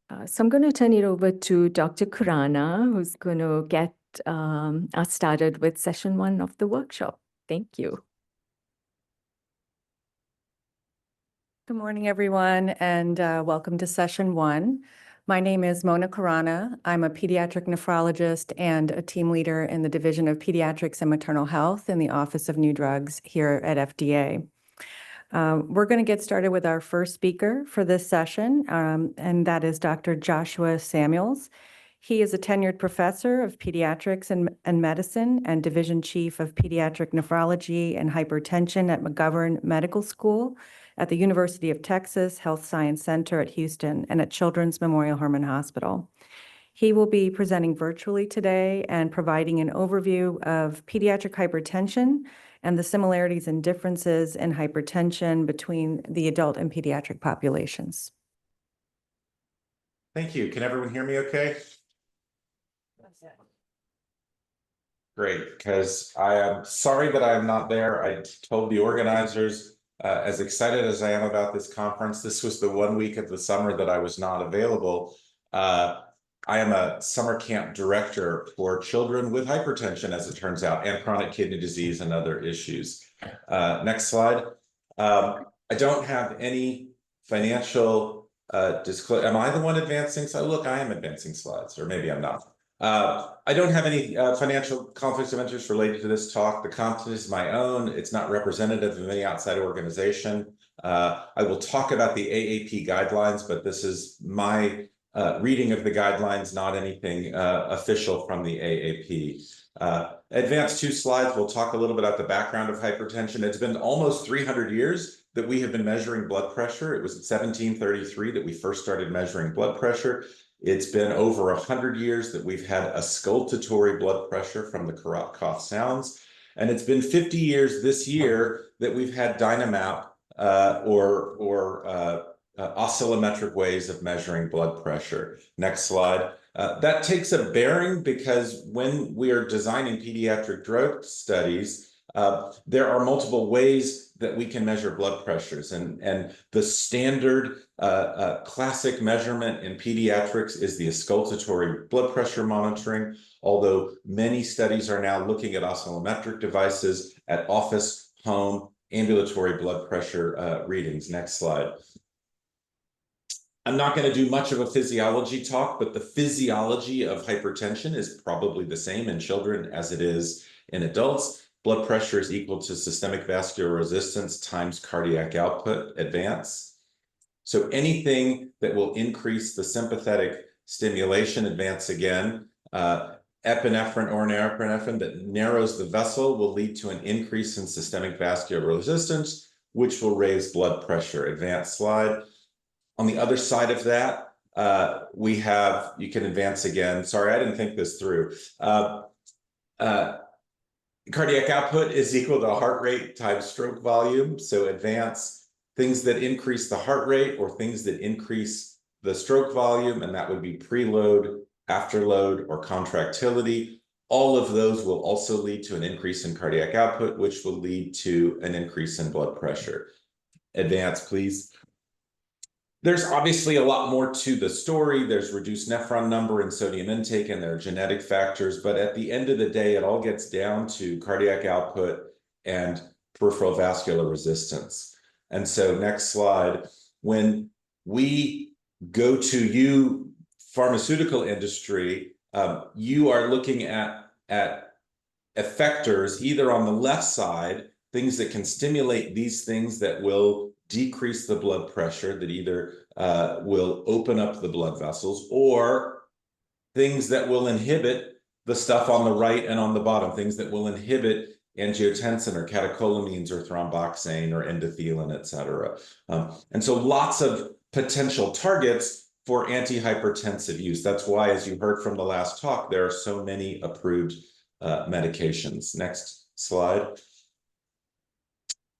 So I'm going to turn it over to Dr. Khurana, who's going to get us started with session 1 of the workshop. Thank you. Good morning, everyone, and welcome to session 1. My name is Mona Khurana. I'm a pediatric nephrologist and a team leader in the Division of Pediatrics and Maternal Health in the Office of New Drugs here at FDA. We're going to get started with our first speaker for this session, and that is Dr. Joshua Samuels. He is a tenured professor of pediatrics and medicine and division chief of pediatric nephrology and hypertension at McGovern Medical School at the University of Texas Health Science Center at Houston and at Children's Memorial Hermann Hospital. He will be presenting virtually today and providing an overview of pediatric hypertension and the similarities and differences in hypertension between the adult and pediatric populations. Thank you. Can everyone hear me okay? Great, because I am sorry that I am not there. I told the organizers, as excited as I am about this conference, this was the 1 week of the summer that I was not available. I am a summer camp director for children with hypertension, as it turns out, and chronic kidney disease and other issues. Next slide. I don't have any financial disclosure. Am I the one advancing? So look, I am advancing slides, or maybe I'm not. I don't have any financial conflicts of interest related to this talk. The content is my own. It's not representative of any outside organization. I will talk about the AAP guidelines, but this is my reading of the guidelines, not anything official from the AAP. Advance 2 slides, we'll talk a little bit about the background of hypertension. It's been almost 300 years that we have been measuring blood pressure. It was in 1733 that we first started measuring blood pressure. It's been over 100 years that we've had auscultatory blood pressure from the Khurana cough sounds. And it's been 50 years this year that we've had Dynamap oscillometric ways of measuring blood pressure. Next slide. That takes a bearing because when we are designing pediatric drug studies, there are multiple ways that we can measure blood pressures. And the standard classic measurement in pediatrics is the auscultatory blood pressure monitoring, although many studies are now looking at oscillometric devices at office, home, ambulatory blood pressure readings. Next slide. I'm not going to do much of a physiology talk, but the physiology of hypertension is probably the same in children as it is in adults. Blood pressure is equal to systemic vascular resistance times cardiac output, advance. So anything that will increase the sympathetic stimulation, advance again, epinephrine or norepinephrine that narrows the vessel will lead to an increase in systemic vascular resistance, which will raise blood pressure, advance slide. On the other side of that, we have, you can advance again. Sorry, I didn't think this through. Cardiac output is equal to heart rate times stroke volume. So advance things that increase the heart rate or things that increase the stroke volume, and that would be preload, afterload, or contractility. All of those will also lead to an increase in cardiac output, which will lead to an increase in blood pressure. Advance, please. There's obviously a lot more to the story. There's reduced nephron number and sodium intake, and there are genetic factors. But at the end of the day, it all gets down to cardiac output and peripheral vascular resistance. And so next slide. When we go to you, pharmaceutical industry, you are looking at effectors either on the left side, things that can stimulate these things that will decrease the blood pressure, that either will open up the blood vessels, or things that will inhibit the stuff on the right and on the bottom, things that will inhibit angiotensin or catecholamines or thromboxane or endothelin, et cetera. And so lots of potential targets for antihypertensive use. That's why, as you heard from the last talk, there are so many approved medications. Next slide.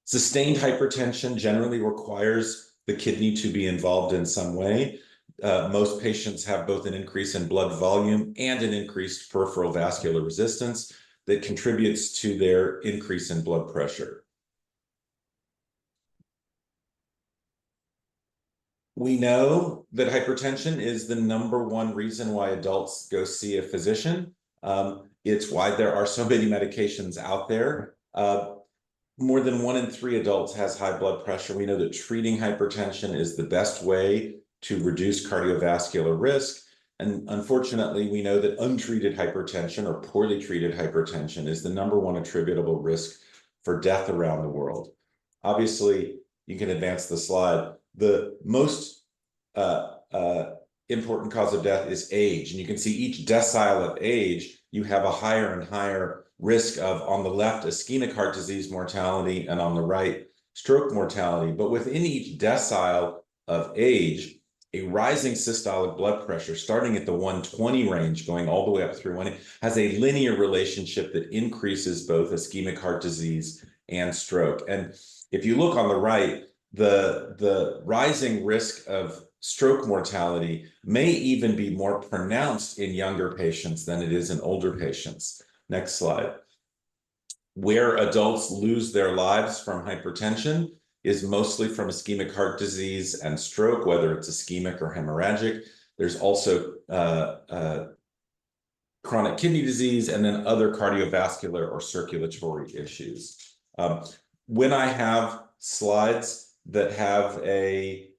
Sustained hypertension generally requires the kidney to be involved in some way. Most patients have both an increase in blood volume and an increased peripheral vascular resistance that contributes to their increase in blood pressure. We know that hypertension is the #1 reason why adults go see a physician. It's why there are so many medications out there. More than 1 in 3 adults has high blood pressure. We know that treating hypertension is the best way to reduce cardiovascular risk. And unfortunately, we know that untreated hypertension or poorly treated hypertension is the #1 attributable risk for death around the world. Obviously, you can advance the slide. The most important cause of death is age. And you can see each decile of age, you have a higher and higher risk of, on the left, ischemic heart disease mortality, and on the right, stroke mortality. But within each decile of age, a rising systolic blood pressure, starting at the 120 range, going all the way up through 1, has a linear relationship that increases both ischemic heart disease and stroke. And if you look on the right, the rising risk of stroke mortality may even be more pronounced in younger patients than it is in older patients. Next slide. Where adults lose their lives from hypertension is mostly from ischemic heart disease and stroke, whether it's ischemic or hemorrhagic. There's also chronic kidney disease, and then other cardiovascular or circulatory issues. When I have slides that have a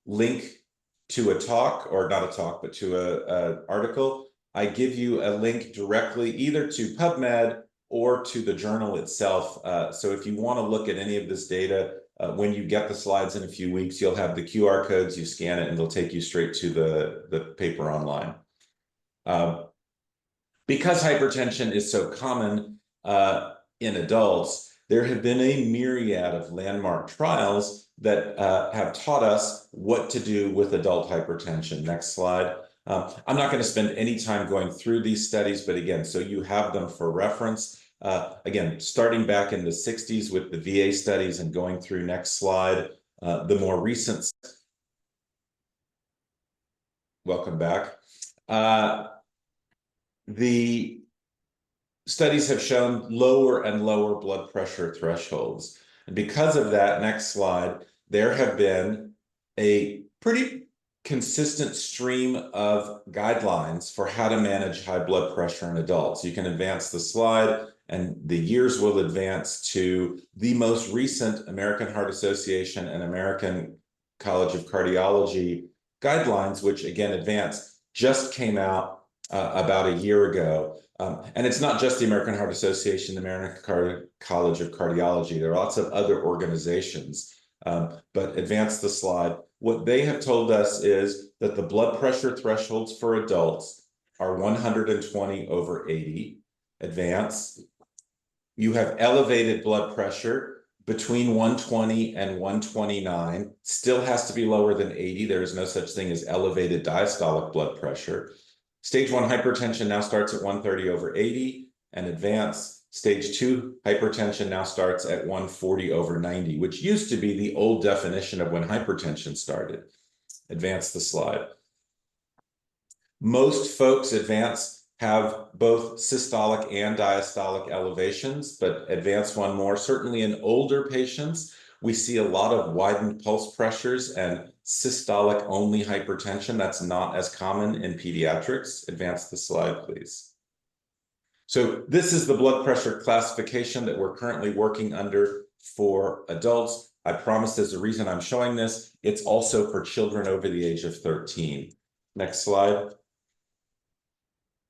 link to a talk, or not a talk, but to an article, I give you a link directly either to PubMed or to the journal itself. So if you want to look at any of this data, when you get the slides in a few weeks, you'll have the QR codes, you scan it, and they'll take you straight to the paper online. Because hypertension is so common in adults, there have been a myriad of landmark trials that have taught us what to do with adult hypertension. Next slide. I'm not going to spend any time going through these studies, but again, so you have them for reference. Again, starting back in the 60s with the VA studies and going through, next slide, the more recent. Welcome back. The studies have shown lower and lower blood pressure thresholds. And because of that, next slide, there have been a pretty consistent stream of guidelines for how to manage high blood pressure in adults. You can advance the slide, and the years will advance to the most recent American Heart Association and American College of Cardiology guidelines, which again, advance, just came out about a year ago. And it's not just the American Heart Association, the American College of Cardiology. There are lots of other organizations, but advance the slide. What they have told us is that the blood pressure thresholds for adults are 120/80. Advance. You have elevated blood pressure between 120 and 129. Still has to be lower than 80. There is no such thing as elevated diastolic blood pressure. Stage 1 hypertension now starts at 130/80, and advance. Stage 2 hypertension now starts at 140/90, which used to be the old definition of when hypertension started. Advance the slide. Most folks have both systolic and diastolic elevations, but advance one more. Certainly in older patients, we see a lot of widened pulse pressures and systolic only hypertension. That's not as common in pediatrics. Advance the slide, please. So this is the blood pressure classification that we're currently working under for adults. I promise there's a reason I'm showing this. It's also for children over the age of 13. Next slide.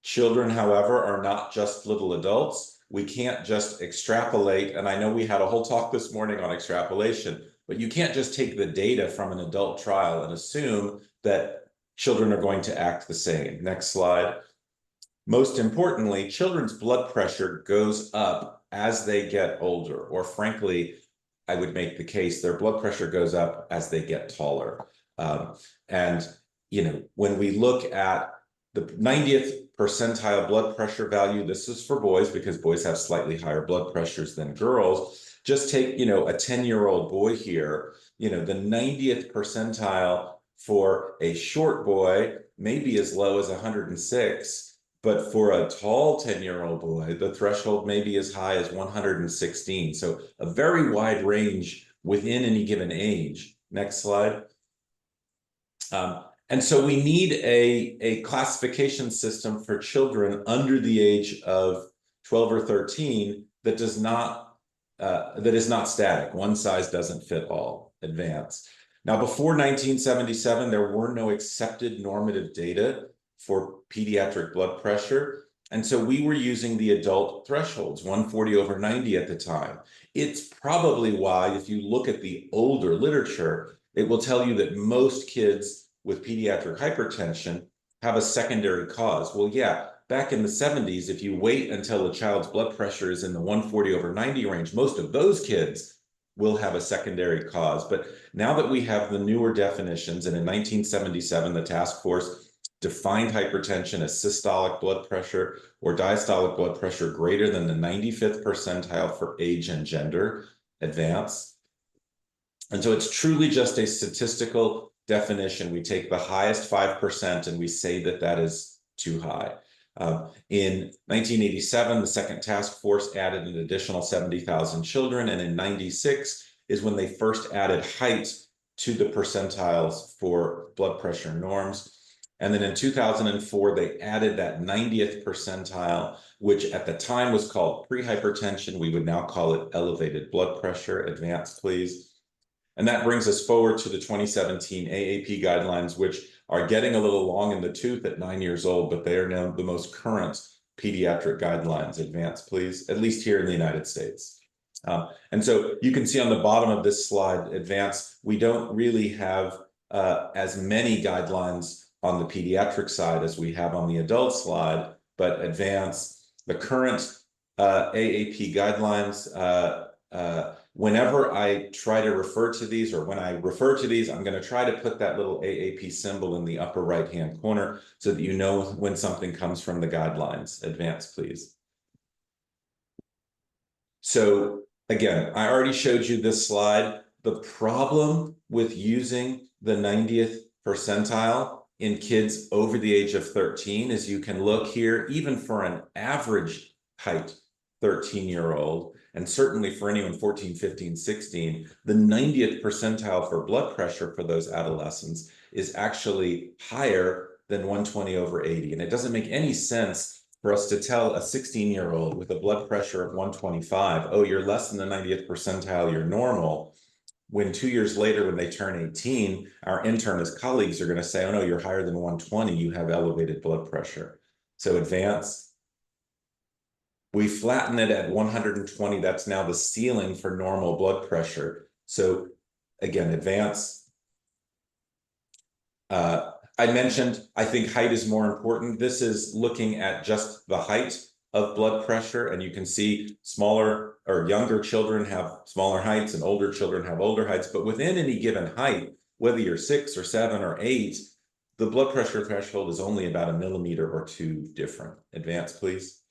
Children, however, are not just little adults. We can't just extrapolate, and I know we had a whole talk this morning on extrapolation, but you can't just take the data from an adult trial and assume that children are going to act the same. Next slide. Most importantly, children's blood pressure goes up as they get older, or frankly, I would make the case their blood pressure goes up as they get taller. And when we look at the 90th percentile blood pressure value, this is for boys because boys have slightly higher blood pressures than girls. Just take, a 10-year-old boy here, the 90th percentile for a short boy may be as low as 106, but for a tall 10-year-old boy, the threshold may be as high as 116. So a very wide range within any given age. Next slide. And so we need a classification system for children under the age of 12 or 13 that does not, that is not static. One size doesn't fit all. Advance. Now, before 1977, there were no accepted normative data for pediatric blood pressure. And so we were using the adult thresholds, 140/90 at the time. It's probably why, if you look at the older literature, it will tell you that most kids with pediatric hypertension have a secondary cause. Well, yeah, back in the 70s, if you wait until a child's blood pressure is in the 140/90 range, most of those kids will have a secondary cause. But now that we have the newer definitions, and in 1977, the task force defined hypertension as systolic blood pressure or diastolic blood pressure greater than the 95th percentile for age and gender. Advance. And so it's truly just a statistical definition. We take the highest 5% and we say that that is too high. In 1987, the second task force added an additional 70,000 children, and in 96 is when they first added height to the percentiles for blood pressure norms. And then in 2004, they added that 90th percentile, which at the time was called pre-hypertension. We would now call it elevated blood pressure. Advance, please. And that brings us forward to the 2017 AAP guidelines, which are getting a little long in the tooth at 9 years old, but they are now the most current pediatric guidelines. Advance, please, at least here in the United States. And so you can see on the bottom of this slide, advance, we don't really have as many guidelines on the pediatric side as we have on the adult slide, but advance, the current AAP guidelines, whenever I try to refer to these, or when I refer to these, I'm going to try to put that little AAP symbol in the upper right-hand corner so that you know when something comes from the guidelines. Advance, please. So again, I already showed you this slide. The problem with using the 90th percentile in kids over the age of 13 is you can look here, even for an average height 13-year-old, and certainly for anyone 14, 15, 16, the 90th percentile for blood pressure for those adolescents is actually higher than 120/80. And it doesn't make any sense for us to tell a 16-year-old with a blood pressure of 125, oh, you're less than the 90th percentile, you're normal, when 2 years later, when they turn 18, our internist colleagues are going to say, oh no, you're higher than 120, you have elevated blood pressure. So advance. We flatten it at 120. That's now the ceiling for normal blood pressure. So again, advance. I mentioned, I think height is more important. This is looking at just the height of blood pressure, and you can see smaller or younger children have smaller heights and older children have older heights. But within any given height, whether you're 6 or 7 or 8, the blood pressure threshold is only about 1 millimeter or 2 different. Advance, please.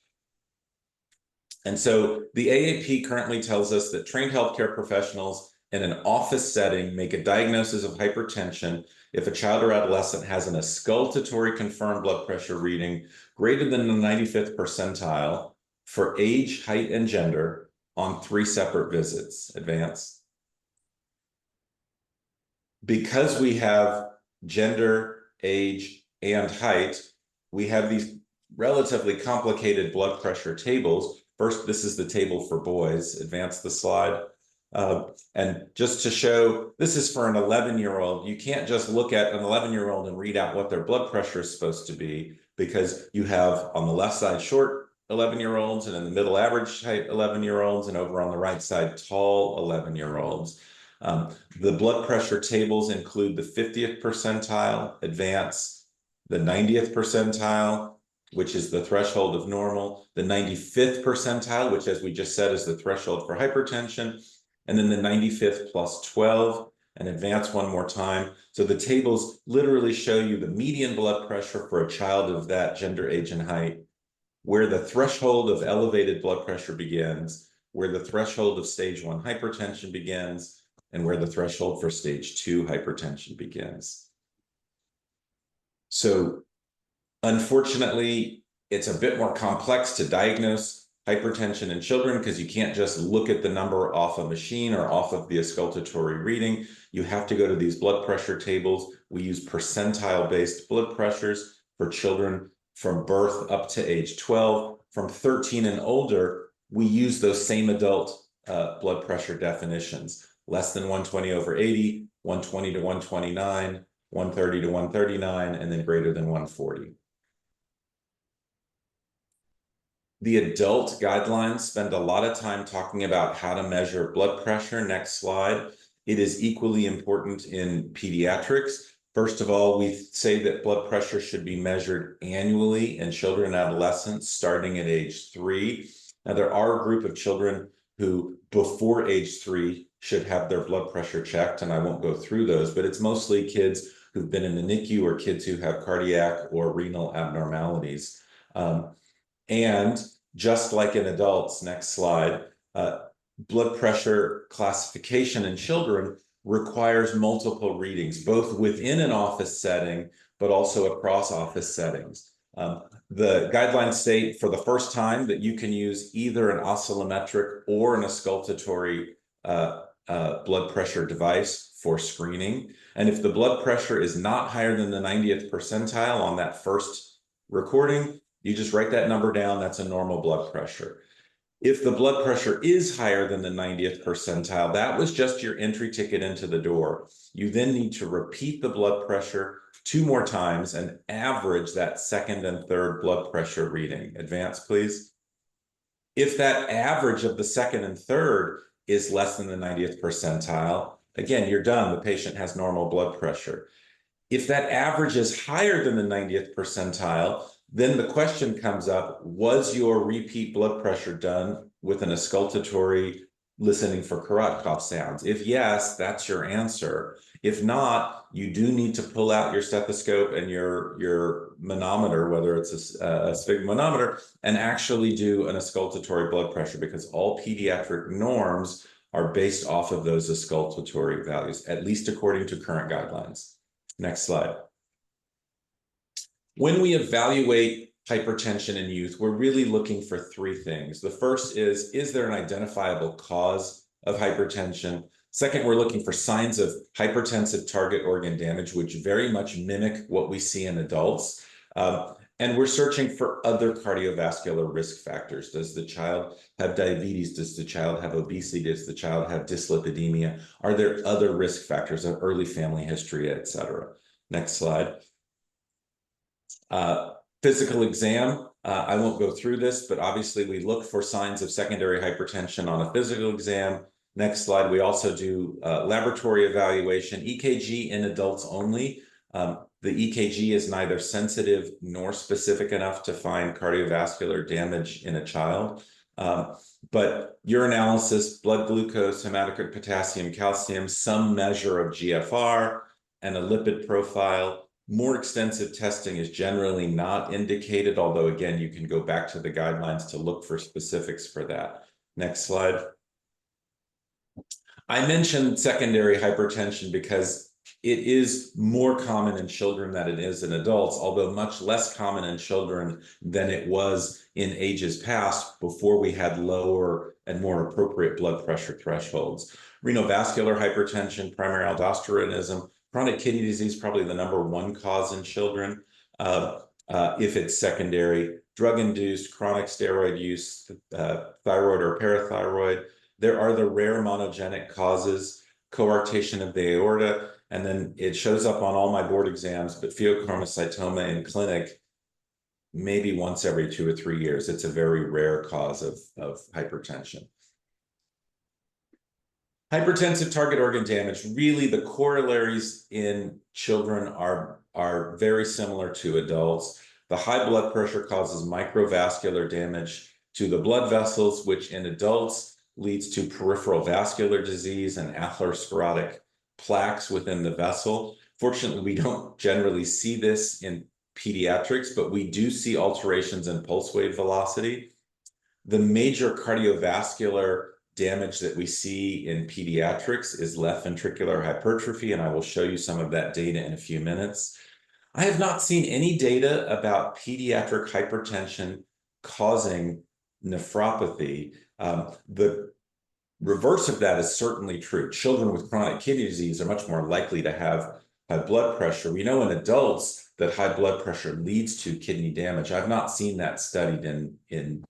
And so the AAP currently tells us that trained healthcare professionals in an office setting make a diagnosis of hypertension if a child or adolescent has an auscultatory confirmed blood pressure reading greater than the 95th percentile for age, height, and gender on 3 separate visits. Advance. Because we have gender, age, and height, we have these relatively complicated blood pressure tables. First, this is the table for boys. Advance the slide. And just to show, this is for an 11-year-old. You can't just look at an 11-year-old and read out what their blood pressure is supposed to be, because you have on the left side short 11-year-olds, and in the middle average height 11-year-olds, and over on the right side tall 11-year-olds. The blood pressure tables include the 50th percentile, advance, the 90th percentile, which is the threshold of normal, the 95th percentile, which, as we just said, is the threshold for hypertension, and then the 95th plus 12, and advance one more time. So the tables literally show you the median blood pressure for a child of that gender, age, and height, where the threshold of elevated blood pressure begins, where the threshold of stage 1 hypertension begins, and where the threshold for stage 2 hypertension begins. So unfortunately, it's a bit more complex to diagnose hypertension in children because you can't just look at the number off a machine or off of the auscultatory reading. You have to go to these blood pressure tables. We use percentile-based blood pressures for children from birth up to age 12. From 13 and older, we use those same adult blood pressure definitions: less than 120/80, 120 to 129, 130 to 139, and then greater than 140. The adult guidelines spend a lot of time talking about how to measure blood pressure. Next slide. It is equally important in pediatrics. First of all, we say that blood pressure should be measured annually in children and adolescents starting at age 3. Now, there are a group of children who before age 3 should have their blood pressure checked, and I won't go through those, but it's mostly kids who've been in the NICU or kids who have cardiac or renal abnormalities. And just like in adults, next slide, blood pressure classification in children requires multiple readings, both within an office setting, but also across office settings. The guidelines state for the first time that you can use either an oscillometric or an auscultatory blood pressure device for screening. And if the blood pressure is not higher than the 90th percentile on that first recording, you just write that number down. That's a normal blood pressure. If the blood pressure is higher than the 90th percentile, that was just your entry ticket into the door. You then need to repeat the blood pressure 2 more times and average that second and third blood pressure reading. Advance, please. If that average of the second and third is less than the 90th percentile, again, you're done. The patient has normal blood pressure. If that average is higher than the 90th percentile, then the question comes up, was your repeat blood pressure done with an auscultatory listening for carotid cough sounds? If yes, that's your answer. If not, you do need to pull out your stethoscope and your manometer, whether it's a sphygmomanometer, and actually do an auscultatory blood pressure, because all pediatric norms are based off of those auscultatory values, at least according to current guidelines. Next slide. When we evaluate hypertension in youth, we're really looking for 3 things. The first is there an identifiable cause of hypertension? Second, we're looking for signs of hypertensive target organ damage, which very much mimic what we see in adults. And we're searching for other cardiovascular risk factors. Does the child have diabetes? Does the child have obesity? Does the child have dyslipidemia? Are there other risk factors of early family history, et cetera? Next slide. Physical exam, I won't go through this, but obviously we look for signs of secondary hypertension on a physical exam. Next slide, we also do laboratory evaluation, EKG in adults only. The EKG is neither sensitive nor specific enough to find cardiovascular damage in a child. But urinalysis, blood glucose, hematocrit, potassium, calcium, some measure of GFR, and a lipid profile. More extensive testing is generally not indicated, although again, you can go back to the guidelines to look for specifics for that. Next slide. I mentioned secondary hypertension because it is more common in children than it is in adults, although much less common in children than it was in ages past before we had lower and more appropriate blood pressure thresholds. Renovascular hypertension, primary aldosteronism, chronic kidney disease, probably the #1 cause in children. If it's secondary, drug-induced chronic steroid use, thyroid or parathyroid. There are the rare monogenic causes, coarctation of the aorta, and then it shows up on all my board exams, but pheochromocytoma in clinic, maybe once every 2 or 3 years. It's a very rare cause of hypertension. Hypertensive target organ damage, really the corollaries in children are very similar to adults. The high blood pressure causes microvascular damage to the blood vessels, which in adults leads to peripheral vascular disease and atherosclerotic plaques within the vessel. Fortunately, we don't generally see this in pediatrics, but we do see alterations in pulse wave velocity. The major cardiovascular damage that we see in pediatrics is left ventricular hypertrophy, and I will show you some of that data in a few minutes. I have not seen any data about pediatric hypertension causing nephropathy. The reverse of that is certainly true. Children with chronic kidney disease are much more likely to have high blood pressure. We know in adults that high blood pressure leads to kidney damage. I've not seen that studied in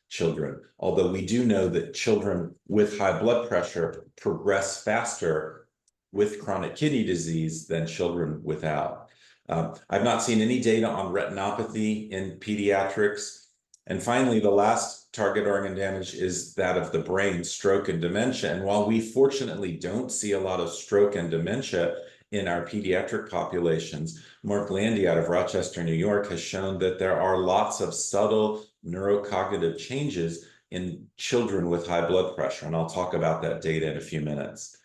children, although we do know that children with high blood pressure progress faster with chronic kidney disease than children without. I've not seen any data on retinopathy in pediatrics. And finally, the last target organ damage is that of the brain, stroke and dementia. And while we fortunately don't see a lot of stroke and dementia in our pediatric populations, Mark Landy out of Rochester, New York, has shown that there are lots of subtle neurocognitive changes in children with high blood pressure. And I'll talk about that data in a few minutes.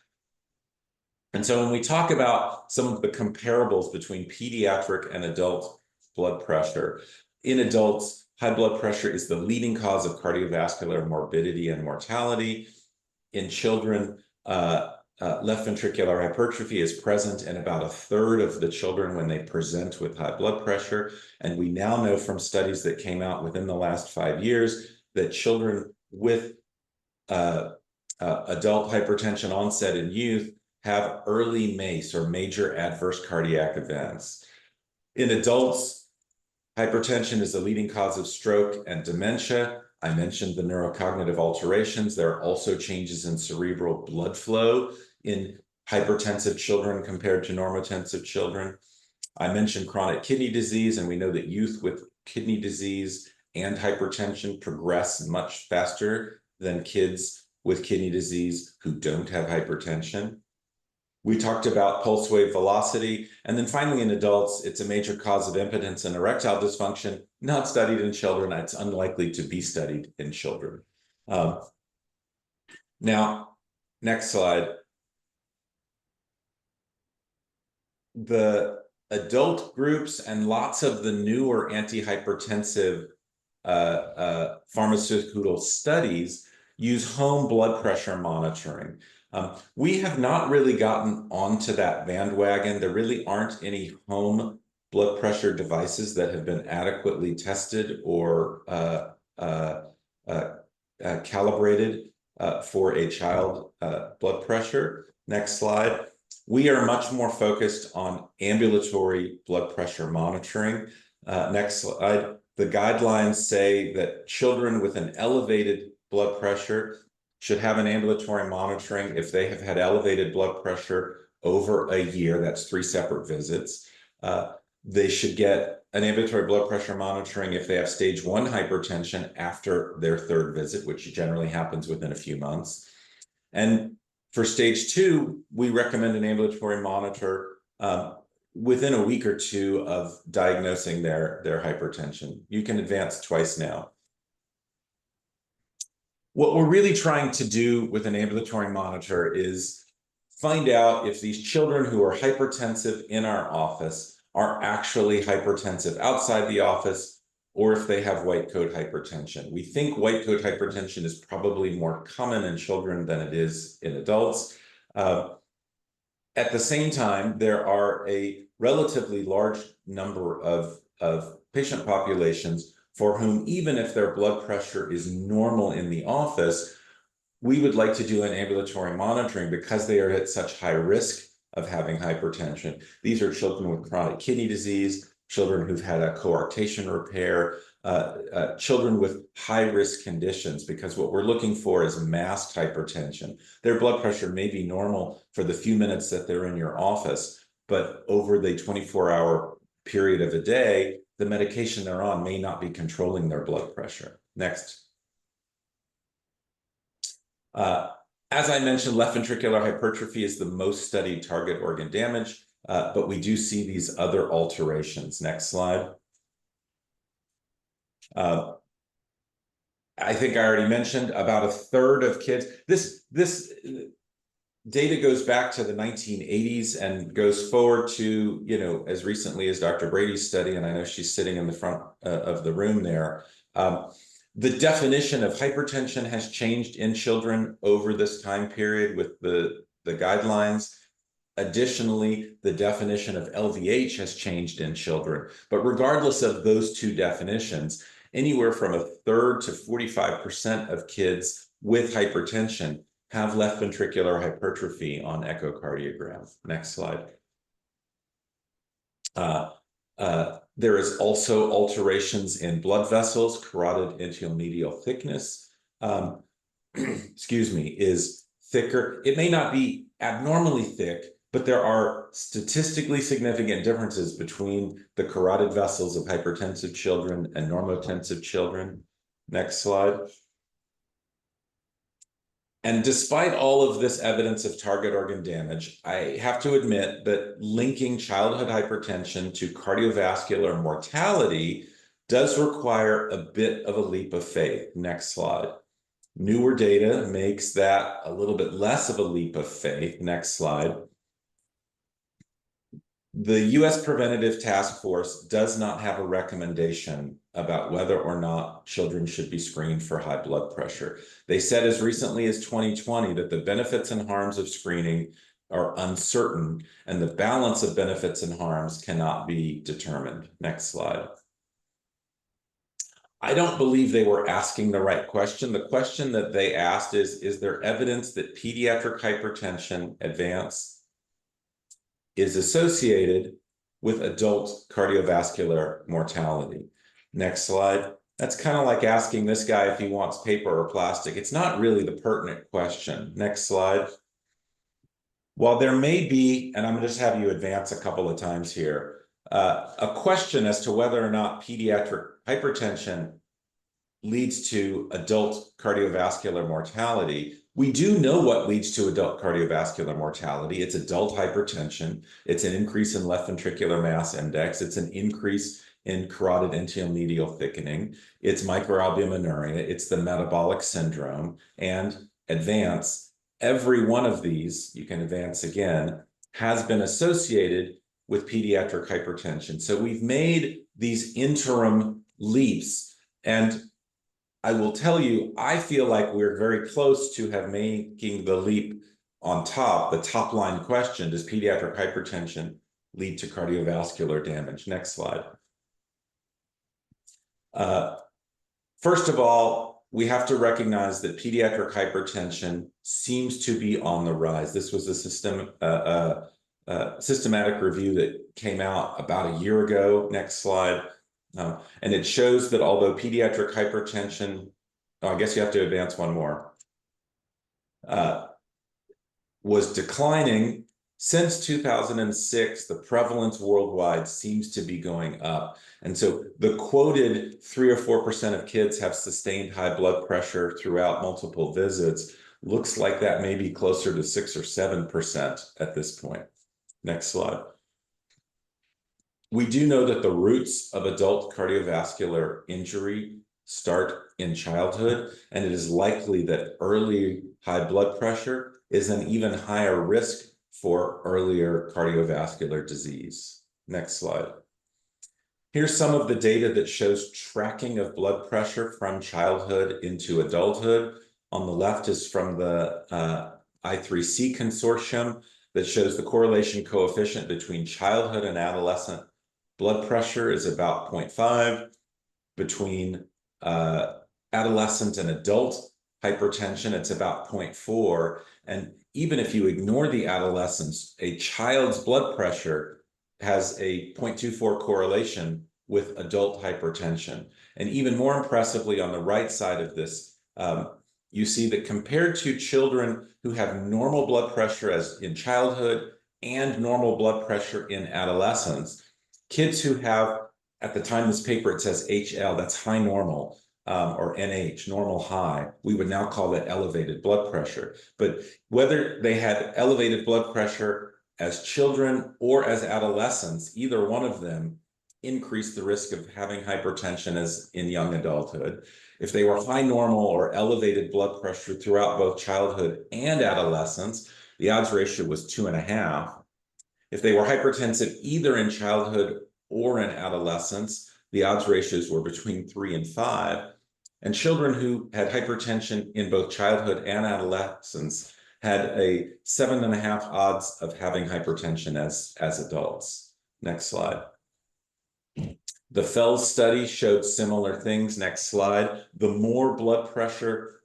And so when we talk about some of the comparables between pediatric and adult blood pressure, in adults, high blood pressure is the leading cause of cardiovascular morbidity and mortality. In children, left ventricular hypertrophy is present in about 1/3 of the children when they present with high blood pressure. And we now know from studies that came out within the last 5 years that children with adult hypertension onset in youth have early MACE or major adverse cardiac events. In adults, hypertension is the leading cause of stroke and dementia. I mentioned the neurocognitive alterations. There are also changes in cerebral blood flow in hypertensive children compared to normotensive children. I mentioned chronic kidney disease, and we know that youth with kidney disease and hypertension progress much faster than kids with kidney disease who don't have hypertension. We talked about pulse wave velocity. And then finally, in adults, it's a major cause of impotence and erectile dysfunction, not studied in children. It's unlikely to be studied in children. Now, next slide. The adult groups and lots of the newer antihypertensive pharmaceutical studies use home blood pressure monitoring. We have not really gotten onto that bandwagon. There really aren't any home blood pressure devices that have been adequately tested or calibrated for a child blood pressure. Next slide. We are much more focused on ambulatory blood pressure monitoring. Next slide. The guidelines say that children with an elevated blood pressure should have an ambulatory monitoring if they have had elevated blood pressure over a year. That's 3 separate visits. They should get an ambulatory blood pressure monitoring if they have stage 1 hypertension after their 3rd visit, which generally happens within a few months. And for stage 2, we recommend an ambulatory monitor within a week or 2 of diagnosing their hypertension. You can advance twice now. What we're really trying to do with an ambulatory monitor is find out if these children who are hypertensive in our office are actually hypertensive outside the office, or if they have white coat hypertension. We think white coat hypertension is probably more common in children than it is in adults. At the same time, there are a relatively large number of patient populations for whom, even if their blood pressure is normal in the office, we would like to do an ambulatory monitoring because they are at such high risk of having hypertension. These are children with chronic kidney disease, children who've had a coarctation repair, children with high-risk conditions, because what we're looking for is masked hypertension. Their blood pressure may be normal for the few minutes that they're in your office, but over the 24-hour period of a day, the medication they're on may not be controlling their blood pressure. Next. As I mentioned, left ventricular hypertrophy is the most studied target organ damage, but we do see these other alterations. Next slide. I think I already mentioned about 1/3 of kids. This data goes back to the 1980s and goes forward to, as recently as Dr. Brady's study, and I know she's sitting in the front of the room there. The definition of hypertension has changed in children over this time period with the guidelines. Additionally, the definition of LVH has changed in children. But regardless of those 2 definitions, anywhere from 1/3 to 45% of kids with hypertension have left ventricular hypertrophy on echocardiogram. Next slide. There is also alterations in blood vessels. Carotid endomedial thickness, excuse me, is thicker. It may not be abnormally thick, but there are statistically significant differences between the carotid vessels of hypertensive children and normotensive children. Next slide. And despite all of this evidence of target organ damage, I have to admit that linking childhood hypertension to cardiovascular mortality does require a bit of a leap of faith. Next slide. Newer data makes that a little bit less of a leap of faith. Next slide. The U.S. Preventative Task Force does not have a recommendation about whether or not children should be screened for high blood pressure. They said as recently as 2020 that the benefits and harms of screening are uncertain, and the balance of benefits and harms cannot be determined. Next slide. I don't believe they were asking the right question. The question that they asked is there evidence that pediatric hypertension advance is associated with adult cardiovascular mortality? Next slide. That's kind of like asking this guy if he wants paper or plastic. It's not really the pertinent question. Next slide. While there may be, and I'm going to just have you advance a couple of times here, a question as to whether or not pediatric hypertension leads to adult cardiovascular mortality, we do know what leads to adult cardiovascular mortality. It's adult hypertension. It's an increase in left ventricular mass index. It's an increase in carotid endomedial thickening. It's microalbuminuria. It's the metabolic syndrome. And advance, every one of these, you can advance again, has been associated with pediatric hypertension. So we've made these interim leaps. And I will tell you, I feel like we're very close to making the leap on top, the top line question, does pediatric hypertension lead to cardiovascular damage? Next slide. First of all, we have to recognize that pediatric hypertension seems to be on the rise. This was a systematic review that came out about a year ago. Next slide. And it shows that although pediatric hypertension, I guess you have to advance one more, was declining since 2006, the prevalence worldwide seems to be going up. And so the quoted 3 or 4% of kids have sustained high blood pressure throughout multiple visits. Looks like that may be closer to 6 or 7% at this point. Next slide. We do know that the roots of adult cardiovascular injury start in childhood, and it is likely that early high blood pressure is an even higher risk for earlier cardiovascular disease. Next slide. Here's some of the data that shows tracking of blood pressure from childhood into adulthood. On the left is from the I3C consortium that shows the correlation coefficient between childhood and adolescent blood pressure is about 0.5. Between adolescent and adult hypertension, it's about 0.4. And even if you ignore the adolescents, a child's blood pressure has a 0.24 correlation with adult hypertension. And even more impressively, on the right side of this, you see that compared to children who have normal blood pressure as in childhood and normal blood pressure in adolescence, kids who have, at the time of this paper, it says HL, that's high normal, or NH, normal high. We would now call that elevated blood pressure. But whether they had elevated blood pressure as children or as adolescents, either one of them increased the risk of having hypertension as in young adulthood. If they were high normal or elevated blood pressure throughout both childhood and adolescence, the odds ratio was 2.5. If they were hypertensive either in childhood or in adolescence, the odds ratios were between 3 and 5. And children who had hypertension in both childhood and adolescence had a 7.5 odds of having hypertension as adults. Next slide. The Fels study showed similar things. Next slide. The more blood pressure,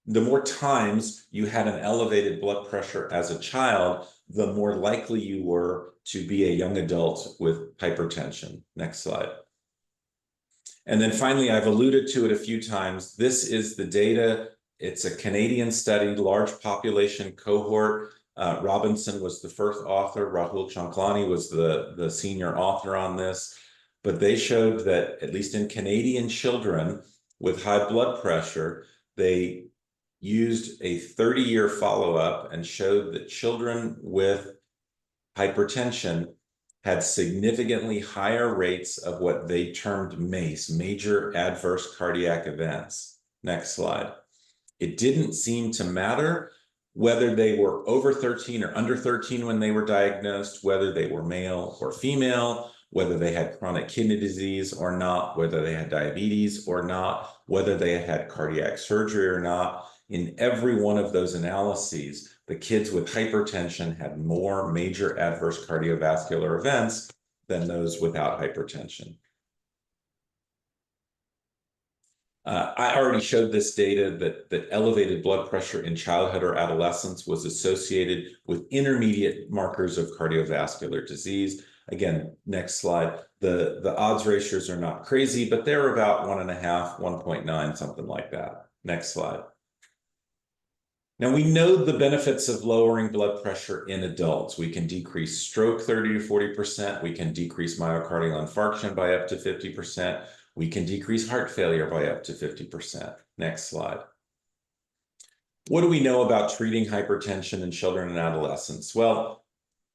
the more times you had an elevated blood pressure as a child, the more likely you were to be a young adult with hypertension. Next slide. And then finally, I've alluded to it a few times. This is the data. It's a Canadian study, large population cohort. Robinson was the first author. Rahul Chanklani was the senior author on this. But they showed that, at least in Canadian children with high blood pressure, they used a 30-year follow-up and showed that children with hypertension had significantly higher rates of what they termed MACE, major adverse cardiac events. Next slide. It didn't seem to matter whether they were over 13 or under 13 when they were diagnosed, whether they were male or female, whether they had chronic kidney disease or not, whether they had diabetes or not, whether they had had cardiac surgery or not. In every one of those analyses, the kids with hypertension had more major adverse cardiovascular events than those without hypertension. I already showed this data that elevated blood pressure in childhood or adolescence was associated with intermediate markers of cardiovascular disease. Again, next slide. The odds ratios are not crazy, but they're about 1.5, 1.9, something like that. Next slide. Now, we know the benefits of lowering blood pressure in adults. We can decrease stroke 30 to 40%. We can decrease myocardial infarction by up to 50%. We can decrease heart failure by up to 50%. Next slide. What do we know about treating hypertension in children and adolescents? Well,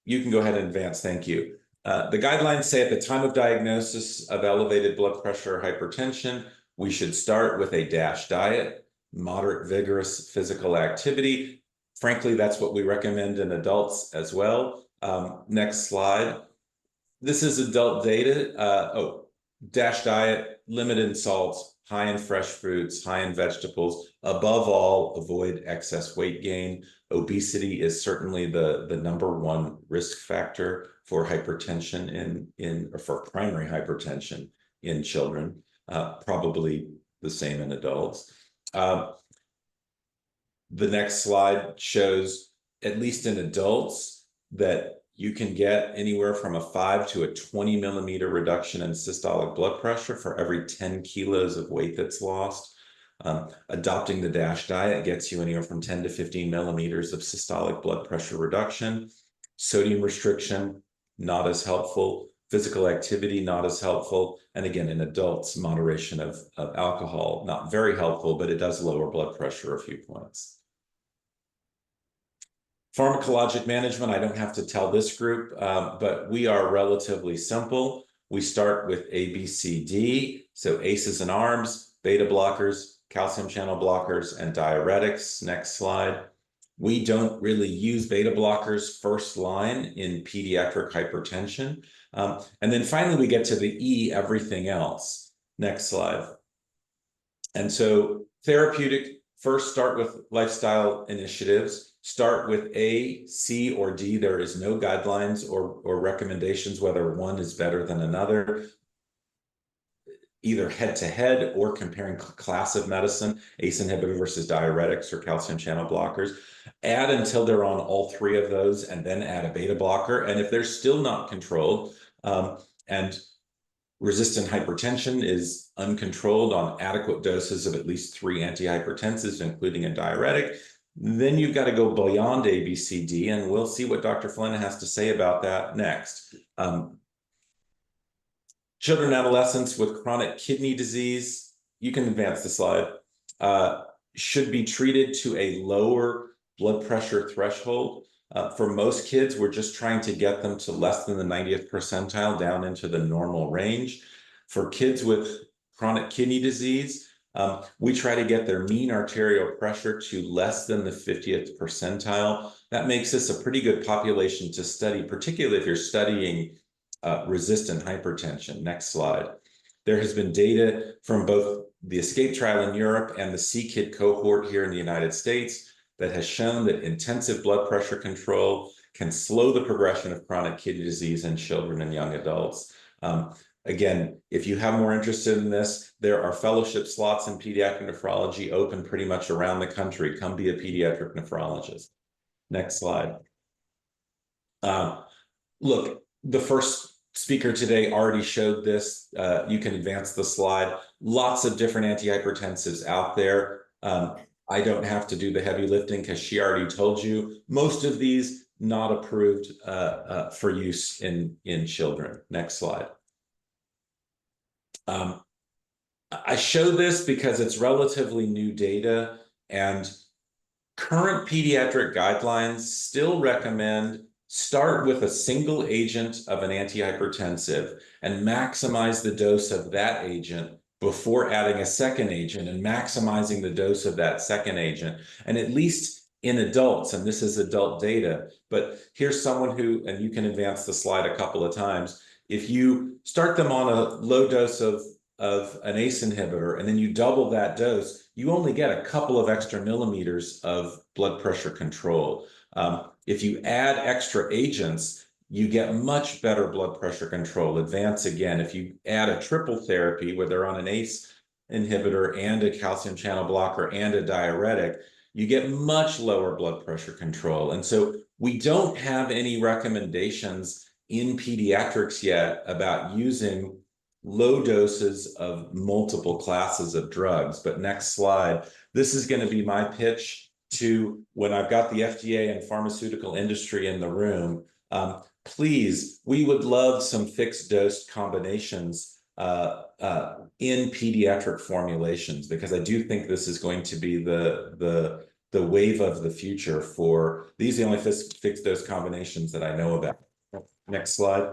you can go ahead and advance. Thank you. The guidelines say at the time of diagnosis of elevated blood pressure or hypertension, we should start with a DASH diet, moderate vigorous physical activity. Frankly, that's what we recommend in adults as well. Next slide. This is adult data. DASH diet, limited in salts, high in fresh fruits, high in vegetables. Above all, avoid excess weight gain. Obesity is certainly the #1 risk factor for hypertension or for primary hypertension in children, probably the same in adults. The next slide shows, at least in adults, that you can get anywhere from a 5 to a 20 millimeter reduction in systolic blood pressure for every 10 kilos of weight that's lost. Adopting the DASH diet gets you anywhere from 10 to 15 millimeters of systolic blood pressure reduction. Sodium restriction, not as helpful. Physical activity, not as helpful. And again, in adults, moderation of alcohol, not very helpful, but it does lower blood pressure a few points. Pharmacologic management, I don't have to tell this group, but we are relatively simple. We start with ABCD, so ACEs and ARBs, beta blockers, calcium channel blockers, and diuretics. Next slide. We don't really use beta blockers first line in pediatric hypertension. And then finally, we get to the E, everything else. Next slide. And so therapeutic, first start with lifestyle initiatives. Start with A, C, or D. There is no guidelines or recommendations whether one is better than another, either head-to-head or comparing class of medicine, ACE inhibitor versus diuretics or calcium channel blockers. Add until they're on all three of those, and then add a beta blocker. And if they're still not controlled, and resistant hypertension is uncontrolled on adequate doses of at least 3 antihypertensives, including a diuretic, then you've got to go beyond ABCD, and we'll see what Dr. Flynn has to say about that next. Children and adolescents with chronic kidney disease, you can advance the slide, should be treated to a lower blood pressure threshold. For most kids, we're just trying to get them to less than the 90th percentile, down into the normal range. For kids with chronic kidney disease, we try to get their mean arterial pressure to less than the 50th percentile. That makes this a pretty good population to study, particularly if you're studying resistant hypertension. Next slide. There has been data from both the ESCAPE trial in Europe and the CKID cohort here in the United States that has shown that intensive blood pressure control can slow the progression of chronic kidney disease in children and young adults. Again, if you have more interested in this, there are fellowship slots in pediatric nephrology open pretty much around the country. Come be a pediatric nephrologist. Next slide. Look, the first speaker today already showed this. You can advance the slide. Lots of different antihypertensives out there. I don't have to do the heavy lifting because she already told you. Most of these not approved for use in children. Next slide. I show this because it's relatively new data, and current pediatric guidelines still recommend start with a single agent of an antihypertensive and maximize the dose of that agent before adding a second agent and maximizing the dose of that second agent. And at least in adults, and this is adult data, but here's someone who, and you can advance the slide a couple of times, if you start them on a low dose of an ACE inhibitor, and then you double that dose, you only get a couple of extra millimeters of blood pressure control. If you add extra agents, you get much better blood pressure control. Advance again. If you add a triple therapy where they're on an ACE inhibitor and a calcium channel blocker and a diuretic, you get much lower blood pressure control. And so we don't have any recommendations in pediatrics yet about using low doses of multiple classes of drugs. But next slide. This is going to be my pitch to when I've got the FDA and pharmaceutical industry in the room. Please, we would love some fixed dose combinations in pediatric formulations, because I do think this is going to be the wave of the future for these. The only fixed dose combinations that I know about. Next slide.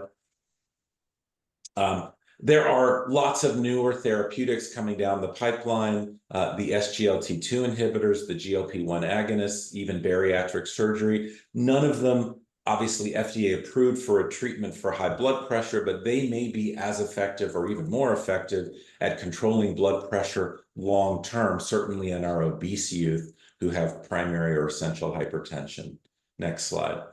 There are lots of newer therapeutics coming down the pipeline, the SGLT2 inhibitors, the GLP-1 agonists, even bariatric surgery. None of them obviously FDA approved for a treatment for high blood pressure, but they may be as effective or even more effective at controlling blood pressure long-term, certainly in our obese youth who have primary or essential hypertension. Next slide.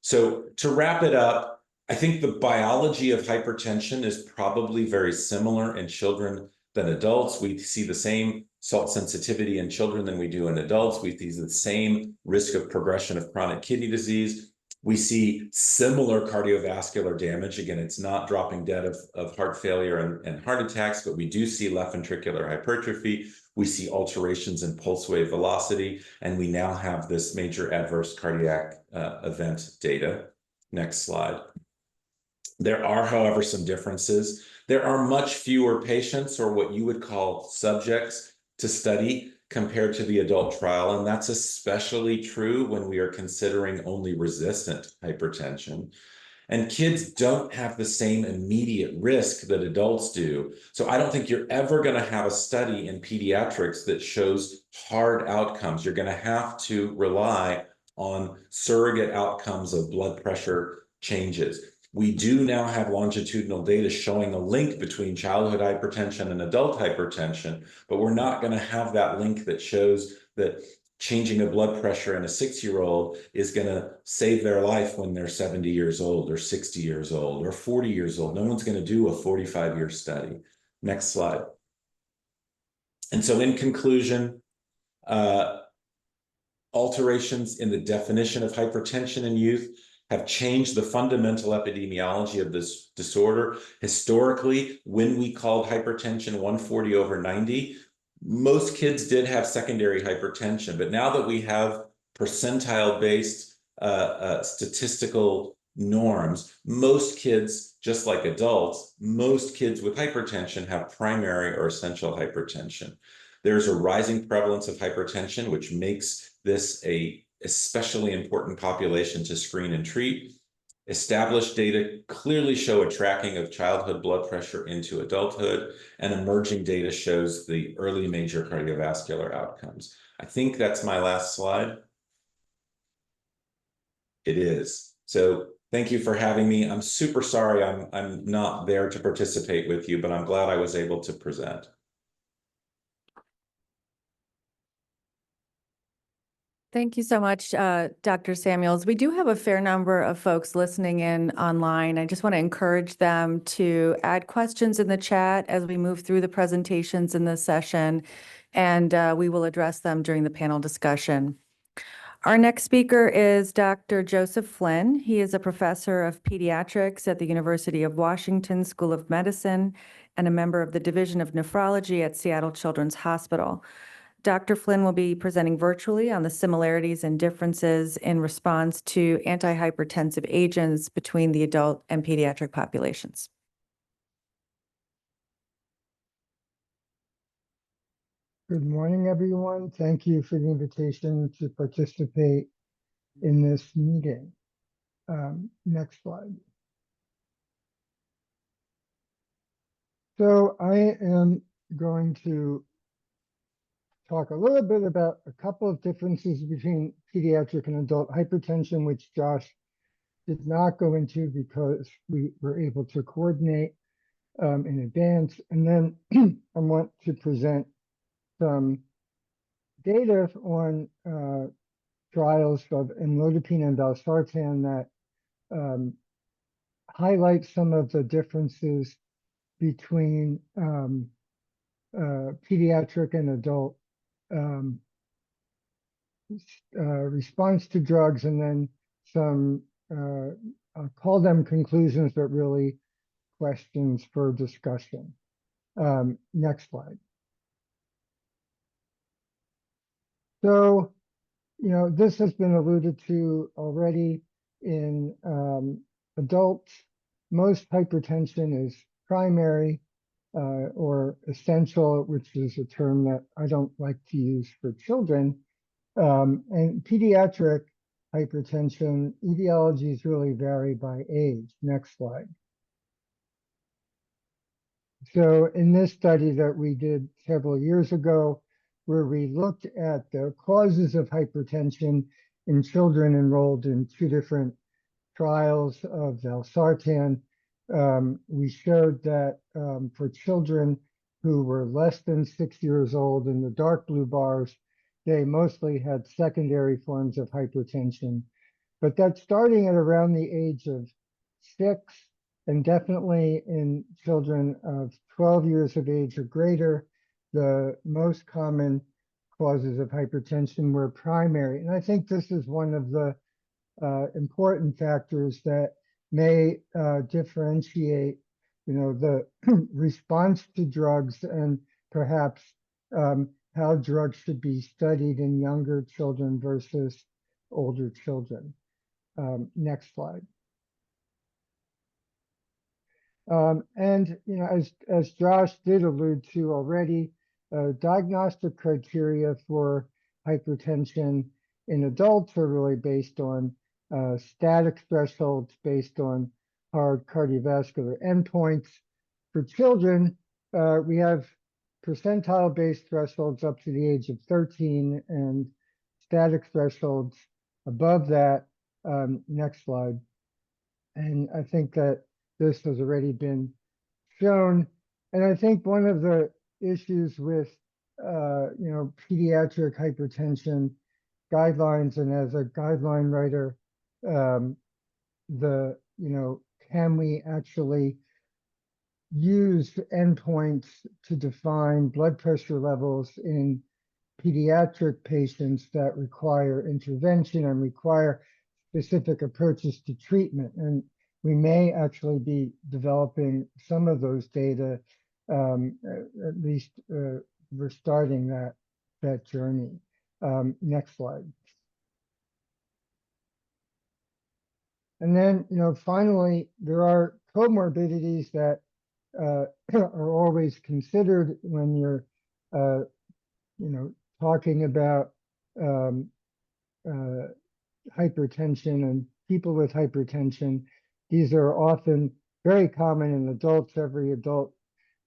So to wrap it up, I think the biology of hypertension is probably very similar in children than adults. We see the same salt sensitivity in children than we do in adults. We see the same risk of progression of chronic kidney disease. We see similar cardiovascular damage. Again, it's not dropping dead of heart failure and heart attacks, but we do see left ventricular hypertrophy. We see alterations in pulse wave velocity, and we now have this major adverse cardiac event data. Next slide. There are, however, some differences. There are much fewer patients, or what you would call subjects, to study compared to the adult trial, and that's especially true when we are considering only resistant hypertension. And kids don't have the same immediate risk that adults do. So I don't think you're ever going to have a study in pediatrics that shows hard outcomes. You're going to have to rely on surrogate outcomes of blood pressure changes. We do now have longitudinal data showing a link between childhood hypertension and adult hypertension, but we're not going to have that link that shows that changing a blood pressure in a 6-year-old is going to save their life when they're 70 years old or 60 years old or 40 years old. No one's going to do a 45-year study. Next slide. And so in conclusion, alterations in the definition of hypertension in youth have changed the fundamental epidemiology of this disorder. Historically, when we called hypertension 140/90, most kids did have secondary hypertension, but now that we have percentile-based statistical norms, most kids, just like adults, most kids with hypertension have primary or essential hypertension. There's a rising prevalence of hypertension, which makes this a especially important population to screen and treat. Established data clearly show a tracking of childhood blood pressure into adulthood, and emerging data shows the early major cardiovascular outcomes. I think that's my last slide. It is. So thank you for having me. I'm super sorry I'm not there to participate with you, but I'm glad I was able to present. Thank you so much, Dr. Samuels. We do have a fair number of folks listening in online. I just want to encourage them to add questions in the chat as we move through the presentations in this session, and we will address them during the panel discussion. Our next speaker is Dr. Joseph Flynn. He is a professor of pediatrics at the University of Washington School of Medicine and a member of the Division of Nephrology at Seattle Children's Hospital. Dr. Flynn will be presenting virtually on the similarities and differences in response to antihypertensive agents between the adult and pediatric populations. Good morning, everyone. Thank you for the invitation to participate in this meeting. Next slide. So I am going to talk a little bit about a couple of differences between pediatric and adult hypertension, which Josh did not go into because we were able to coordinate in advance. And then I want to present some data on trials of amlodipine and valsartan that highlight some of the differences between pediatric and adult response to drugs, and then some, I'll call them conclusions, but really questions for discussion. Next slide. So, this has been alluded to already in adults. Most hypertension is primary or essential, which is a term that I don't like to use for children. And pediatric hypertension etiologies really vary by age. Next slide. So in this study that we did several years ago, where we looked at the causes of hypertension in children enrolled in 2 different trials of valsartan, we showed that for children who were less than 6 years old, in the dark blue bars, they mostly had secondary forms of hypertension, but that starting at around the age of 6, and definitely in children of 12 years of age or greater, the most common causes of hypertension were primary. And I think this is one of the important factors that may differentiate, the response to drugs and perhaps how drugs should be studied in younger children versus older children. Next slide. And as Josh did allude to already, diagnostic criteria for hypertension in adults are really based on static thresholds, based on hard cardiovascular endpoints. For children, we have percentile-based thresholds up to the age of 13 and static thresholds above that. Next slide. And I think that this has already been shown. And I think one of the issues with, pediatric hypertension guidelines, and as a guideline writer, can we actually use endpoints to define blood pressure levels in pediatric patients that require intervention and require specific approaches to treatment? And we may actually be developing some of those data. At least we're starting that journey. Next slide. And then, finally, there are comorbidities that are always considered when you're, talking about hypertension and people with hypertension. These are often very common in adults. Every adult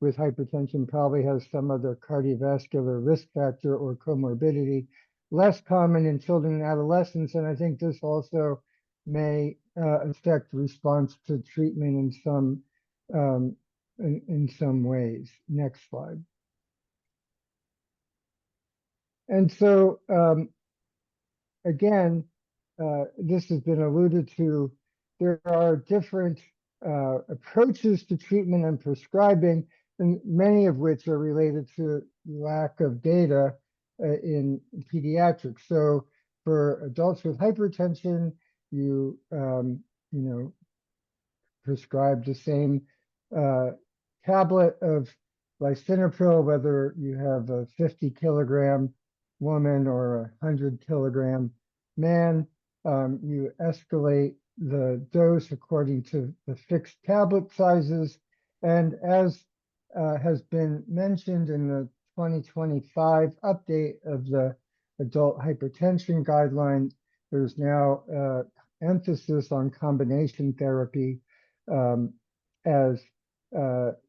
with hypertension probably has some other cardiovascular risk factor or comorbidity. Less common in children and adolescents, and I think this also may affect response to treatment in some ways. Next slide. And so again, this has been alluded to, there are different approaches to treatment and prescribing, and many of which are related to lack of data in pediatrics. So for adults with hypertension, you prescribe the same tablet of lisinopril, whether you have a 50-kilogram woman or a 100-kilogram man. You escalate the dose according to the fixed tablet sizes. And as has been mentioned in the 2025 update of the adult hypertension guidelines, there's now emphasis on combination therapy as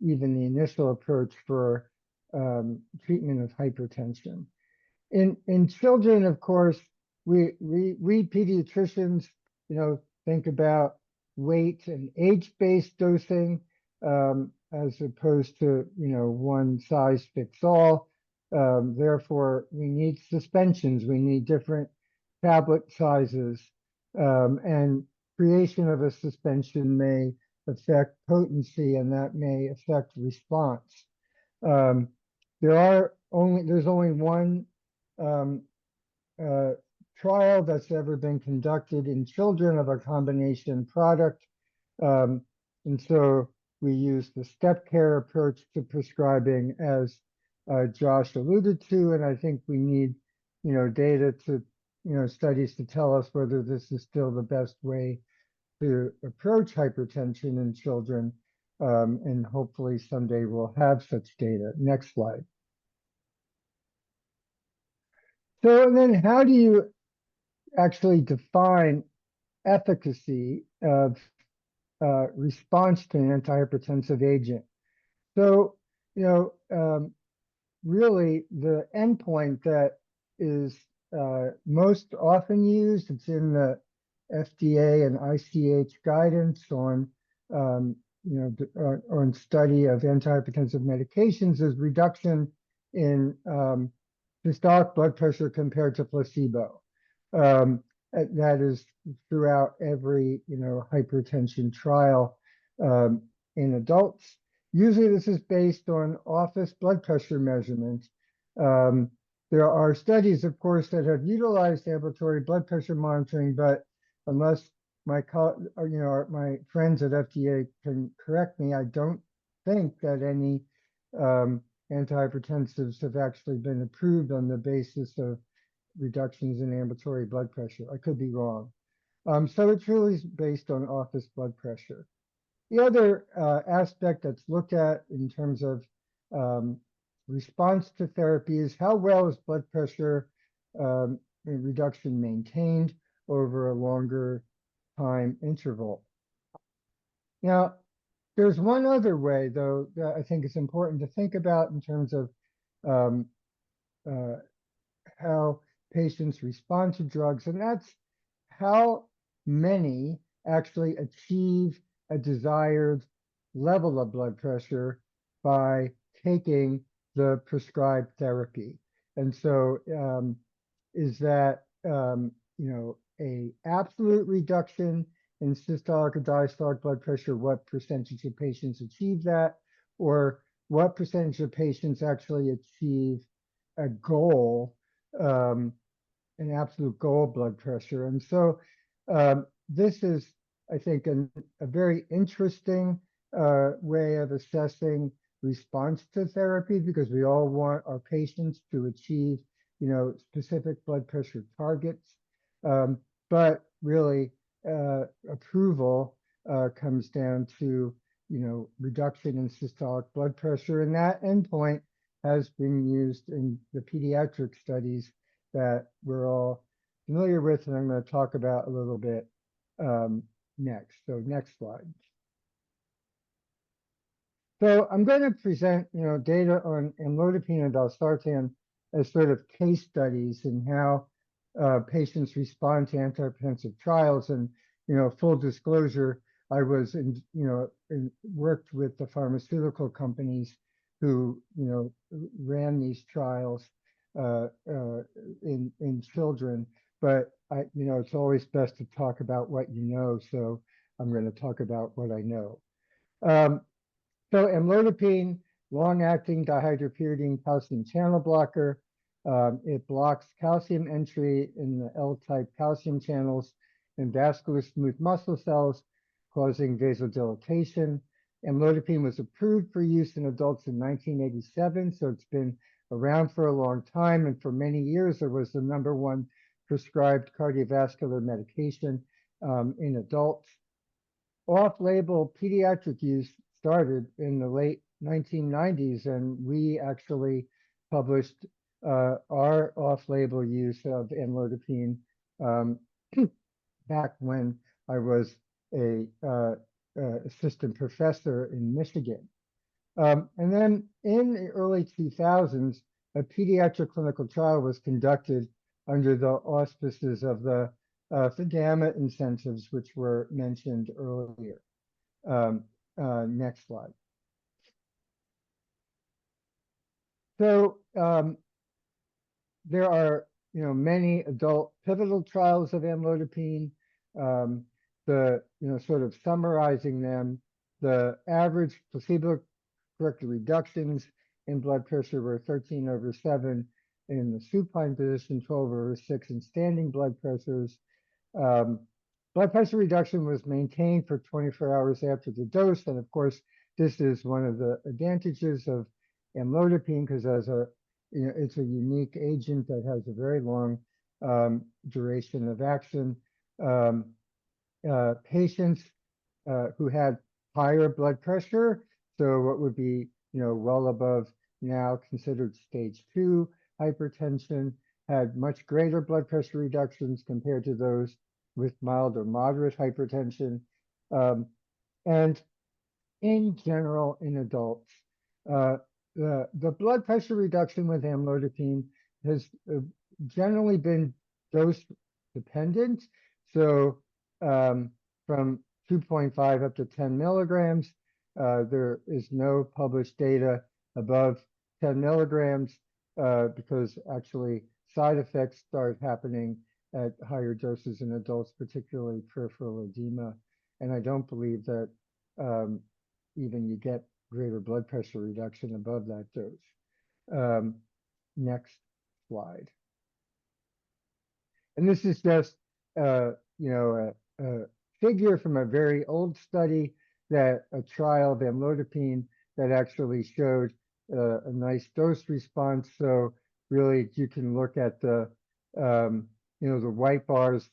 even the initial approach for treatment of hypertension. In children, of course, we pediatricians, think about weight and age-based dosing as opposed to, one size fits all. Therefore, we need suspensions. We need different tablet sizes, and creation of a suspension may affect potency, and that may affect response. There's only one trial that's ever been conducted in children of a combination product. And so we use the step care approach to prescribing, as Josh alluded to, and I think we need, data to, studies to tell us whether this is still the best way to approach hypertension in children. And hopefully someday we'll have such data. Next slide. So then how do you actually define efficacy of response to an antihypertensive agent? So, really the endpoint that is most often used, it's in the FDA and ICH guidance on, on study of antihypertensive medications, is reduction in systolic blood pressure compared to placebo. That is throughout every, hypertension trial in adults. Usually this is based on office blood pressure measurements. There are studies, of course, that have utilized ambulatory blood pressure monitoring, but unless my my friends at FDA can correct me, I don't think that any antihypertensives have actually been approved on the basis of reductions in ambulatory blood pressure. I could be wrong. So it's really based on office blood pressure. The other aspect that's looked at in terms of response to therapy is how well is blood pressure reduction maintained over a longer time interval. Now, there's one other way, though, that I think is important to think about in terms of how patients respond to drugs, and that's how many actually achieve a desired level of blood pressure by taking the prescribed therapy. And so is that, a absolute reduction in systolic or diastolic blood pressure? What percentage of patients achieve that? Or what percentage of patients actually achieve a goal, an absolute goal blood pressure? And so this is, I think, a very interesting way of assessing response to therapy, because we all want our patients to achieve, specific blood pressure targets. But really, approval comes down to, reduction in systolic blood pressure, and that endpoint has been used in the pediatric studies that we're all familiar with, and I'm going to talk about a little bit next. So next slide. So I'm going to present, data on amlodipine and valsartan as sort of case studies in how patients respond to antihypertensive trials. And, full disclosure, I was worked with the pharmaceutical companies who, ran these trials in children, but it's always best to talk about what you know, so I'm going to talk about what I know. So amlodipine, long-acting dihydropyridine calcium channel blocker. It blocks calcium entry in the L-type calcium channels in vascular smooth muscle cells, causing vasodilatation. Amlodipine was approved for use in adults in 1987, so it's been around for a long time, and for many years it was the #1 prescribed cardiovascular medication in adults. Off-label pediatric use started in the late 1990s, and we actually published our off-label use of amlodipine back when I was a assistant professor in Michigan. And then in the early 2000s, a pediatric clinical trial was conducted under the auspices of the FDAMA incentives, which were mentioned earlier. Next slide. So there are many adult pivotal trials of amlodipine. Sort of summarizing them, the average placebo-corrected reductions in blood pressure were 13/7 in the supine position, 12/6 in standing blood pressures. Blood pressure reduction was maintained for 24 hours after the dose, and of course, this is one of the advantages of amlodipine because it's a unique agent that has a very long duration of action. Patients who had higher blood pressure, so what would be well above now considered stage 2 hypertension, had much greater blood pressure reductions compared to those with mild or moderate hypertension. And in general, in adults, the blood pressure reduction with amlodipine has generally been dose dependent. So from 2.5 up to 10 milligrams, there is no published data above 10 milligrams because actually side effects start happening at higher doses in adults, particularly peripheral edema. And I don't believe that even you get greater blood pressure reduction above that dose. Next slide. And this is just a figure from a very old study, that a trial of amlodipine that actually showed a nice dose response. So really, you can look at the the white bars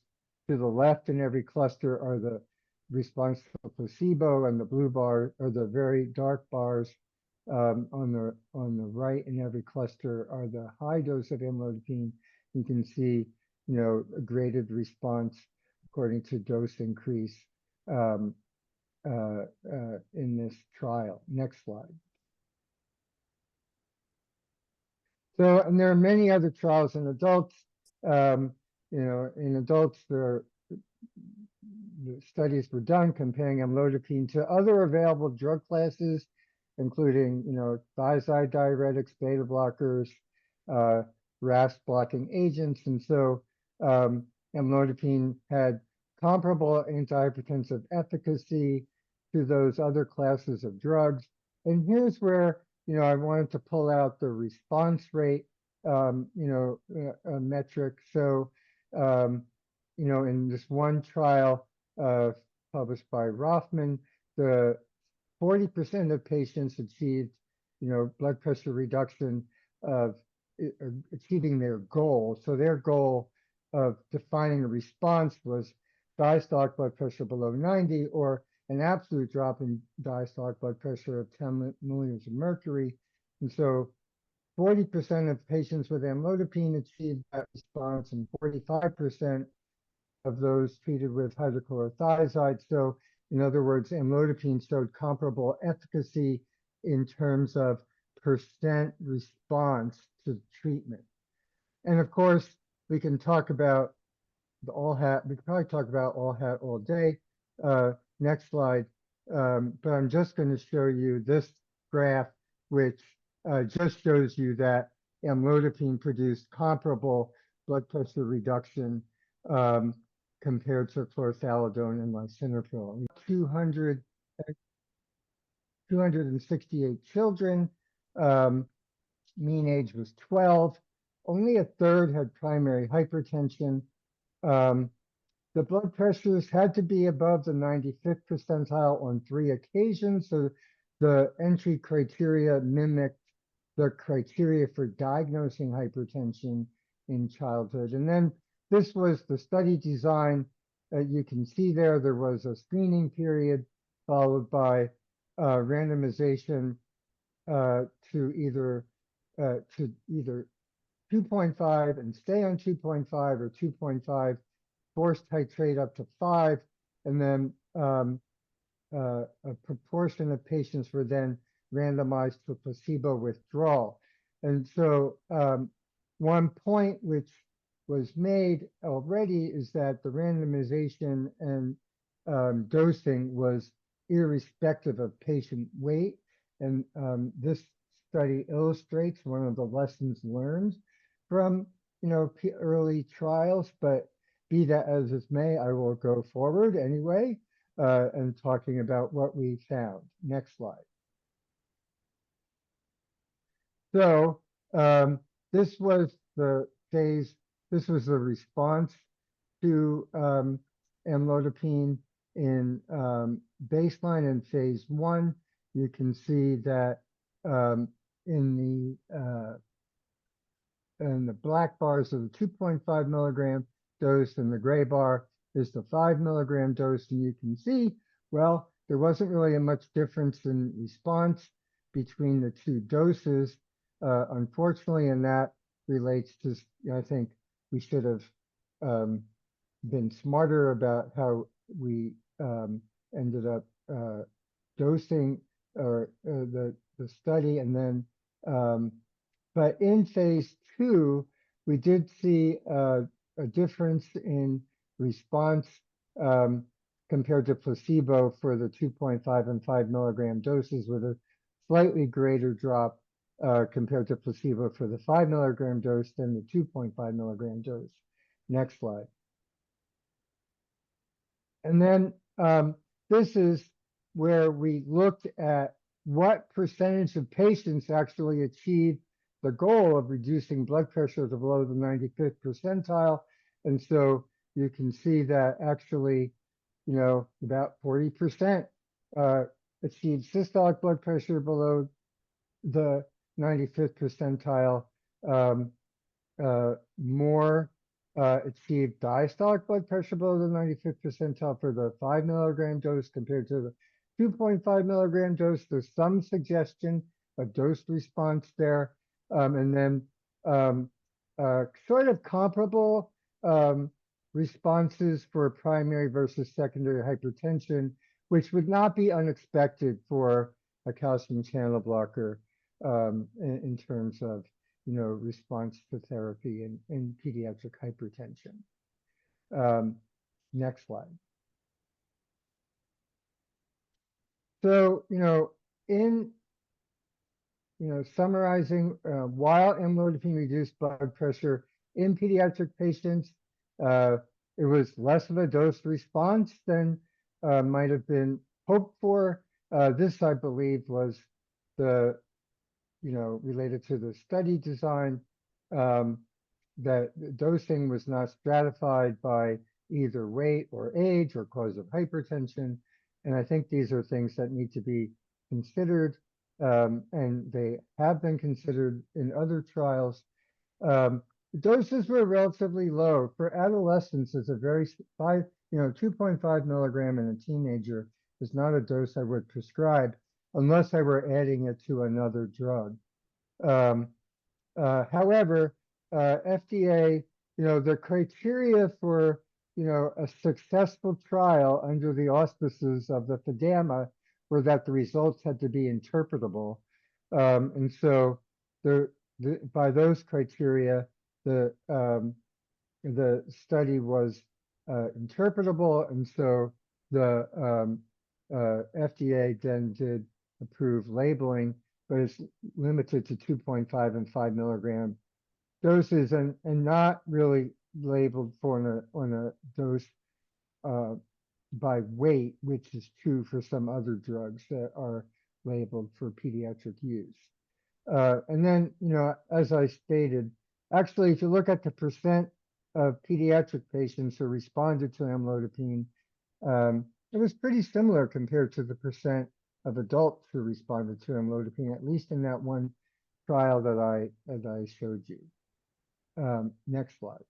to the left in every cluster are the response to the placebo, and the blue bar are the very dark bars on the right in every cluster are the high dose of amlodipine. You can see a graded response according to dose increase in this trial. Next slide. So, and there are many other trials in adults. In adults, the studies were done comparing amlodipine to other available drug classes, including, thiazide diuretics, beta blockers, RAS blocking agents. And so amlodipine had comparable antihypertensive efficacy to those other classes of drugs. And here's where, I wanted to pull out the response rate, metric. So, in this one trial published by Rothman, the 40% of patients achieved, blood pressure reduction of achieving their goal. So their goal of defining a response was diastolic blood pressure below 90 or an absolute drop in diastolic blood pressure of 10 millimeters of mercury. And so 40% of patients with amlodipine achieved that response, and 45% of those treated with hydrochlorothiazide. So in other words, amlodipine showed comparable efficacy in terms of percent response to treatment. And of course, we can talk about the all hat. We could probably talk about all hat all day. Next slide. But I'm just going to show you this graph, which just shows you that amlodipine produced comparable blood pressure reduction compared to chlorthalidone and lisinopril. 268 children, mean age was 12. Only a third had primary hypertension. The blood pressures had to be above the 95th percentile on 3 occasions. So the entry criteria mimicked the criteria for diagnosing hypertension in childhood. And then this was the study design. You can see there was a screening period followed by randomization to either 2.5 and stay on 2.5 or 2.5, forced titrate up to 5, and then a proportion of patients were then randomized to placebo withdrawal. And so one point which was made already is that the randomization and dosing was irrespective of patient weight. And this study illustrates one of the lessons learned from early trials, but be that as it may, I will go forward anyway and talking about what we found. Next slide. So this was the response to amlodipine in baseline and phase 1. You can see that in the black bars of the 2.5 milligram dose, and the gray bar is the 5 milligram dose. And you can see, well, there wasn't really a much difference in response between the 2 doses, unfortunately, and that relates to, I think we should have been smarter about how we ended up dosing or the study. And then, but in phase 2, we did see a difference in response compared to placebo for the 2.5 and 5 milligram doses, with a slightly greater drop compared to placebo for the 5 milligram dose than the 2.5 milligram dose. Next slide. And then this is where we looked at what percentage of patients actually achieved the goal of reducing blood pressure to below the 95th percentile. And so you can see that actually, about 40% achieved systolic blood pressure below the 95th percentile. More achieved diastolic blood pressure below the 95th percentile for the 5 milligram dose compared to the 2.5 milligram dose. There's some suggestion of dose response there. And then sort of comparable responses for primary versus secondary hypertension, which would not be unexpected for a calcium channel blocker in terms of response to therapy in pediatric hypertension. Next slide. So, in summarizing, while amlodipine reduced blood pressure in pediatric patients, it was less of a dose response than might have been hoped for. This, I believe, was the related to the study design, that dosing was not stratified by either weight or age or cause of hypertension. And I think these are things that need to be considered, and they have been considered in other trials. Doses were relatively low. For adolescents, it's a very 2.5 milligram in a teenager is not a dose I would prescribe unless I were adding it to another drug. However, FDA, the criteria for, a successful trial under the auspices of the FDAMA were that the results had to be interpretable. And so by those criteria, the study was interpretable. And so the FDA then did approve labeling, but it's limited to 2.5 and 5 milligram doses, and not really labeled for on a dose by weight, which is true for some other drugs that are labeled for pediatric use. And then, as I stated, actually, if you look at the percent of pediatric patients who responded to amlodipine, it was pretty similar compared to the percent of adults who responded to amlodipine, at least in that one trial that I showed you. Next slide.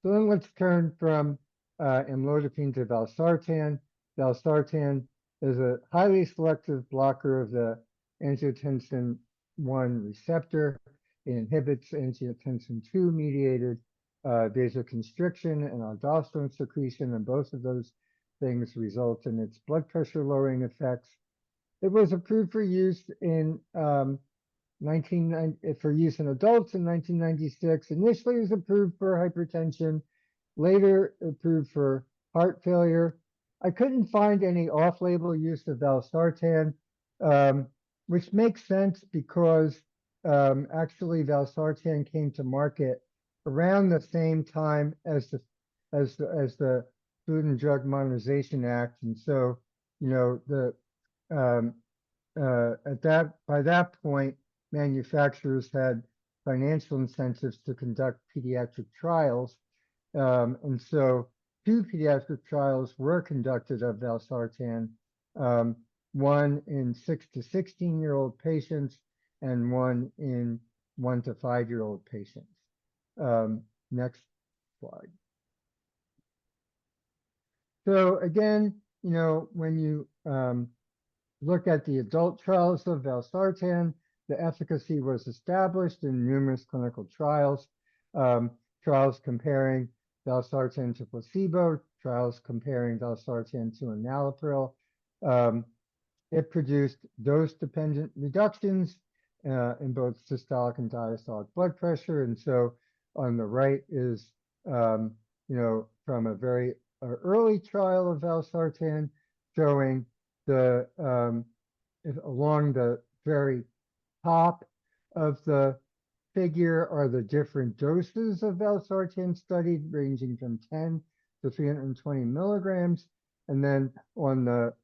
So then let's turn from amlodipine to valsartan. Valsartan is a highly selective blocker of the angiotensin 1 receptor. It inhibits angiotensin 2 mediated vasoconstriction and aldosterone secretion, and both of those things result in its blood pressure lowering effects. It was approved for use in for use in adults in 1996. Initially, it was approved for hypertension, later approved for heart failure. I couldn't find any off-label use of valsartan, which makes sense because actually valsartan came to market around the same time as the Food and Drug Modernization Act, and so by that point, manufacturers had financial incentives to conduct pediatric trials, and so 2 pediatric trials were conducted of valsartan, one in 6 to 16-year-old patients and one in 1 to 5-year-old patients. Next slide. So again, when you look at the adult trials of valsartan, the efficacy was established in numerous clinical trials, trials comparing valsartan to placebo, trials comparing valsartan to enalapril. It produced dose-dependent reductions in both systolic and diastolic blood pressure. And so on the right is, from a very early trial of valsartan showing the along the very top of the figure are the different doses of valsartan studied, ranging from 10 to 320 milligrams. And then on the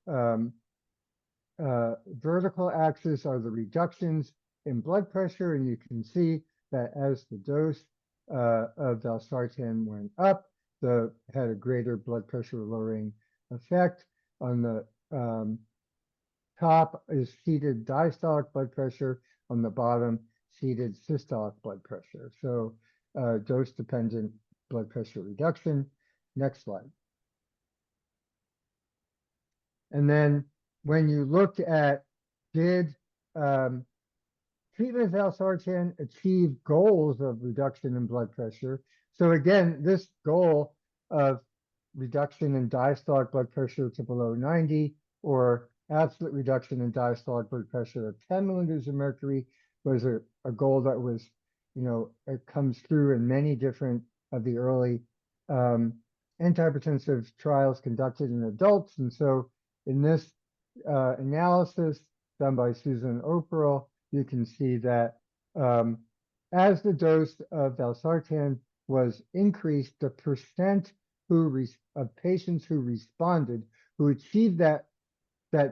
vertical axis are the reductions in blood pressure. And you can see that as the dose of valsartan went up, had a greater blood pressure lowering effect. On the top is seated diastolic blood pressure. On the bottom, seated systolic blood pressure. So dose-dependent blood pressure reduction. Next slide. And then when you looked at did treatment with valsartan achieve goals of reduction in blood pressure? So again, this goal of reduction in diastolic blood pressure to below 90 or absolute reduction in diastolic blood pressure of 10 millimeters of mercury was a goal that was, it comes through in many different of the early antihypertensive trials conducted in adults. And so in this analysis done by Susan Operl, you can see that as the dose of valsartan was increased, the percent of patients who responded, who achieved that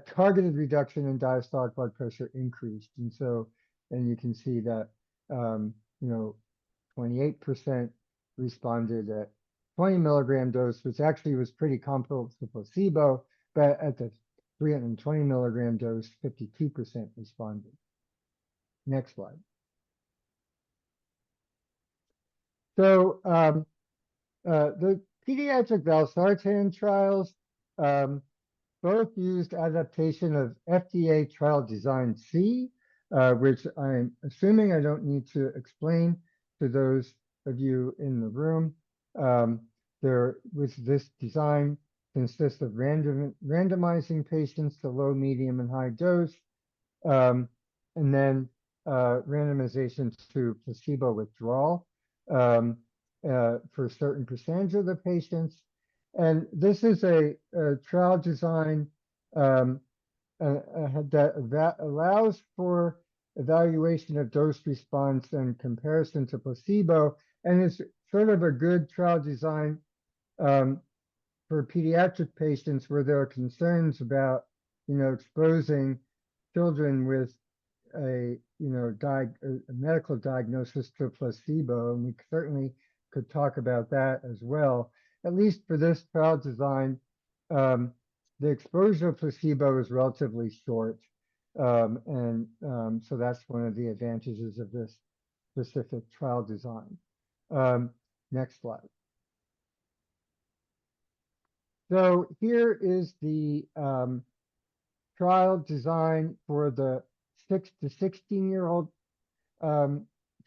targeted reduction in diastolic blood pressure increased. And so, and you can see that, 28% responded at 20 milligram dose, which actually was pretty comparable to placebo, but at the 320 milligram dose, 52% responded. Next slide. So the pediatric valsartan trials both used adaptation of FDA trial design C, which I'm assuming I don't need to explain to those of you in the room. This design consists of randomizing patients to low, medium, and high dose, and then randomization to placebo withdrawal for a certain percentage of the patients. And this is a trial design that allows for evaluation of dose response and comparison to placebo, and it's sort of a good trial design for pediatric patients where there are concerns about, exposing children with a medical diagnosis to placebo, and we certainly could talk about that as well. At least for this trial design, the exposure of placebo is relatively short, so that's one of the advantages of this specific trial design. Next slide. So here is the trial design for the 6 to 16-year-old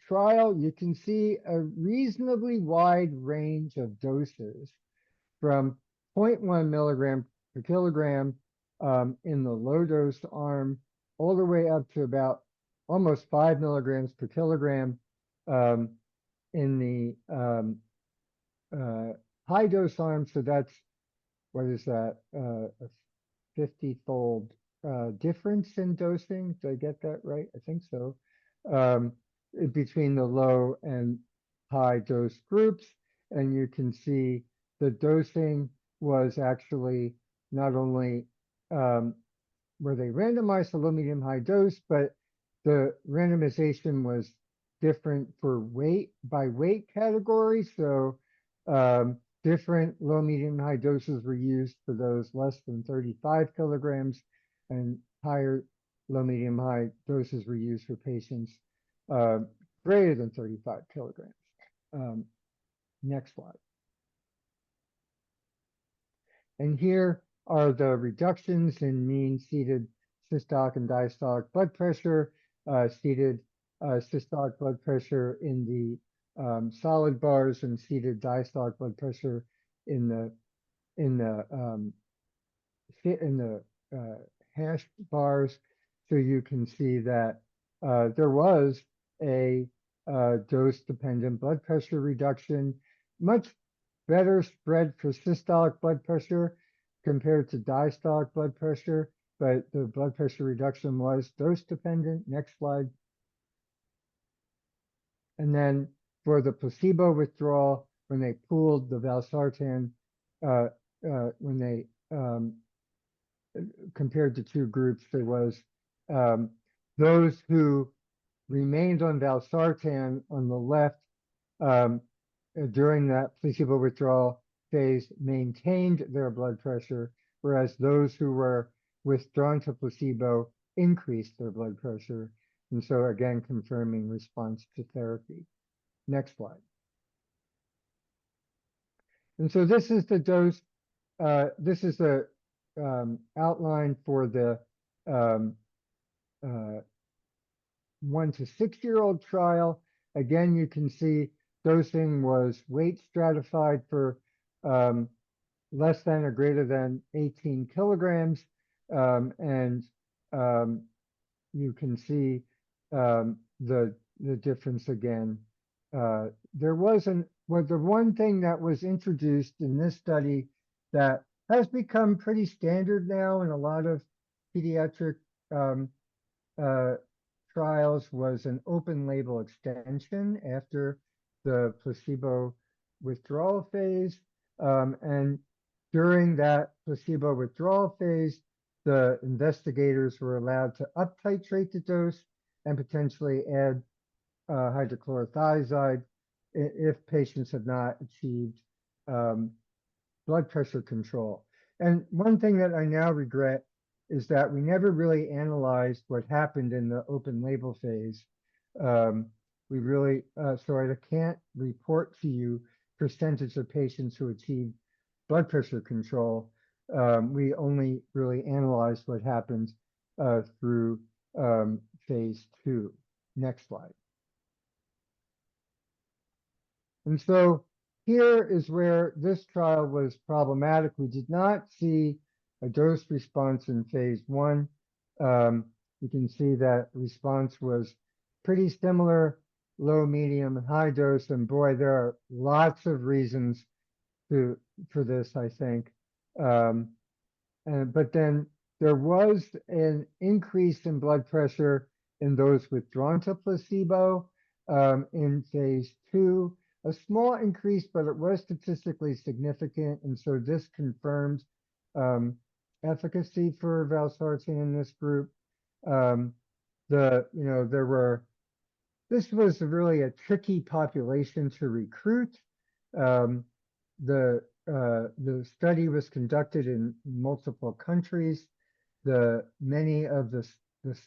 trial. You can see a reasonably wide range of doses from 0.1 milligram per kilogram in the low dose arm, all the way up to about almost 5 milligrams per kilogram in the high dose arm. So that's, what is that, a 50-fold difference in dosing. Did I get that right? I think so. Between the low and high dose groups. And you can see the dosing was actually not only were they randomized to low, medium, high dose, but the randomization was different for weight by weight category. So different low, medium, high doses were used for those less than 35 kilograms, and higher low, medium, high doses were used for patients greater than 35 kilograms. Next slide. And here are the reductions in mean seated systolic and diastolic blood pressure, seated systolic blood pressure in the solid bars, and seated diastolic blood pressure in the hashed bars. So you can see that there was a dose-dependent blood pressure reduction, much better spread for systolic blood pressure compared to diastolic blood pressure, but the blood pressure reduction was dose-dependent. Next slide. And then for the placebo withdrawal, when they pooled the valsartan, when they compared the two groups, there was those who remained on valsartan on the left during that placebo withdrawal phase maintained their blood pressure, whereas those who were withdrawn to placebo increased their blood pressure. And so again, confirming response to therapy. Next slide. And so this is the dose, this is the outline for the 1 to 6-year-old trial. Again, you can see dosing was weight stratified for less than or greater than 18 kilograms. And you can see the difference again. There wasn't, well, the one thing that was introduced in this study that has become pretty standard now in a lot of pediatric trials was an open label extension after the placebo withdrawal phase. And during that placebo withdrawal phase, the investigators were allowed to up titrate the dose and potentially add hydrochlorothiazide if patients have not achieved blood pressure control. And one thing that I now regret is that we never really analyzed what happened in the open label phase. We really, so I can't report to you percentage of patients who achieved blood pressure control. We only really analyzed what happened through phase 2. Next slide. And so here is where this trial was problematic. We did not see a dose response in phase 1. You can see that response was pretty similar, low, medium, and high dose. And boy, there are lots of reasons for this, I think. But then there was an increase in blood pressure in those withdrawn to placebo. In phase 2, a small increase, but it was statistically significant, and so this confirmed efficacy for valsartan in this group. This was really a tricky population to recruit. The study was conducted in multiple countries. Many of the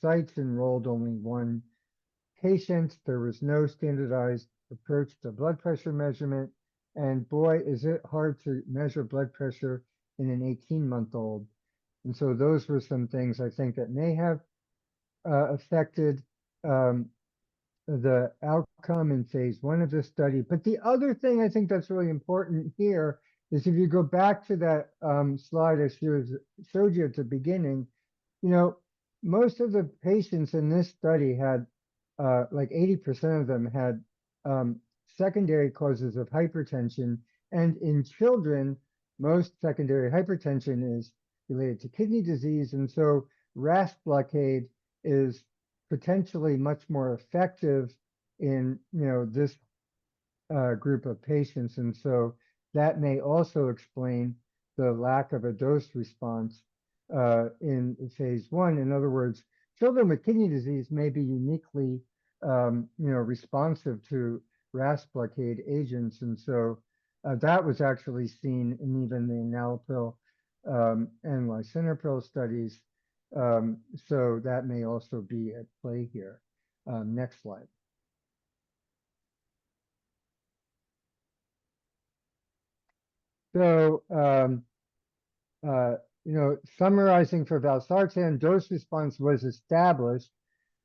sites enrolled only one patient. There was no standardized approach to blood pressure measurement. And boy, is it hard to measure blood pressure in an 18-month-old. And so those were some things I think that may have affected the outcome in phase 1 of this study. But the other thing I think that's really important here is if you go back to that slide I showed you at the beginning, most of the patients in this study had, like 80% of them had secondary causes of hypertension. And in children, most secondary hypertension is related to kidney disease. And so RAS blockade is potentially much more effective in this group of patients, and so that may also explain the lack of a dose response in phase 1. In other words, children with kidney disease may be uniquely responsive to RAS blockade agents, and so that was actually seen in even the enalapril and lisinopril studies. So that may also be at play here. Next slide. So, summarizing for valsartan, dose response was established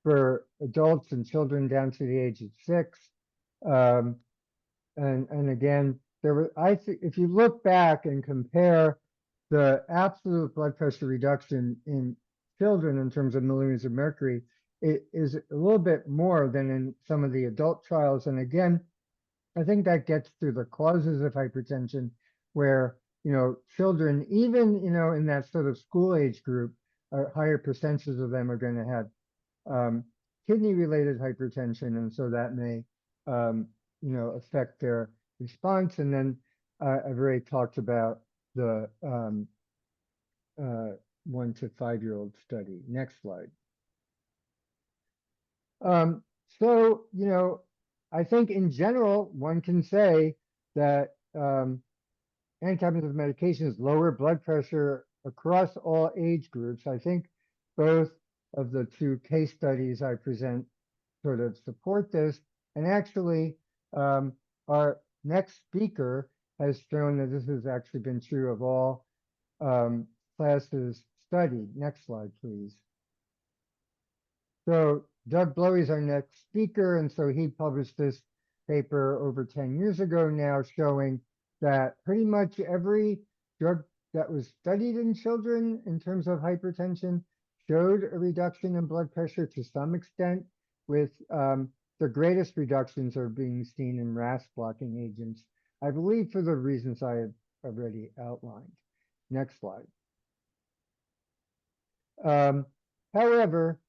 for adults and children down to the age of 6. And again, if you look back and compare the absolute blood pressure reduction in children in terms of millimeters of mercury, it is a little bit more than in some of the adult trials. And again, I think that gets to the causes of hypertension where, children, even, in that sort of school age group, higher percentages of them are going to have kidney-related hypertension. And so that may, affect their response. And then I've already talked about the 1 to 5-year-old study. Next slide. So, I think in general, one can say that antihypertensive medications lower blood pressure across all age groups. I think both of the 2 case studies I present sort of support this. And actually, our next speaker has shown that this has actually been true of all classes studied. Next slide, please. So Doug Blowey is our next speaker, and so he published this paper over 10 years ago now showing that pretty much every drug that was studied in children in terms of hypertension showed a reduction in blood pressure to some extent, with the greatest reductions are being seen in RAS blocking agents, I believe for the reasons I have already outlined. Next slide. However,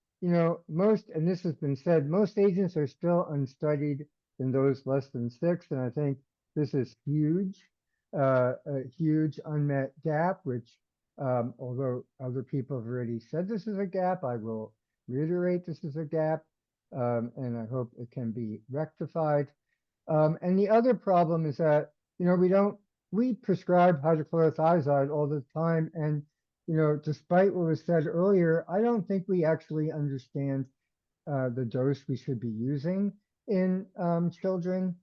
most, and this has been said, most agents are still unstudied in those less than 6, and I think this is huge, a huge unmet gap, which, although other people have already said this is a gap, I will reiterate this is a gap, and I hope it can be rectified. And the other problem is that, we prescribe hydrochlorothiazide all the time, and despite what was said earlier, I don't think we actually understand the dose we should be using in children.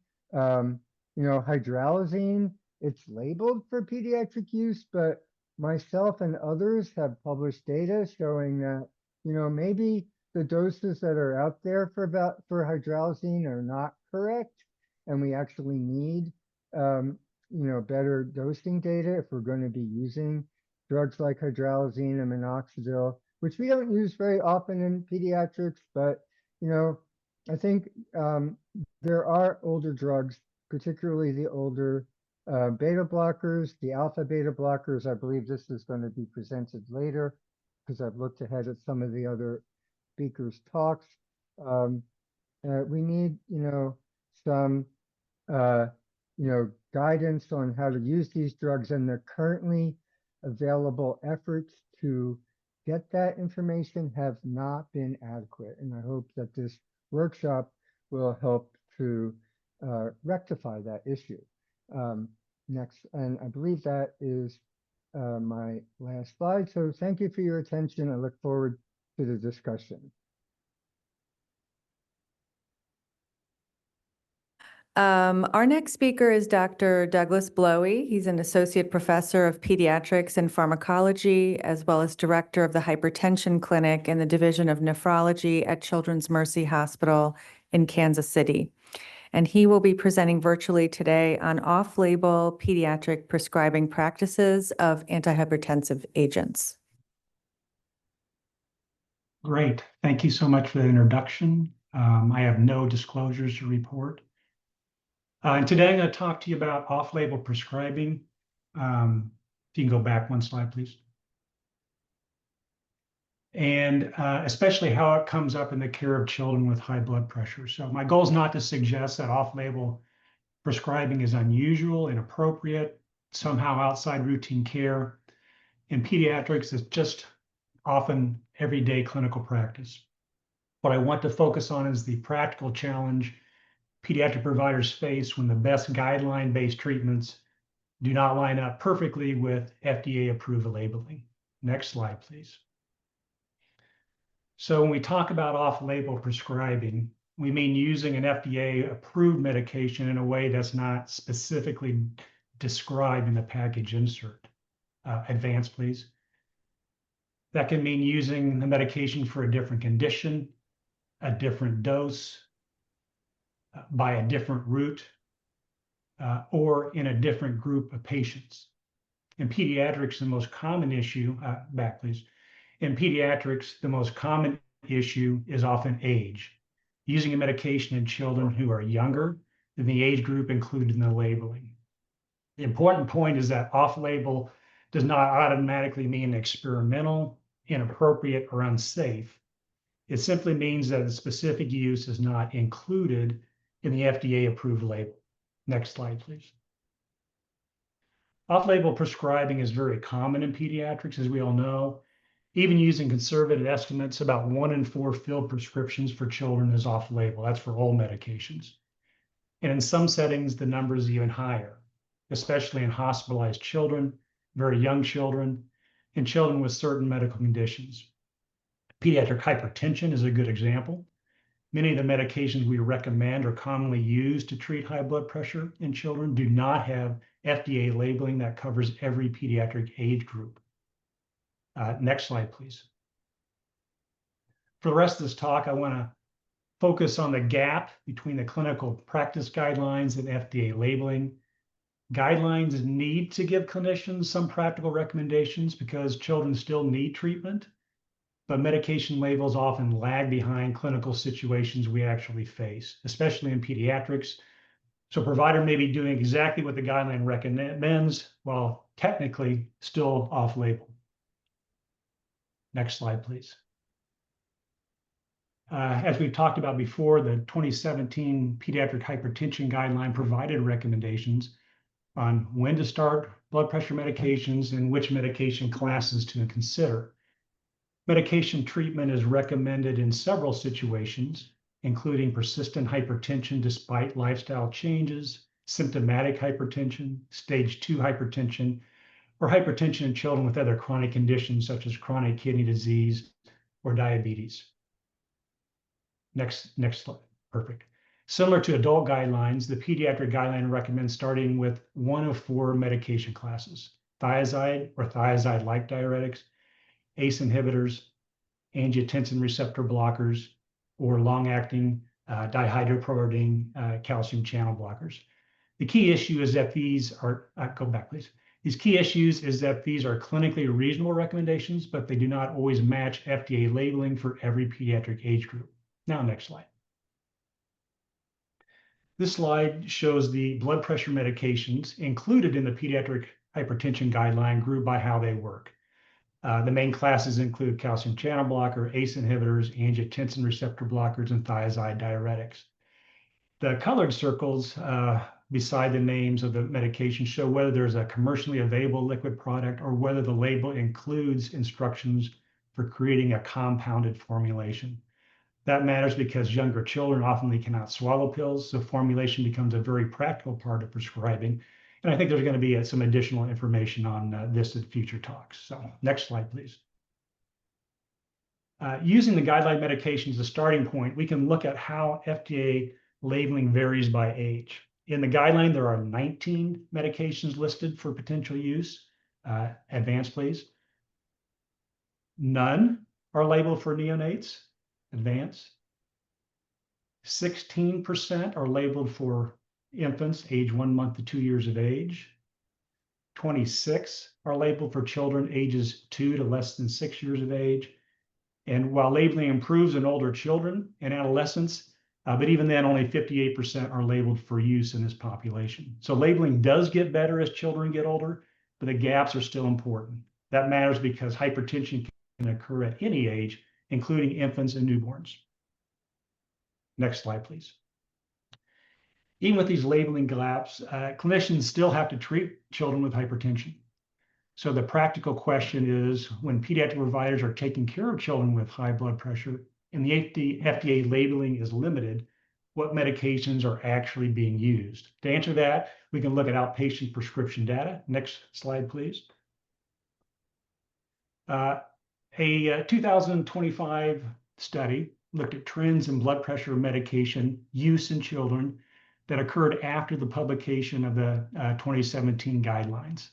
Hydralazine, it's labeled for pediatric use, but myself and others have published data showing that, maybe the doses that are out there for hydralazine are not correct, and we actually need, better dosing data if we're going to be using drugs like hydralazine and minoxidil, which we don't use very often in pediatrics, but, I think there are older drugs, particularly the older beta blockers, the alpha beta blockers. I believe this is going to be presented later because I've looked ahead at some of the other speakers' talks. We need, some, uh, guidance on how to use these drugs, and the currently available efforts to get that information have not been adequate. And I hope that this workshop will help to rectify that issue. Next, and I believe that is my last slide. So thank you for your attention. I look forward to the discussion. Our next speaker is Dr. Douglas Blowey. He's an associate professor of pediatrics and pharmacology, as well as director of the hypertension clinic in the Division of Nephrology at Children's Mercy Hospital in Kansas City. And he will be presenting virtually today on off-label pediatric prescribing practices of antihypertensive agents. Great. Thank you so much for the introduction. I have no disclosures to report. And today I'm going to talk to you about off-label prescribing. If you can go back one slide, please. And especially how it comes up in the care of children with high blood pressure. So my goal is not to suggest that off-label prescribing is unusual, inappropriate, somehow outside routine care. In pediatrics, it's just often everyday clinical practice. What I want to focus on is the practical challenge pediatric providers face when the best guideline-based treatments do not line up perfectly with FDA-approved labeling. Next slide, please. So when we talk about off-label prescribing, we mean using an FDA-approved medication in a way that's not specifically described in the package insert. Advance, please. That can mean using the medication for a different condition, a different dose, by a different route, or in a different group of patients. In pediatrics, the most common issue, back please. In pediatrics, the most common issue is often age, using a medication in children who are younger than the age group included in the labeling. The important point is that off-label does not automatically mean experimental, inappropriate, or unsafe. It simply means that the specific use is not included in the FDA-approved label. Next slide, please. Off-label prescribing is very common in pediatrics, as we all know. Even using conservative estimates, about 1 in 4 filled prescriptions for children is off-label. That's for all medications. And in some settings, the number is even higher, especially in hospitalized children, very young children, and children with certain medical conditions. Pediatric hypertension is a good example. Many of the medications we recommend or commonly used to treat high blood pressure in children do not have FDA labeling that covers every pediatric age group. Next slide, please. For the rest of this talk, I want to focus on the gap between the clinical practice guidelines and FDA labeling. Guidelines need to give clinicians some practical recommendations because children still need treatment, but medication labels often lag behind clinical situations we actually face, especially in pediatrics. So a provider may be doing exactly what the guideline recommends while technically still off-label. Next slide, please. As we've talked about before, the 2017 Pediatric Hypertension Guideline provided recommendations on when to start blood pressure medications and which medication classes to consider. Medication treatment is recommended in several situations, including persistent hypertension despite lifestyle changes, symptomatic hypertension, stage 2 hypertension, or hypertension in children with other chronic conditions such as chronic kidney disease or diabetes. Next slide. Perfect. Similar to adult guidelines, the pediatric guideline recommends starting with 1 of 4 medication classes: thiazide or thiazide-like diuretics, ACE inhibitors, angiotensin receptor blockers, or long-acting dihydroproiodine calcium channel blockers. The key issue is that these are, go back please. These key issues is that these are clinically reasonable recommendations, but they do not always match FDA labeling for every pediatric age group. Now, next slide. This slide shows the blood pressure medications included in the pediatric hypertension guideline grouped by how they work. The main classes include calcium channel blocker, ACE inhibitors, angiotensin receptor blockers, and thiazide diuretics. The colored circles beside the names of the medication show whether there's a commercially available liquid product or whether the label includes instructions for creating a compounded formulation. That matters because younger children often cannot swallow pills, so formulation becomes a very practical part of prescribing. And I think there's going to be some additional information on this in future talks. So next slide, please. Using the guideline medications as a starting point, we can look at how FDA labeling varies by age. In the guideline, there are 19 medications listed for potential use. Advance, please. None are labeled for neonates. Advance. 16% are labeled for infants age 1 month to 2 years of age. 26 are labeled for children ages 2 to less than 6 years of age. And while labeling improves in older children and adolescents, but even then, only 58% are labeled for use in this population. So labeling does get better as children get older, but the gaps are still important. That matters because hypertension can occur at any age, including infants and newborns. Next slide, please. Even with these labeling gaps, clinicians still have to treat children with hypertension. So the practical question is, when pediatric providers are taking care of children with high blood pressure and the FDA labeling is limited, what medications are actually being used? To answer that, we can look at outpatient prescription data. Next slide, please. A 2025 study looked at trends in blood pressure medication use in children that occurred after the publication of the 2017 guidelines.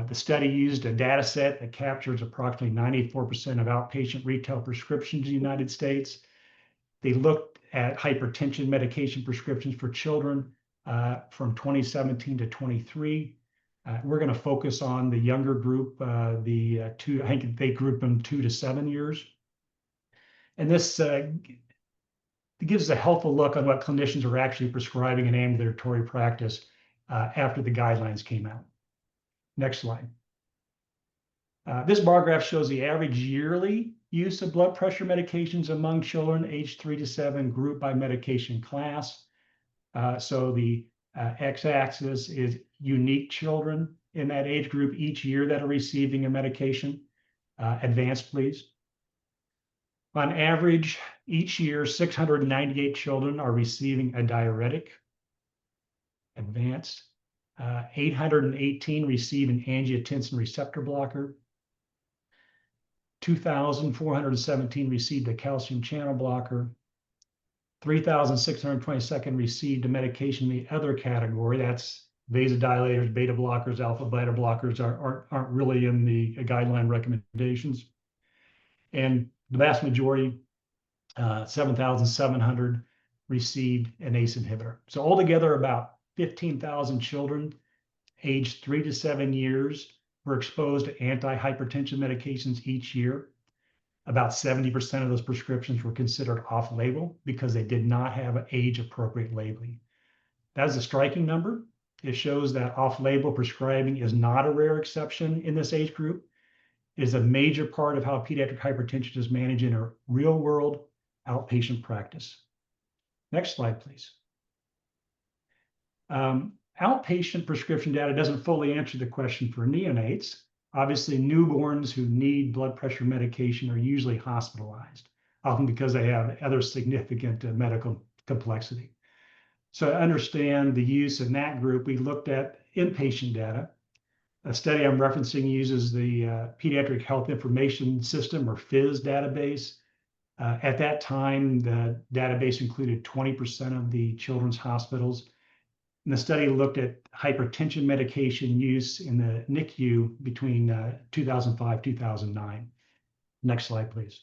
The study used a data set that captures approximately 94% of outpatient retail prescriptions in the United States. They looked at hypertension medication prescriptions for children from 2017 to 23. We're going to focus on the younger group, I think they group them 2 to 7 years. And this gives us a helpful look on what clinicians are actually prescribing in ambulatory practice after the guidelines came out. Next slide. This bar graph shows the average yearly use of blood pressure medications among children aged 3 to 7 grouped by medication class. So the x-axis is unique children in that age group each year that are receiving a medication. Advance, please. On average, each year, 698 children are receiving a diuretic. Advance. 818 receive an angiotensin receptor blocker. 2,417 received a calcium channel blocker. 3,622 received a medication in the other category. That's vasodilators, beta blockers, alpha beta blockers aren't really in the guideline recommendations. And the vast majority, 7,700, received an ACE inhibitor. So altogether, about 15,000 children aged 3 to 7 years were exposed to anti-hypertension medications each year. About 70% of those prescriptions were considered off-label because they did not have age-appropriate labeling. That is a striking number. It shows that off-label prescribing is not a rare exception in this age group. It is a major part of how pediatric hypertension is managed in a real-world outpatient practice. Next slide, please. Outpatient prescription data doesn't fully answer the question for neonates. Obviously, newborns who need blood pressure medication are usually hospitalized, often because they have other significant medical complexity. So to understand the use in that group, we looked at inpatient data. A study I'm referencing uses the Pediatric Health Information System, or PHIS database. At that time, the database included 20% of the children's hospitals. And the study looked at hypertension medication use in the NICU between 2005-2009. Next slide, please.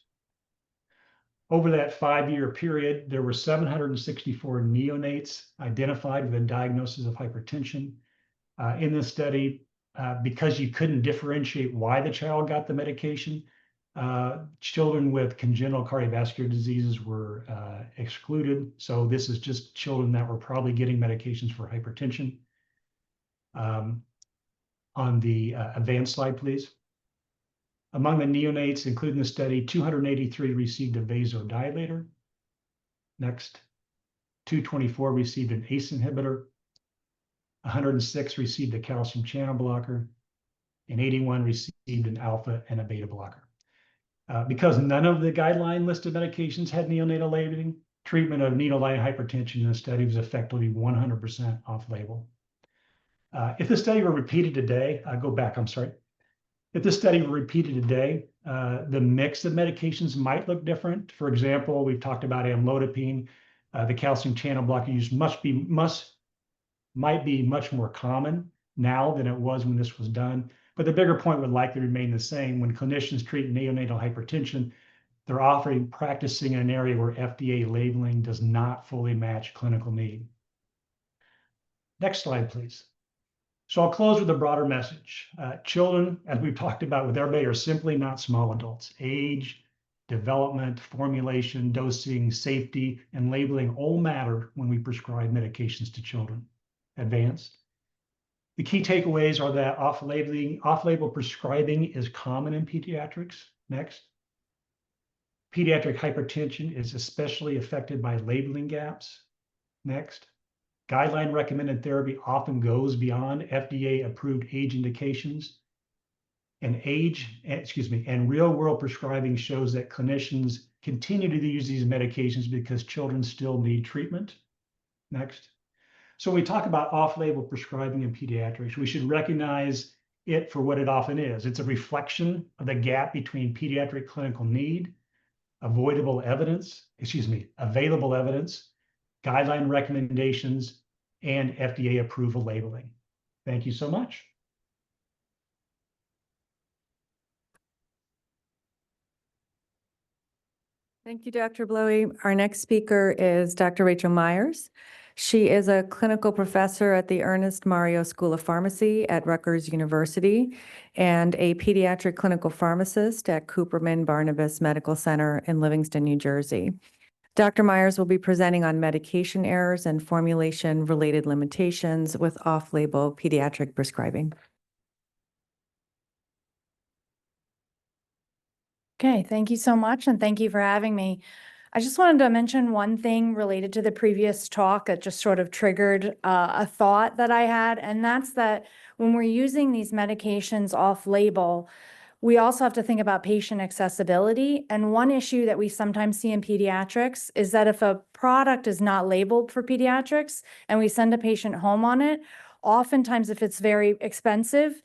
Over that 5-year period, there were 764 neonates identified with a diagnosis of hypertension. In this study, because you couldn't differentiate why the child got the medication, children with congenital cardiovascular diseases were excluded. So this is just children that were probably getting medications for hypertension. On the advanced slide, please. Among the neonates included in the study, 283 received a vasodilator. Next. 224 received an ACE inhibitor. 106 received a calcium channel blocker. And 81 received an alpha and a beta blocker. Because none of the guideline listed medications had neonatal labeling, treatment of neonatal hypertension in the study was effectively 100% off-label. If the study were repeated today, If the study were repeated today, the mix of medications might look different. For example, we've talked about amlodipine. The calcium channel blocker use might be much more common now than it was when this was done. But the bigger point would likely remain the same. When clinicians treat neonatal hypertension, they're often practicing in an area where FDA labeling does not fully match clinical need. Next slide, please. So I'll close with a broader message. Children, as we've talked about with everybody, are simply not small adults. Age, development, formulation, dosing, safety, and labeling all matter when we prescribe medications to children. Advanced. The key takeaways are that off-label prescribing is common in pediatrics. Next. Pediatric hypertension is especially affected by labeling gaps. Next. Guideline recommended therapy often goes beyond FDA-approved age indications. And real-world prescribing shows that clinicians continue to use these medications because children still need treatment. Next. So when we talk about off-label prescribing in pediatrics, we should recognize it for what it often is. It's a reflection of the gap between pediatric clinical need, available evidence, guideline recommendations, and FDA approval labeling. Thank you so much. Thank you, Dr. Blowey. Our next speaker is Dr. Rachel Meyers. She is a clinical professor at the Ernest School of Pharmacy at Rutgers University and a pediatric clinical pharmacist at Cooperman-Barnabas Medical Center in Livingston, New Jersey. Dr. Meyers will be presenting on medication errors and formulation-related limitations with off-label pediatric prescribing. Okay, thank you so much, and thank you for having me. I just wanted to mention one thing related to the previous talk that just sort of triggered a thought that I had, and that's that when we're using these medications off-label, we also have to think about patient accessibility. And one issue that we sometimes see in pediatrics is that if a product is not labeled for pediatrics and we send a patient home on it, oftentimes if it's very expensive,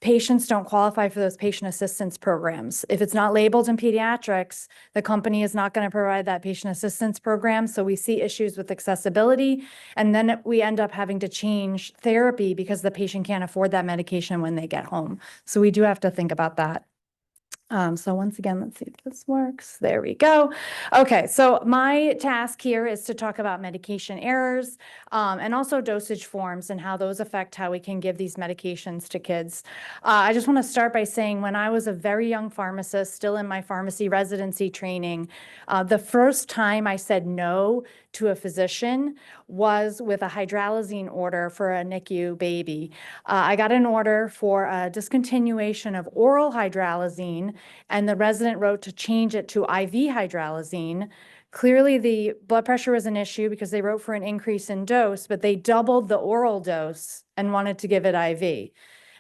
patients don't qualify for those patient assistance programs. If it's not labeled in pediatrics, the company is not going to provide that patient assistance program. So we see issues with accessibility, and then we end up having to change therapy because the patient can't afford that medication when they get home. So we do have to think about that. So once again, let's see if this works. There we go. Okay, so my task here is to talk about medication errors and also dosage forms and how those affect how we can give these medications to kids. I just want to start by saying when I was a very young pharmacist, still in my pharmacy residency training, the first time I said no to a physician was with a hydralazine order for a NICU baby. I got an order for a discontinuation of oral hydralazine, and the resident wrote to change it to IV hydralazine. Clearly, the blood pressure was an issue because they wrote for an increase in dose, but they doubled the oral dose and wanted to give it IV.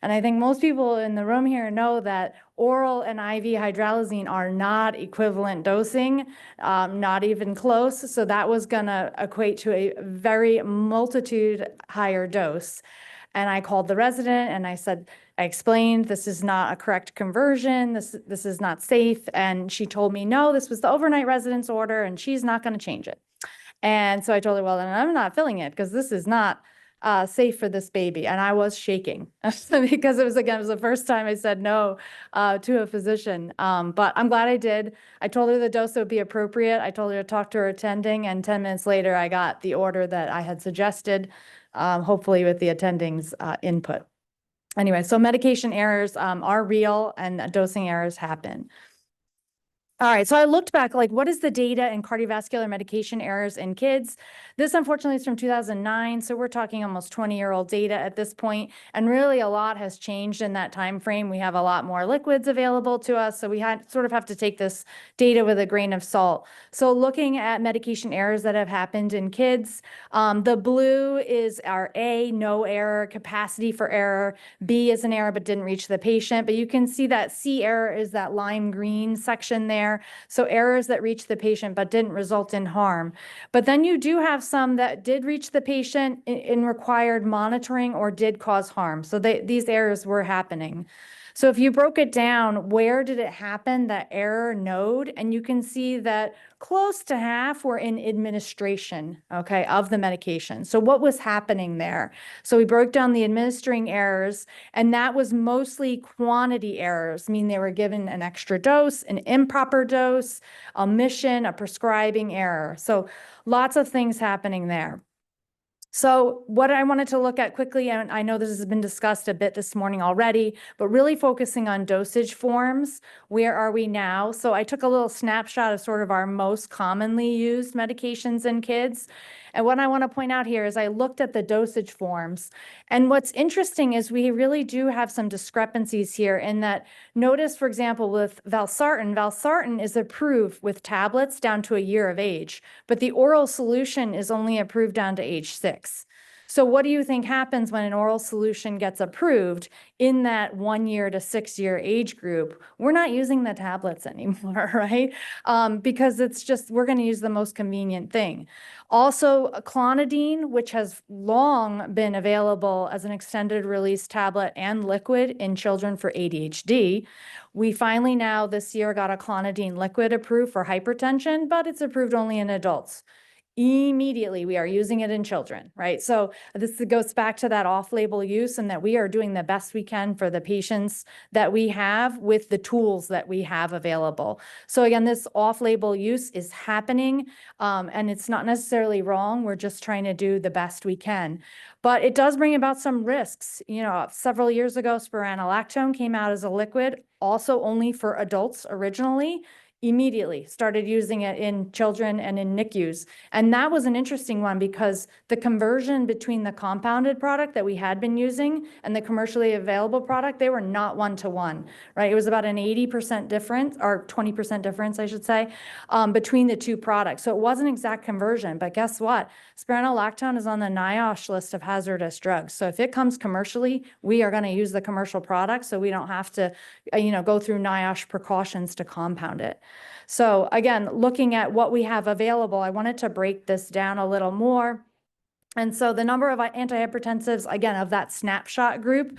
And I think most people in the room here know that oral and IV hydralazine are not equivalent dosing, not even close. So that was going to equate to a very multitude higher dose. And I called the resident and I explained, this is not a correct conversion. This is not safe. And she told me, no, this was the overnight residence order and she's not going to change it. And so I told her, well, then I'm not filling it because this is not safe for this baby. And I was shaking because it was the first time I said no to a physician. But I'm glad I did. I told her the dose would be appropriate. I told her to talk to her attending, and 10 minutes later, I got the order that I had suggested, hopefully with the attending's input. Anyway, so medication errors are real and dosing errors happen. All right, so I looked back, like, what is the data in cardiovascular medication errors in kids? This unfortunately is from 2009, so we're talking almost 20-year-old data at this point, and really a lot has changed in that time frame. We have a lot more liquids available to us, so we sort of have to take this data with a grain of salt. So looking at medication errors that have happened in kids, the blue is our A, no error, capacity for error. B is an error but didn't reach the patient, but you can see that C error is that lime green section there. So errors that reach the patient but didn't result in harm. But then you do have some that did reach the patient in required monitoring or did cause harm. So these errors were happening. So if you broke it down, where did it happen, that error node? And you can see that close to half were in administration, okay, of the medication. So what was happening there? So we broke down the administering errors, and that was mostly quantity errors, meaning they were given an extra dose, an improper dose, omission, a prescribing error. So lots of things happening there. So what I wanted to look at quickly, and I know this has been discussed a bit this morning already, but really focusing on dosage forms. Where are we now? So I took a little snapshot of sort of our most commonly used medications in kids. And what I want to point out here is I looked at the dosage forms. And what's interesting is we really do have some discrepancies here in that, notice, for example, with valsartan is approved with tablets down to a year of age, but the oral solution is only approved down to age 6. So what do you think happens when an oral solution gets approved in that 1 year to 6 year age group? We're not using the tablets anymore, right? Because it's just, we're going to use the most convenient thing. Also, clonidine, which has long been available as an extended release tablet and liquid in children for ADHD. We finally now this year got a clonidine liquid approved for hypertension, but it's approved only in adults. Immediately, we are using it in children, right? So this goes back to that off-label use and that we are doing the best we can for the patients that we have with the tools that we have available. So again, this off-label use is happening, and it's not necessarily wrong. We're just trying to do the best we can. But it does bring about some risks. You know, several years ago, spironolactone came out as a liquid, also only for adults originally. Immediately started using it in children and in NICUs. And that was an interesting one because the conversion between the compounded product that we had been using and the commercially available product, they were not 1-to-1, right? It was about an 80% difference, or 20% difference, I should say, between the two products. So it wasn't exact conversion, but guess what? Spironolactone is on the NIOSH list of hazardous drugs. So if it comes commercially, we are going to use the commercial product so we don't have to, go through NIOSH precautions to compound it. So again, looking at what we have available, I wanted to break this down a little more. And so the number of antihypertensives, again, of that snapshot group,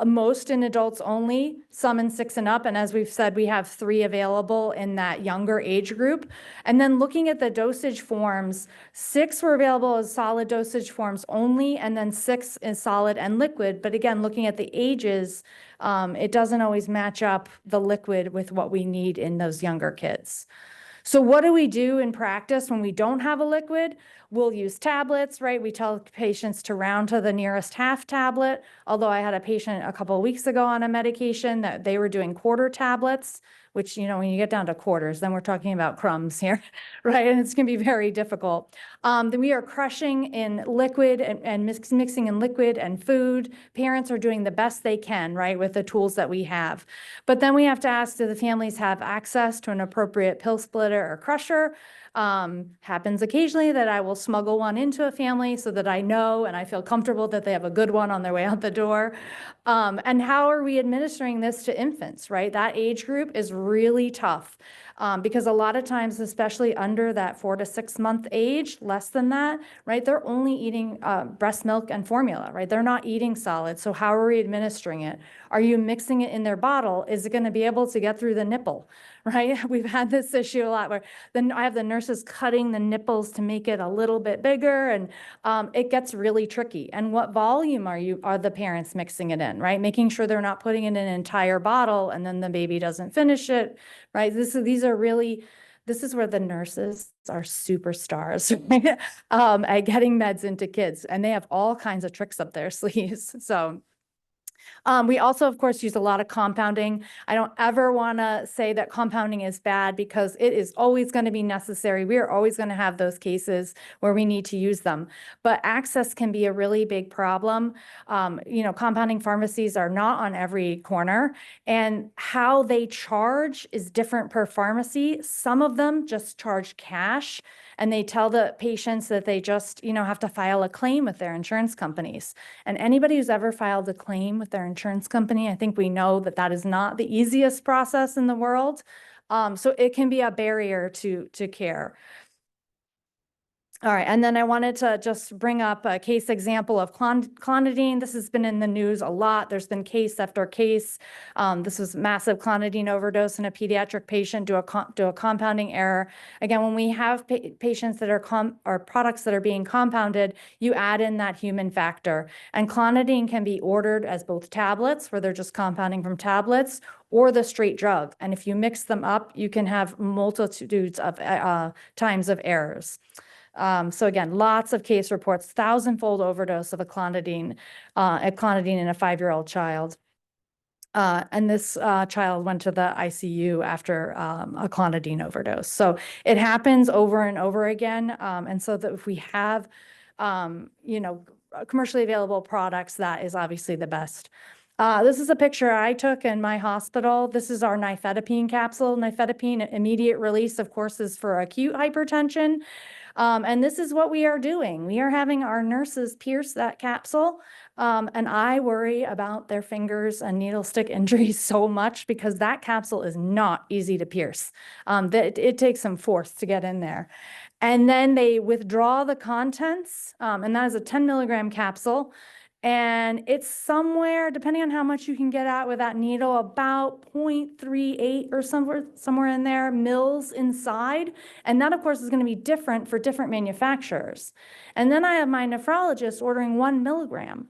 most in adults only, some in 6 and up. And as we've said, we have 3 available in that younger age group. And then looking at the dosage forms, 6 were available as solid dosage forms only, and then 6 is solid and liquid. But again, looking at the ages, it doesn't always match up the liquid with what we need in those younger kids. So what do we do in practice when we don't have a liquid? We'll use tablets, right? We tell patients to round to the nearest half tablet. Although I had a patient a couple of weeks ago on a medication that they were doing quarter tablets, which, when you get down to quarters, then we're talking about crumbs here, right? And it's going to be very difficult. Then we are crushing in liquid and mixing in liquid and food. Parents are doing the best they can, right, with the tools that we have. But then we have to ask, do the families have access to an appropriate pill splitter or crusher? Happens occasionally that I will smuggle one into a family so that I know and I feel comfortable that they have a good one on their way out the door. And how are we administering this to infants, right? That age group is really tough because a lot of times, especially under that 4 to 6 month age, less than that, right? They're only eating breast milk and formula, right? They're not eating solid. So how are we administering it? Are you mixing it in their bottle? Is it going to be able to get through the nipple, right? We've had this issue a lot where then I have the nurses cutting the nipples to make it a little bit bigger, and it gets really tricky. And what volume are the parents mixing it in, right? Making sure they're not putting it in an entire bottle and then the baby doesn't finish it, right? This is where the nurses are superstars, right? At getting meds into kids, and they have all kinds of tricks up their sleeves. So We also, of course, use a lot of compounding. I don't ever want to say that compounding is bad because it is always going to be necessary. We are always going to have those cases where we need to use them. But access can be a really big problem. Compounding pharmacies are not on every corner, and how they charge is different per pharmacy. Some of them just charge cash, and they tell the patients that they just, have to file a claim with their insurance companies. And anybody who's ever filed a claim with their insurance company, I think we know that that is not the easiest process in the world. So it can be a barrier to care. All right, and then I wanted to just bring up a case example of clonidine. This has been in the news a lot. There's been case after case. This was massive clonidine overdose in a pediatric patient due to a compounding error. Again, when we have patients that are or products that are being compounded, you add in that human factor. And clonidine can be ordered as both tablets, where they're just compounding from tablets, or the straight drug. And if you mix them up, you can have multitudes of times of errors. So again, lots of case reports, 1,000-fold overdose of a clonidine in a 5-year-old child. And this child went to the ICU after a clonidine overdose. So it happens over and over again. And so that if we have, commercially available products, that is obviously the best. This is a picture I took in my hospital. This is our nifedipine capsule. Nifedipine, immediate release, of course, is for acute hypertension. And this is what we are doing. We are having our nurses pierce that capsule. And I worry about their fingers and needle stick injuries so much because that capsule is not easy to pierce. It takes some force to get in there. And then they withdraw the contents, and that is a 10-milligram capsule. And it's somewhere, depending on how much you can get out with that needle, about 0.38 or somewhere in there, mils inside. And that, of course, is going to be different for different manufacturers. And then I have my nephrologist ordering 1 milligram.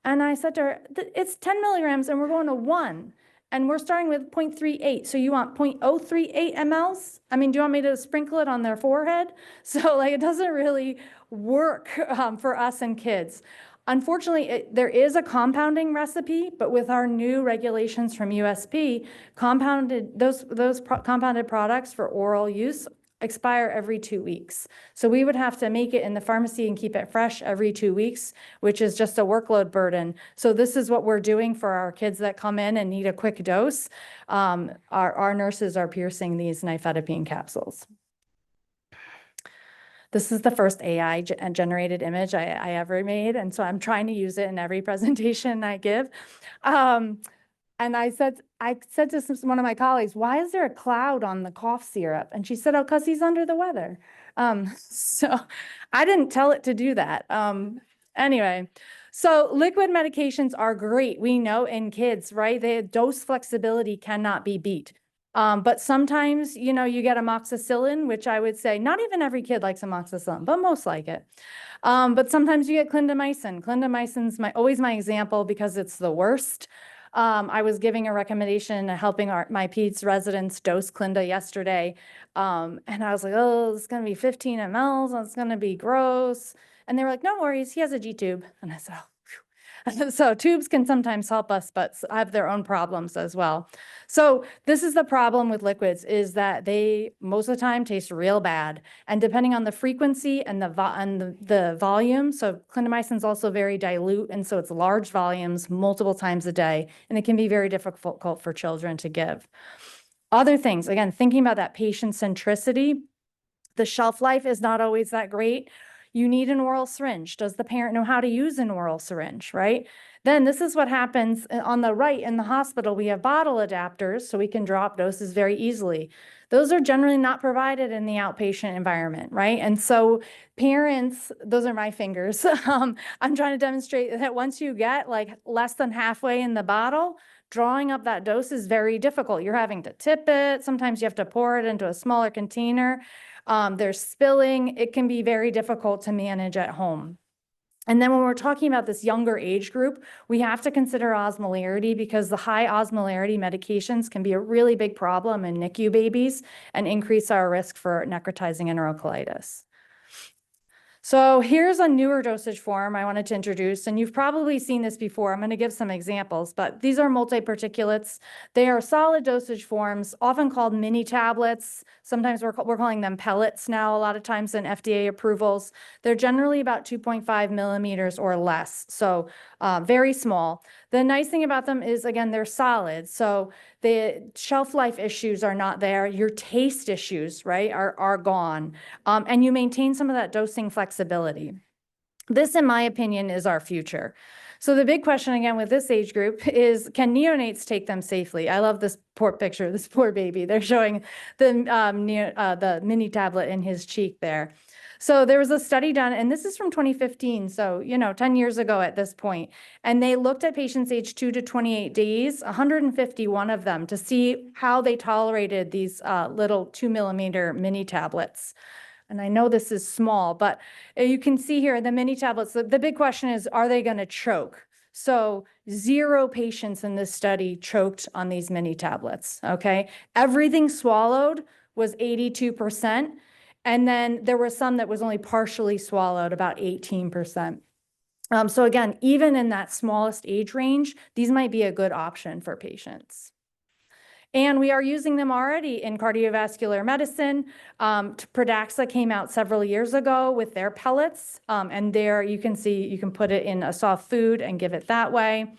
And I said to her, it's 10 milligrams and we're going to 1. And we're starting with 0.38. So you want 0.038 mLs? I mean, do you want me to sprinkle it on their forehead? So it doesn't really work for us and kids. Unfortunately, there is a compounding recipe, but with our new regulations from USP, compounded products for oral use expire every 2 weeks. So we would have to make it in the pharmacy and keep it fresh every 2 weeks, which is just a workload burden. So this is what we're doing for our kids that come in and need a quick dose. Our nurses are piercing these nifedipine capsules. This is the first AI generated image I ever made. And so I'm trying to use it in every presentation I give. And I said to one of my colleagues, why is there a cloud on the cough syrup? And she said, oh, because he's under the weather. So I didn't tell it to do that. Anyway, so liquid medications are great. We know in kids, right? The dose flexibility cannot be beat. But sometimes, you get amoxicillin, which I would say not even every kid likes amoxicillin, but most like it. But sometimes you get clindamycin. Clindamycin's always my example because it's the worst. I was giving a recommendation helping my peds residents dose Clinda yesterday. And I was like, oh, it's going to be 15 mLs. And it's going to be gross. And they were like, no worries. He has a G-tube. And I said, oh. So tubes can sometimes help us, but have their own problems as well. So this is the problem with liquids, is that they most of the time taste real bad. And depending on the frequency and the volume, so clindamycin is also very dilute, and so it's large volumes multiple times a day, and it can be very difficult for children to give. Other things, again, thinking about that patient centricity, the shelf life is not always that great. You need an oral syringe. Does the parent know how to use an oral syringe, right? Then this is what happens on the right in the hospital. We have bottle adapters, so we can drop doses very easily. Those are generally not provided in the outpatient environment, right? And so parents, those are my fingers. I'm trying to demonstrate that once you get less than halfway in the bottle, drawing up that dose is very difficult. You're having to tip it. Sometimes you have to pour it into a smaller container. There's spilling. It can be very difficult to manage at home. And then when we're talking about this younger age group, we have to consider osmolarity, because the high osmolarity medications can be a really big problem in NICU babies and increase our risk for necrotizing enterocolitis. So here's a newer dosage form I wanted to introduce, and you've probably seen this before. I'm going to give some examples, but these are multi-particulates. They are solid dosage forms, often called mini tablets. Sometimes we're calling them pellets now, a lot of times in FDA approvals. They're generally about 2.5 millimeters or less, so very small. The nice thing about them is, again, they're solid, so the shelf life issues are not there. Your taste issues, right, are gone. And you maintain some of that dosing flexibility. This, in my opinion, is our future. So the big question again with this age group is, can neonates take them safely? I love this poor picture, this poor baby. They're showing the mini tablet in his cheek there. So there was a study done, and this is from 2015, so 10 years ago at this point, and they looked at patients aged 2 to 28 days, 151 of them, to see how they tolerated these little 2 millimeter mini tablets. And I know this is small, but you can see here the mini tablets, the big question is, are they going to choke? So 0 patients in this study choked on these mini tablets, okay? Everything swallowed was 82%. And then there were some that was only partially swallowed, about 18%. So again, even in that smallest age range, these might be a good option for patients. And we are using them already in cardiovascular medicine. Pradaxa came out several years ago with their pellets. And there you can see, you can put it in a soft food and give it that way.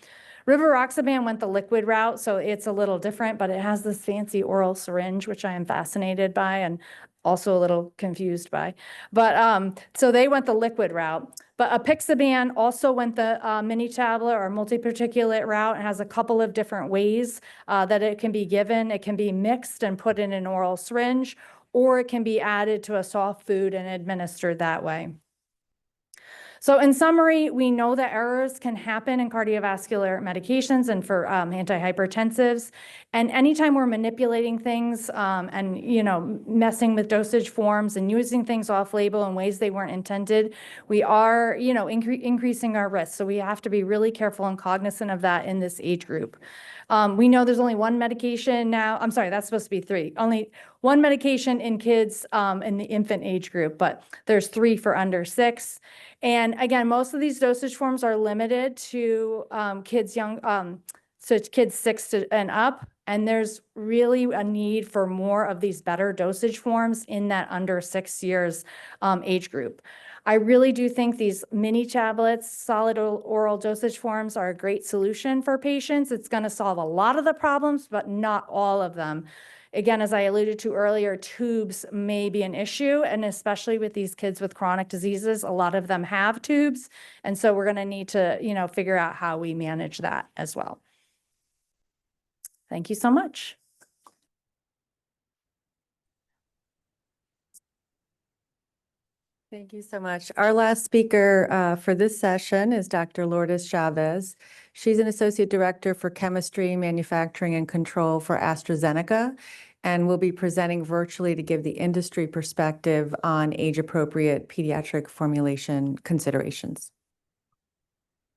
Rivaroxaban went the liquid route, so it's a little different, but it has this fancy oral syringe, which I am fascinated by and also a little confused by. But so they went the liquid route. But apixaban also went the mini tablet or multi-particulate route. It has a couple of different ways that it can be given. It can be mixed and put in an oral syringe, or it can be added to a soft food and administered that way. So in summary, we know that errors can happen in cardiovascular medications and for antihypertensives. And anytime we're manipulating things and, messing with dosage forms and using things off label in ways they weren't intended, we are, increasing our risk. So we have to be really careful and cognizant of that in this age group. We know there's only one medication now. I'm sorry, that's supposed to be 3. Only one medication in kids in the infant age group, but there's 3 for under 6. And again, most of these dosage forms are limited to kids so it's kids 6 and up. And there's really a need for more of these better dosage forms in that under 6 years age group. I really do think these mini tablets, solid oral dosage forms are a great solution for patients. It's going to solve a lot of the problems, but not all of them. Again, as I alluded to earlier, tubes may be an issue, and especially with these kids with chronic diseases, a lot of them have tubes. And so we're going to need to, figure out how we manage that as well. Thank you so much. Thank you so much. Our last speaker for this session is Dr. Lourdes Chavez. She's an Associate Director for Chemistry, Manufacturing, and Control for AstraZeneca, and will be presenting virtually to give the industry perspective on age-appropriate pediatric formulation considerations.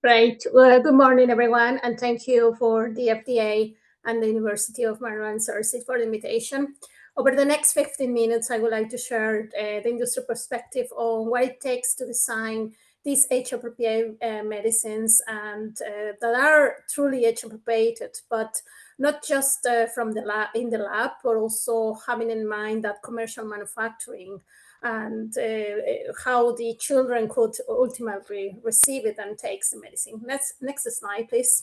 Great. Well, good morning, everyone, and thank you for the FDA and the University of Maryland Services for the invitation. Over the next 15 minutes, I would like to share the industry perspective on what it takes to design these age-appropriate medicines and that are truly age-appropriate, but not just from the lab, in the lab, but also having in mind that commercial manufacturing and how the children could ultimately receive it and take the medicine. Next slide, please.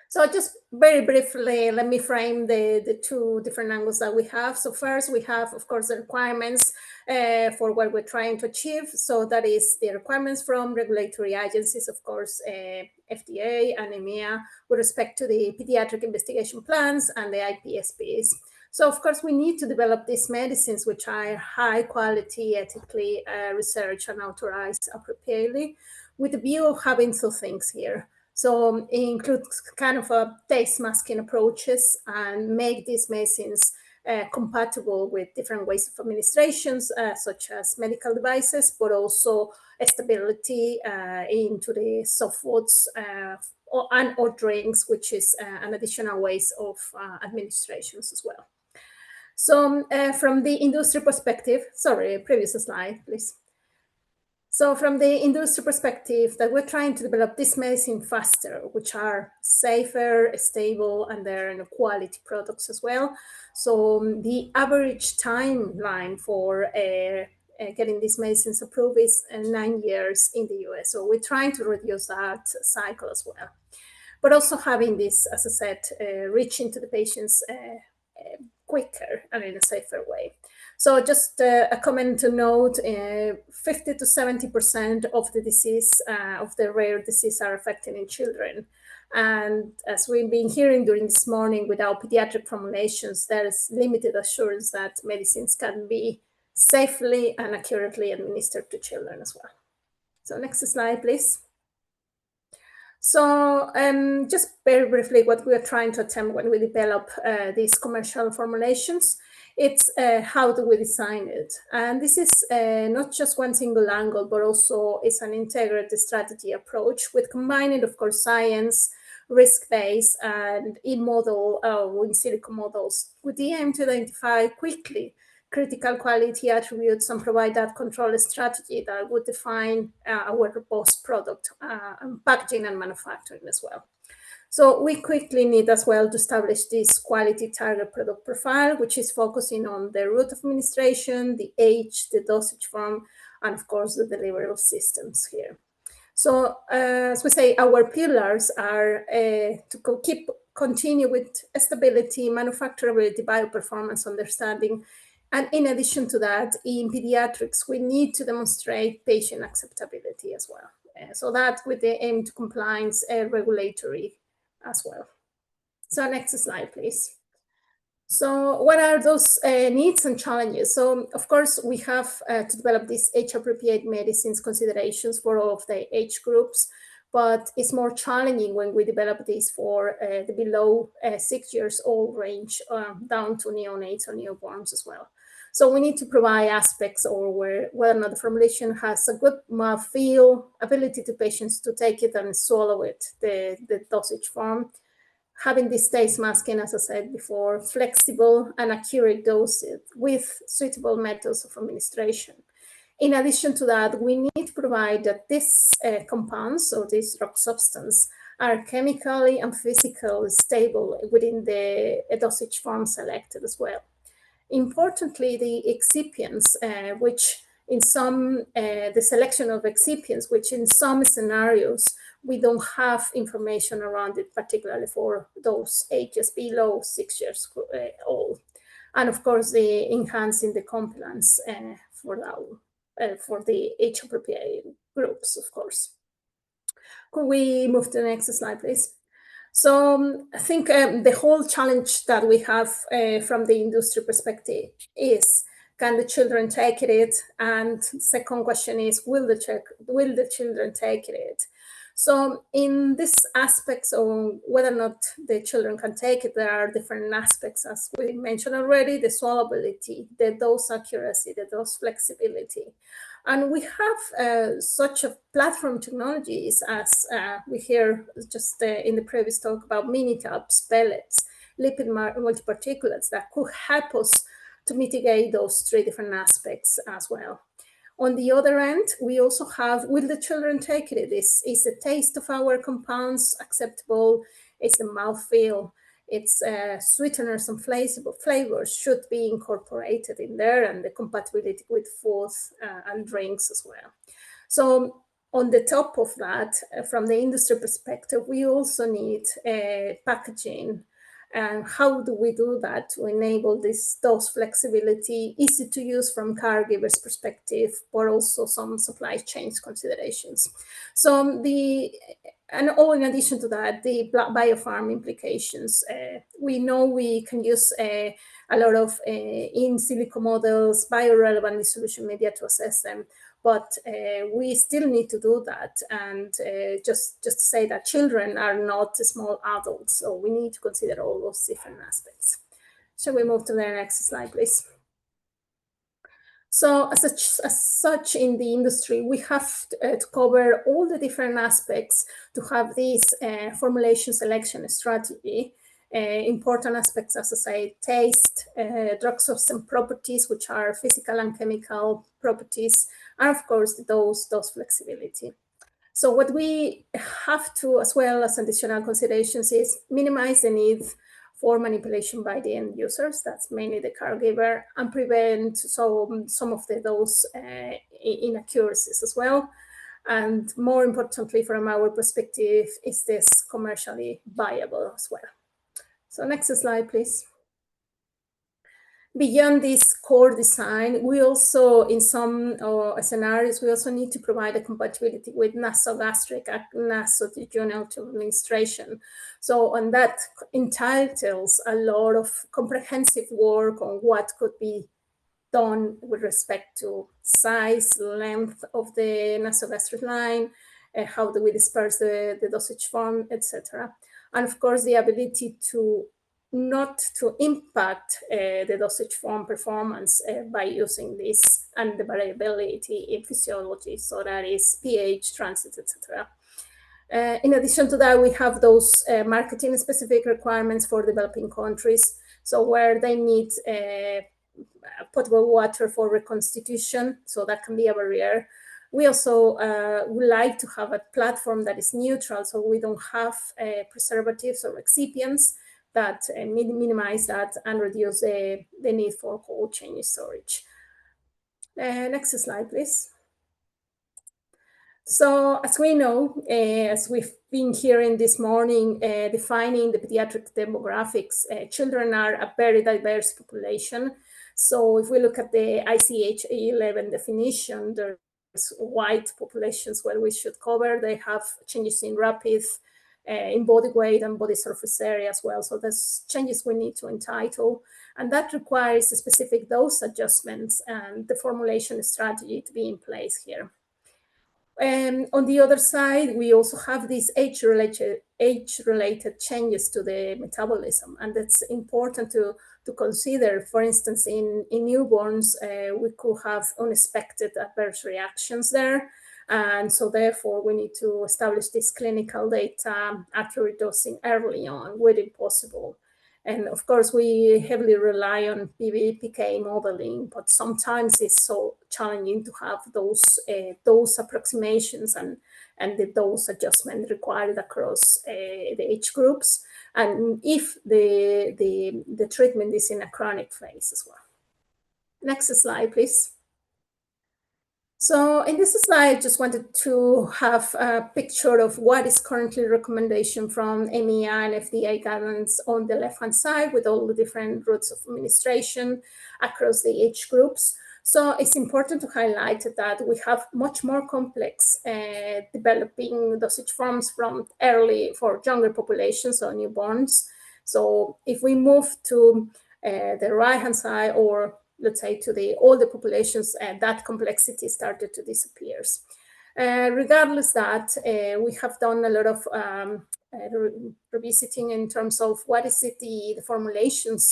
So just very briefly, let me frame the 2 different angles that we have. So first, we have, of course, the requirements for what we're trying to achieve. So that is the requirements from regulatory agencies, of course, FDA and EMEA, with respect to the pediatric investigation plans and the IPSPs. So, of course, we need to develop these medicines, which are high quality, ethically researched and authorized appropriately, with the view of having 2 things here. So it includes kind of a taste masking approaches and make these medicines compatible with different ways of administrations, such as medical devices, but also stability into the soft foods or drinks, which is an additional ways of administrations as well. So from the industry perspective, sorry, previous slide, please. So from the industry perspective, that we're trying to develop this medicine faster, which are safer, stable, and they're quality products as well. So the average timeline for getting these medicines approved is 9 years in the US. So we're trying to reduce that cycle as well. But also having this, as I said, reaching to the patients quicker and in a safer way. So just a comment to note, 50 to 70% of the disease, of the rare disease are affected in children. And as we've been hearing during this morning with our pediatric formulations, there is limited assurance that medicines can be safely and accurately administered to children as well. So next slide, please. So just very briefly, what we are trying to attempt when we develop these commercial formulations, it's how do we design it? And this is not just one single angle, but also it's an integrated strategy approach with combining, of course, science, risk-based, and in-model or in silico models with the aim to identify quickly critical quality attributes and provide that control strategy that would define our robust product packaging and manufacturing as well. So we quickly need as well to establish this quality target product profile, which is focusing on the route of administration, the age, the dosage form, and of course the deliverable systems here. So as we say, our pillars are to continue with stability, manufacturability, bioperformance understanding. And in addition to that, in pediatrics, we need to demonstrate patient acceptability as well. So that with the aim to compliance regulatory as well. So next slide, please. So what are those needs and challenges? So of course, we have to develop these age-appropriate medicines considerations for all of the age groups, but it's more challenging when we develop these for the below 6 years old range down to neonates or newborns as well. So we need to provide aspects or whether or not the formulation has a good mouthfeel, ability to patients to take it and swallow it, the dosage form, having this taste masking, as I said before, flexible and accurate doses with suitable methods of administration. In addition to that, we need to provide that these compounds or this drug substance are chemically and physically stable within the dosage form selected as well. Importantly, the excipients, which in some, the selection of excipients, which in some scenarios, we don't have information around it, particularly for those ages below 6 years old. And of course, the enhancing the compliance for the age-appropriate groups, of course. Could we move to the next slide, please? So I think the whole challenge that we have from the industry perspective is, can the children take it? And second question is, will the children take it? So in this aspects of whether or not the children can take it, there are different aspects, as we mentioned already, the swallowability, the dose accuracy, the dose flexibility. And we have such a platform technologies as we hear just in the previous talk about mini caps, pellets, lipid multiparticulates that could help us to mitigate those three different aspects as well. On the other end, we also have, will the children take it? Is the taste of our compounds acceptable? Is the mouthfeel? Its sweeteners and flavors should be incorporated in there, and the compatibility with foods and drinks as well. So on the top of that, from the industry perspective, we also need packaging. And how do we do that to enable this dose flexibility, easy to use from caregiver's perspective, but also some supply chain considerations. So in addition to that, the biopharm implications. We know we can use a lot of in silico models, biorelevant dissolution media to assess them, but we still need to do that. And just to say that children are not small adults, so we need to consider all those different aspects. Shall we move to the next slide, please? So as such in the industry, we have to cover all the different aspects to have this formulation selection strategy important aspects, as I say, taste, drug substance properties, which are physical and chemical properties, and of course, the dose flexibility. So what we have to, as well as additional considerations, is minimize the need for manipulation by the end users, that's mainly the caregiver, and prevent some of the dose inaccuracies as well. And more importantly, from our perspective, is this commercially viable as well? So next slide, please. Beyond this core design, we also, in some scenarios, we also need to provide a compatibility with nasogastric and nasojejunal administration. So, and that entitles a lot of comprehensive work on what could be done with respect to size, length of the nasogastric line, how do we disperse the dosage form, etc. And of course, the ability to not to impact the dosage form performance by using this, and the variability in physiology, so that is pH, transit, etc. In addition to that, we have those marketing specific requirements for developing countries, so where they need potable water for reconstitution, so that can be a barrier. We also would like to have a platform that is neutral, so we don't have preservatives or excipients that minimize that and reduce the need for cold chain storage. Next slide, please. So as we know, as we've been hearing this morning, defining the pediatric demographics, children are a very diverse population. So if we look at the ICH-11 definition, there's wide populations where we should cover. They have changes in rapid, in body weight and body surface area as well. So there's changes we need to entitle, and that requires specific dose adjustments and the formulation strategy to be in place here. On the other side, we also have these age-related changes to the metabolism, and that's important to consider. For instance, in newborns, we could have unexpected adverse reactions there, and so therefore we need to establish this clinical data, accurate dosing early on, where possible. And of course, we heavily rely on PK modeling, but sometimes it's so challenging to have those approximations and the dose adjustment required across the age groups, and if the treatment is in a chronic phase as well. Next slide, please. So in this slide, I just wanted to have a picture of what is currently recommendation from MEA and FDA guidelines on the left-hand side, with all the different routes of administration across the age groups. So it's important to highlight that we have much more complex developing dosage forms from early for younger populations, so newborns. So if we move to the right-hand side, or let's say to the older populations, that complexity started to disappear. Regardless that, we have done a lot of revisiting in terms of what is it the formulations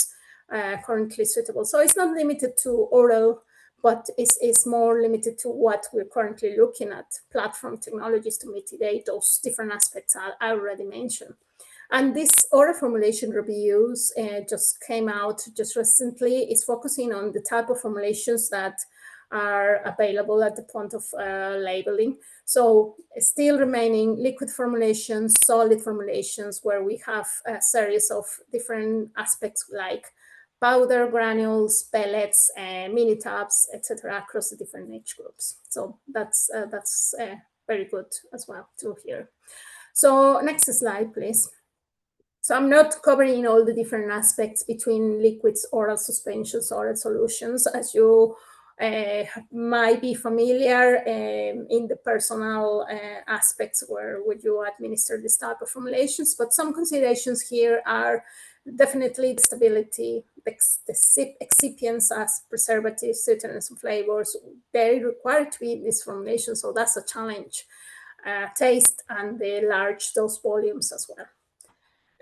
currently suitable. So it's not limited to oral, but it's more limited to what we're currently looking at, platform technologies to mitigate those different aspects I already mentioned. And this oral formulation reviews just came out just recently. It's focusing on the type of formulations that are available at the point of labeling. So still remaining liquid formulations, solid formulations, where we have a series of different aspects like powder, granules, pellets, mini tabs, etc., across the different age groups. So that's very good as well to hear. So next slide, please. So I'm not covering all the different aspects between liquids, oral suspensions, oral solutions, as you might be familiar in the personal aspects where would you administer this type of formulations. But some considerations here are definitely the stability, the excipients as preservatives, sweeteners, and flavors. They require to be in this formulation, so that's a challenge. Taste and the large dose volumes as well.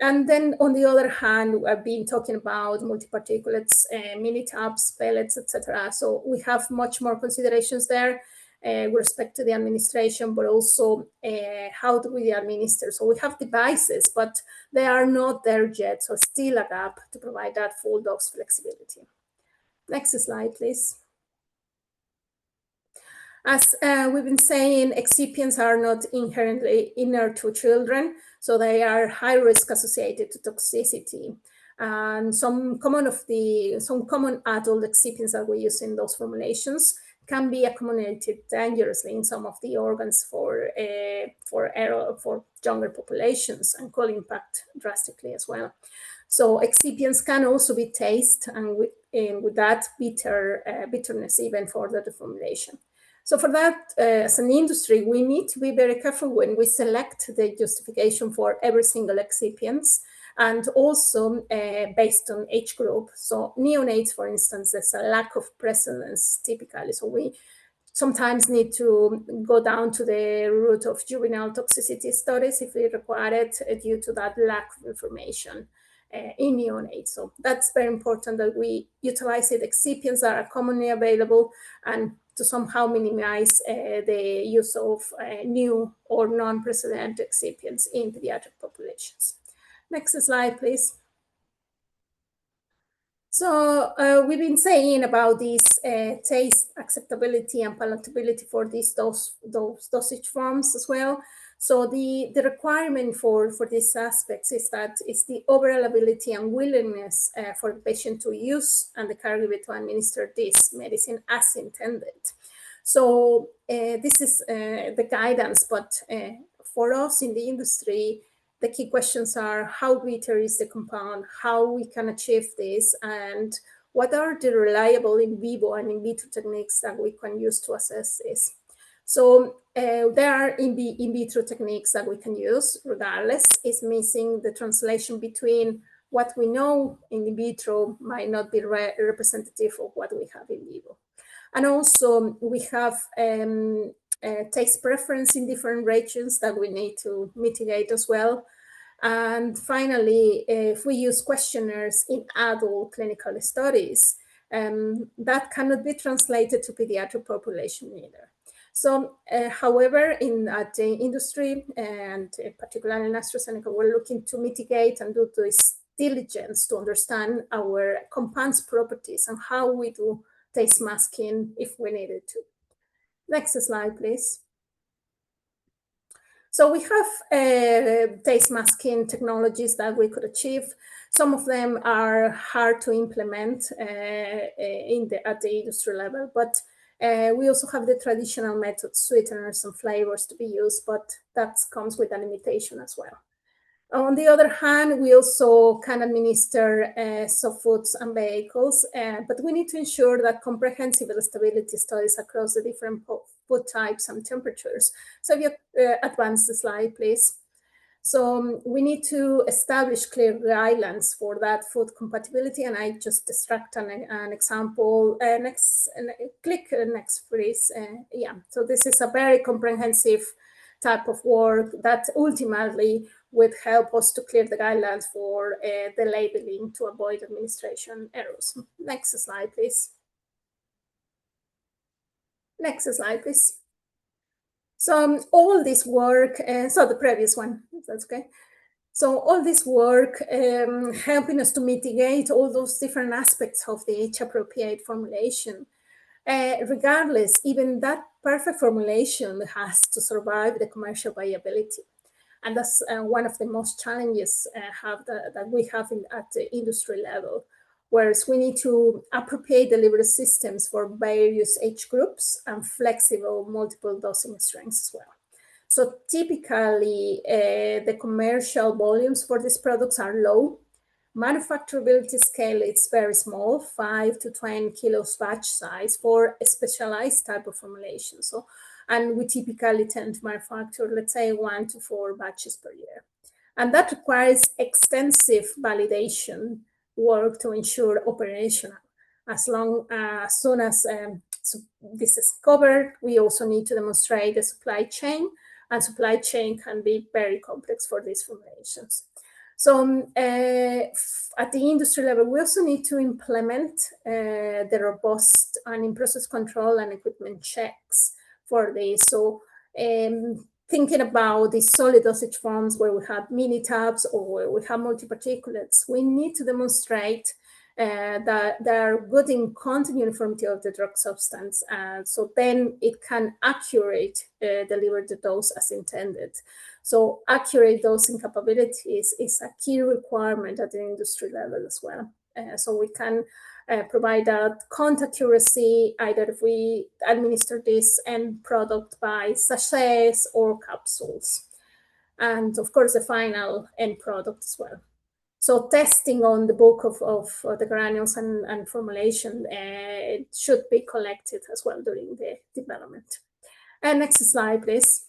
And then on the other hand, I've been talking about multi-particulates, mini tabs, pellets, etc. So we have much more considerations there. with respect to the administration, but also how do we administer. So we have devices, but they are not there yet, so still a gap to provide that full dose flexibility. Next slide, please. As we've been saying, excipients are not inherently inert to children, so they are high risk associated to toxicity. And some common adult excipients that we use in those formulations can be accumulated dangerously in some of the organs for younger populations and could impact drastically as well. So excipients can also be taste, and with that bitterness even for the formulation. So for that, as an industry, we need to be very careful when we select the justification for every single excipients, and also based on age group. So neonates, for instance, there's a lack of precedence typically. So we sometimes need to go down to the route of juvenile toxicity studies if we require it due to that lack of information in neonates. So that's very important that we utilize the excipients that are commonly available and to somehow minimize the use of new or non-precedent excipients in pediatric populations. Next slide, please. So we've been saying about this taste acceptability and palatability for these dosage forms as well. So the requirement for these aspects is that it's the overall ability and willingness for the patient to use and the caregiver to administer this medicine as intended. So this is the guidance, but for us in the industry, the key questions are how bitter is the compound, how we can achieve this, and what are the reliable in vivo and in vitro techniques that we can use to assess this. So there are in vitro techniques that we can use, regardless. It's missing the translation between what we know in vitro might not be representative of what we have in vivo. And also we have taste preference in different regions that we need to mitigate as well. And finally, if we use questionnaires in adult clinical studies, that cannot be translated to pediatric population either. So, however, at the industry, and particularly in AstraZeneca, we're looking to mitigate and do this diligence to understand our compounds' properties and how we do taste masking if we needed to. Next slide, please. So we have taste masking technologies that we could achieve. Some of them are hard to implement at the industry level, but we also have the traditional methods, sweeteners and flavors to be used, but that comes with a limitation as well. On the other hand, we also can administer soft foods and vehicles, but we need to ensure that comprehensive stability studies across the different food types and temperatures. So if you advance the slide, please. So we need to establish clear guidelines for that food compatibility, and I just extract an example. Click next, please. Yeah, so this is a very comprehensive type of work that ultimately would help us to clear the guidelines for the labeling to avoid administration errors. Next slide, please. Next slide, please. So all this work, so the previous one, if that's okay. So all this work helping us to mitigate all those different aspects of the age-appropriate formulation. Regardless, even that perfect formulation has to survive the commercial viability. And that's one of the most challenges that we have at the industry level, whereas we need to appropriate delivery systems for various age groups and flexible multiple dosing strengths as well. So typically, the commercial volumes for these products are low. Manufacturability scale is very small, 5 to 10 kilos batch size for a specialized type of formulation. So, and we typically tend to manufacture, let's say, 1 to 4 batches per year. And that requires extensive validation work to ensure operational. As soon as so this is covered, we also need to demonstrate the supply chain, and supply chain can be very complex for these formulations. So at the industry level, we also need to implement the robust and in-process control and equipment checks for this. So thinking about the solid dosage forms where we have mini tabs or where we have multi-particulates, we need to demonstrate that they are good in content uniformity of the drug substance. So then it can accurate deliver the dose as intended. So accurate dosing capabilities is a key requirement at the industry level as well. So we can provide that contact accuracy, either if we administer this end product by sachets or capsules. And of course, the final end product as well. So testing on the bulk of the granules and formulation it should be collected as well during the development. And next slide, please.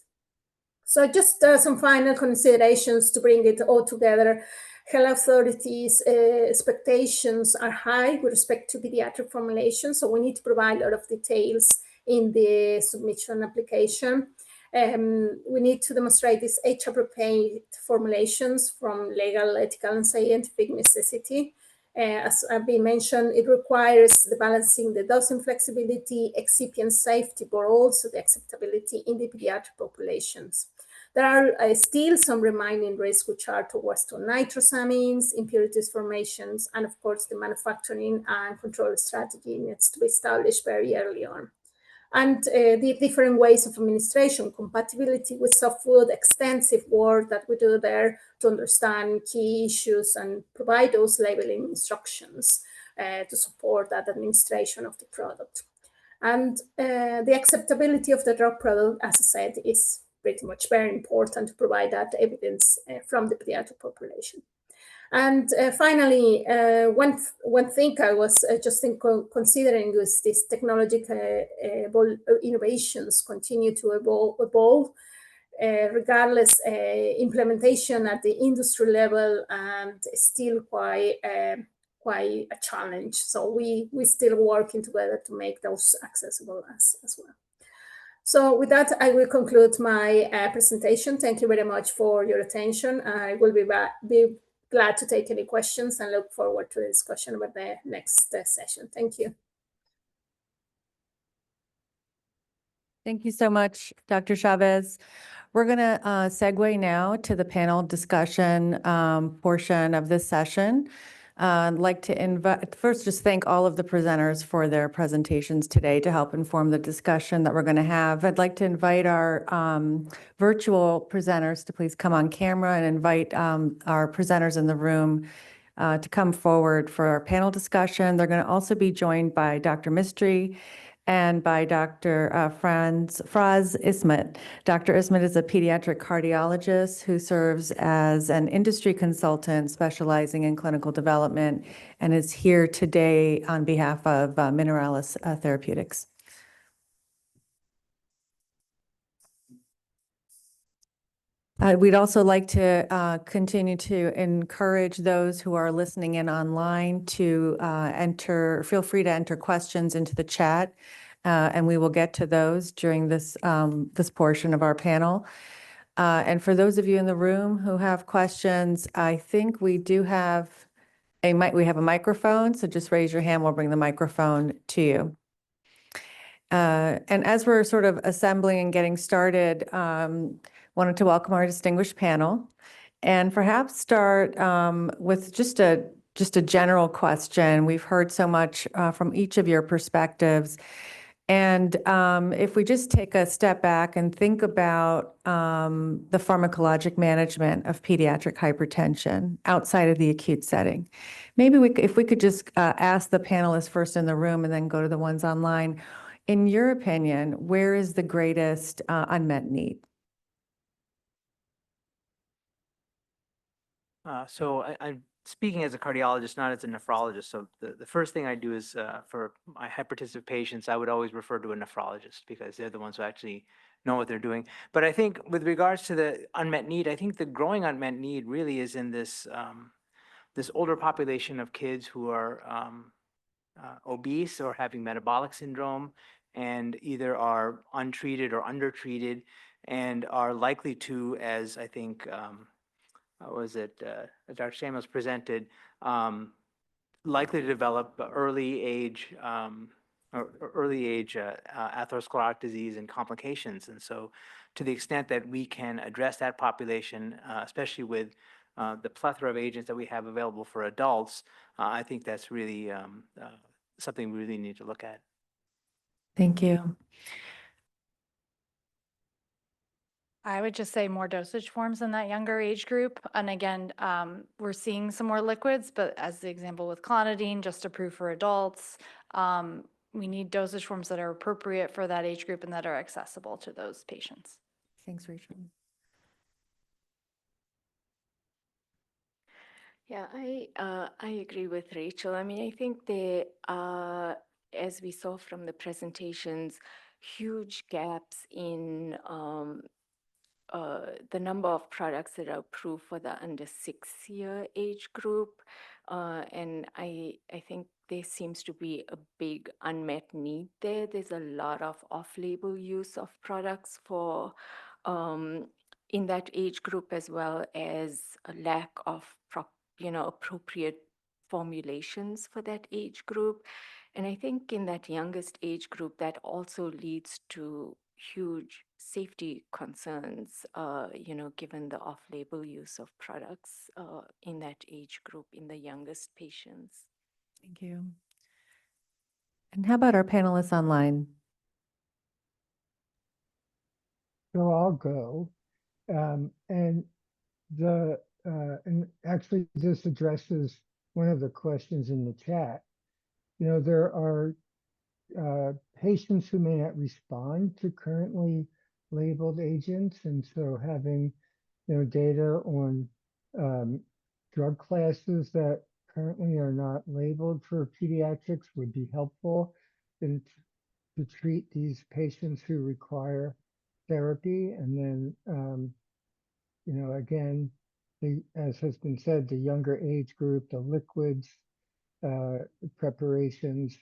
So just some final considerations to bring it all together. Health authorities' expectations are high with respect to pediatric formulation, so we need to provide a lot of details in the submission application. We need to demonstrate these age-appropriate formulations from legal, ethical, and scientific necessity. As I've been mentioned, it requires the balancing the dosing flexibility, excipient safety, but also the acceptability in the pediatric populations. There are still some remaining risks, which are towards to nitrosamines, impurities formations, and of course, the manufacturing and control strategy needs to be established very early on. And the different ways of administration, compatibility with soft food, extensive work that we do there to understand key issues and provide those labeling instructions to support that administration of the product. And the acceptability of the drug product, as I said, is pretty much very important to provide that evidence from the pediatric population. And finally, one thing I was just considering is this technological innovations continue to evolve regardless implementation at the industry level and still quite a challenge. So we still working together to make those accessible as well. So with that, I will conclude my presentation. Thank you very much for your attention. I will be glad to take any questions and look forward to the discussion about the next session. Thank you. Thank you so much, Dr. Chavez. We're going to segue now to the panel discussion portion of this session. I'd like to first just thank all of the presenters for their presentations today to help inform the discussion that we're going to have. I'd like to invite our virtual presenters to please come on camera and invite our presenters in the room to come forward for our panel discussion. They're going to also be joined by Dr. Mistry and by Dr. Fraz Ismet. Dr. Ismet is a pediatric cardiologist who serves as an industry consultant specializing in clinical development and is here today on behalf of Mineralis Therapeutics. We'd also like to continue to encourage those who are listening in online to feel free to enter questions into the chat, and we will get to those during this portion of our panel. And for those of you in the room who have questions, I think we do have a microphone, so just raise your hand, we'll bring the microphone to you. And as we're sort of assembling and getting started, wanted to welcome our distinguished panel and perhaps start with just a general question. We've heard so much from each of your perspectives. And if we just take a step back and think about the pharmacologic management of pediatric hypertension outside of the acute setting, maybe if we could just ask the panelists first in the room and then go to the ones online. In your opinion, where is the greatest unmet need? So I'm speaking as a cardiologist, not as a nephrologist. So the first thing I do is for my hypertensive patients, I would always refer to a nephrologist because they're the ones who actually know what they're doing. But I think with regards to the unmet need, I think the growing unmet need really is in this this older population of kids who are obese or having metabolic syndrome and either are untreated or undertreated and are likely to, as I think Dr. Samuels presented, likely to develop early age early age atherosclerotic disease and complications. And so to the extent that we can address that population, especially with the plethora of agents that we have available for adults, I think that's really something we really need to look at. Thank you. I would just say more dosage forms in that younger age group. And again, we're seeing some more liquids, but as the example with clonidine, just approved for adults, we need dosage forms that are appropriate for that age group and that are accessible to those patients. Thanks, Rachel. Yeah, I agree with Rachel. I mean, I think there are, as we saw from the presentations, huge gaps in the number of products that are approved for the under 6-year age group. And I think there seems to be a big unmet need there. There's a lot of off-label use of products for in that age group, as well as a lack of appropriate formulations for that age group. And I think in that youngest age group, that also leads to huge safety concerns, given the off-label use of products in that age group, in the youngest patients. Thank you. And how about our panelists online? So I'll go. And actually this addresses one of the questions in the chat. There are patients who may not respond to currently labeled agents, and so having data on drug classes that currently are not labeled for pediatrics would be helpful in to treat these patients who require therapy. And then again, as has been said, the younger age group, the liquids preparations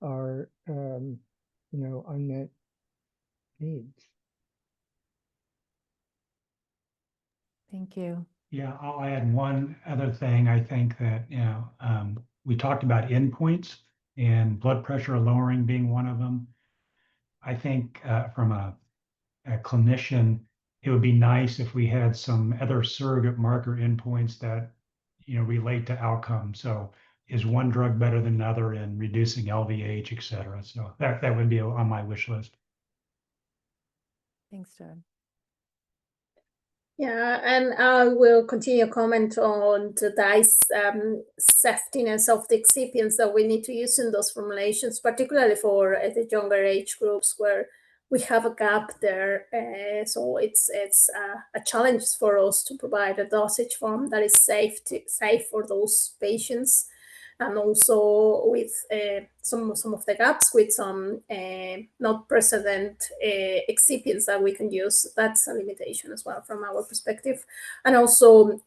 are unmet needs. Thank you. Yeah, I'll add one other thing. I think that, we talked about endpoints and blood pressure lowering being one of them. I think from a clinician, it would be nice if we had some other surrogate marker endpoints that, relate to outcome. So is one drug better than another in reducing LVH, et cetera? So that would be on my wish list. Thanks, Doug. Yeah, and I will continue comment on the safetiness of the excipients that we need to use in those formulations, particularly for the younger age groups where we have a gap there. So it's a challenge for us to provide a dosage form that is safe for those patients, and also with some of the gaps with some not precedent excipients that we can use. That's a limitation as well from our perspective, and also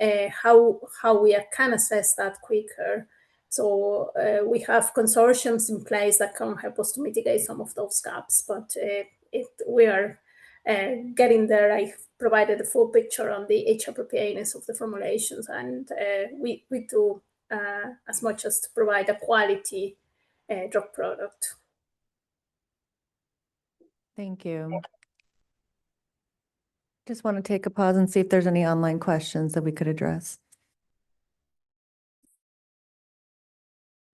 how we can assess that quicker. So we have consortiums in place that can help us to mitigate some of those gaps, but we are getting there. I provided a full picture on the age appropriateness of the formulations, and we do as much as to provide a quality drug product. Thank you. Just want to take a pause and see if there's any online questions that we could address.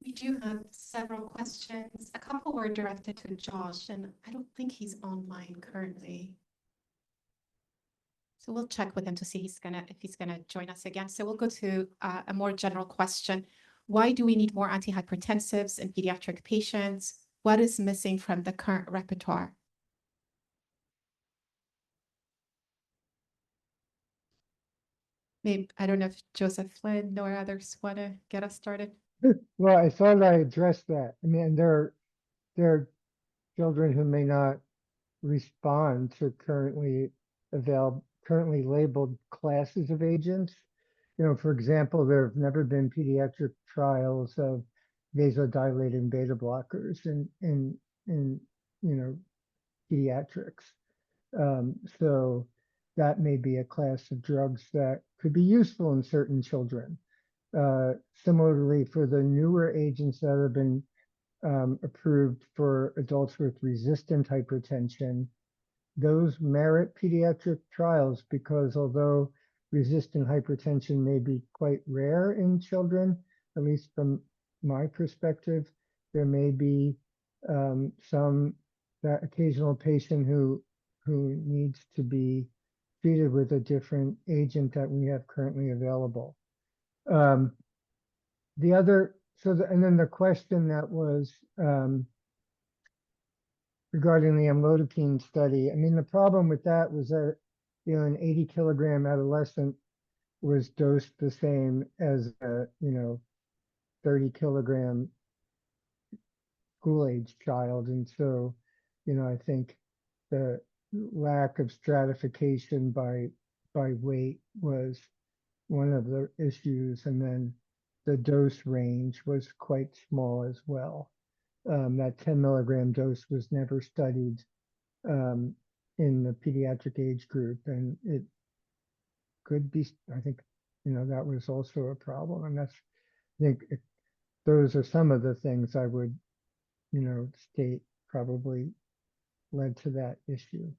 We do have several questions. A couple were directed to Josh, and I don't think he's online currently. So we'll check with him to see if he's gonna join us again. So we'll go to a more general question. Why do we need more antihypertensives in pediatric patients? What is missing from the current repertoire? Maybe, I don't know if Joseph, Flynn, or others want to get us started. Well, I thought I addressed that. I mean, there are children who may not respond to currently labeled classes of agents. For example, there have never been pediatric trials of vasodilating beta blockers in pediatrics. So that may be a class of drugs that could be useful in certain children. Similarly, for the newer agents that have been approved for adults with resistant hypertension. Those merit pediatric trials because although resistant hypertension may be quite rare in children, at least from my perspective, there may be that occasional patient who needs to be treated with a different agent that we have currently available. And then the question that was regarding the amlodipine study. I mean, the problem with that was that, an 80-kilogram adolescent was dosed the same as a, 30-kilogram school-age child. And so, I think the lack of stratification by weight was one of the issues. And then the dose range was quite small as well. That 10-milligram dose was never studied in the pediatric age group, and it could be, I think, that was also a problem. And I think those are some of the things I would, state probably led to that issue.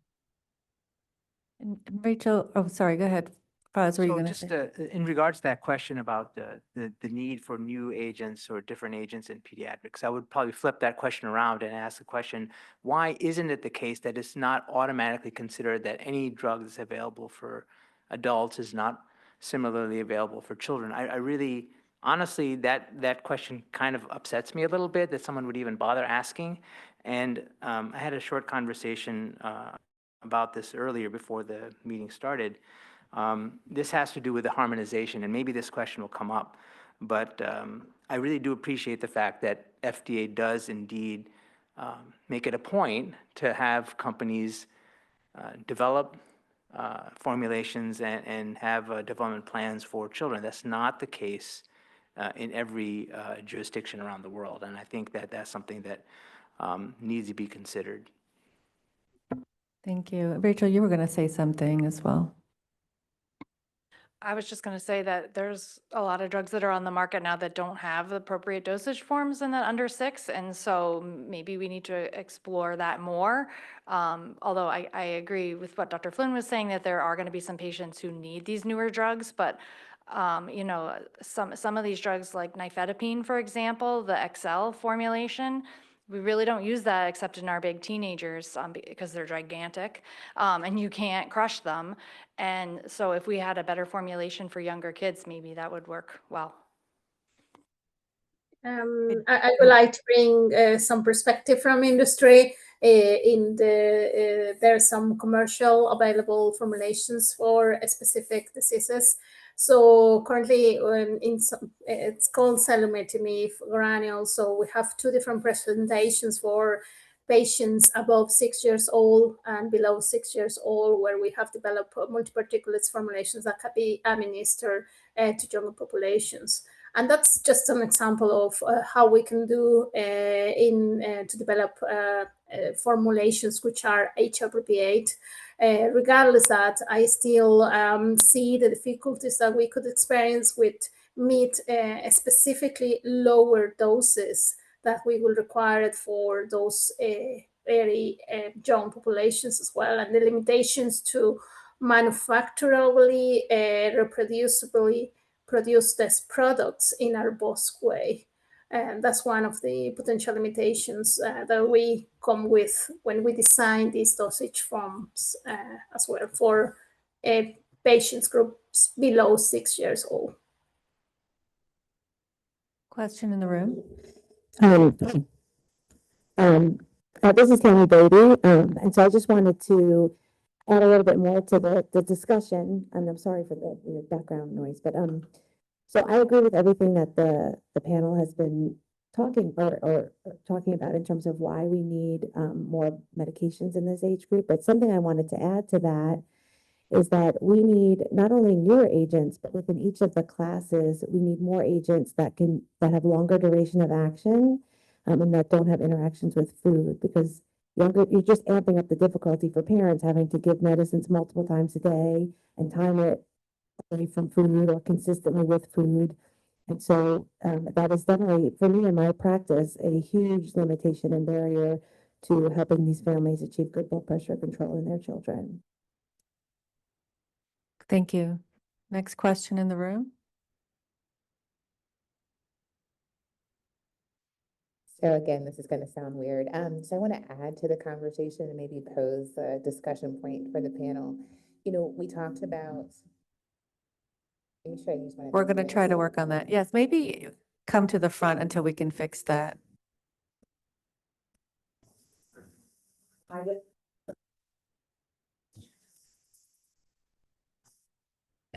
And Rachel, oh, sorry, go ahead. What were you So going to just say? in regards to that question about the need for new agents or different agents in pediatrics, I would probably flip that question around and ask the question, why isn't it the case that it's not automatically considered that any drug that's available for adults is not similarly available for children? I really, honestly, that question kind of upsets me a little bit that someone would even bother asking. And I had a short conversation about this earlier before the meeting started. This has to do with the harmonization, and maybe this question will come up, but I really do appreciate the fact that FDA does indeed make it a point to have companies develop formulations and have development plans for children. That's not the case in every jurisdiction around the world, and I think that that's something that needs to be considered. Thank you. Rachel, you were going to say something as well. I was just going to say that there's a lot of drugs that are on the market now that don't have appropriate dosage forms in that under 6. And so maybe we need to explore that more. Although I agree with what Dr. Flynn was saying, that there are going to be some patients who need these newer drugs. But, some of these drugs like nifedipine, for example, the XL formulation, we really don't use that except in our big teenagers because they're gigantic and you can't crush them. And so if we had a better formulation for younger kids, maybe that would work well. I would like to bring some perspective from industry. There's some commercial available formulations for specific diseases. So currently, it's called selumetinib granules. So we have 2 different presentations for patients above 6 years old and below 6 years old, where we have developed multi-particulates formulations that can be administered to younger populations. And that's just an example of how we can do to develop formulations which are age appropriate. Regardless that, I still see the difficulties that we could experience with specifically lower doses that we will require for those very young populations as well, and the limitations to manufacturably, reproducibly produce these products in a robust way. And that's one of the potential limitations that we come with when we design these dosage forms as well for patients groups below 6 years old. Question in the room? This is Tammy Beatty, and so I just wanted to add a little bit more to the discussion, and I'm sorry for the background noise, but so I agree with everything that the panel has been talking or talking about in terms of why we need more medications in this age group. But something I wanted to add to that is that we need not only newer agents, but within each of the classes, we need more agents that have longer duration of action and that don't have interactions with food, because you're just amping up the difficulty for parents having to give medicines multiple times a day and time it away from food or consistently with food. And so that is definitely, for me in my practice, a huge limitation and barrier to helping these families achieve good blood pressure control in their children. Thank you. Next question in the room. So again, this is going to sound weird. So I want to add to the conversation and maybe pose a discussion point for the panel. You know, we talked about. Make sure I use my. We're going to try to work on that. Yes, maybe come to the front until we can fix that.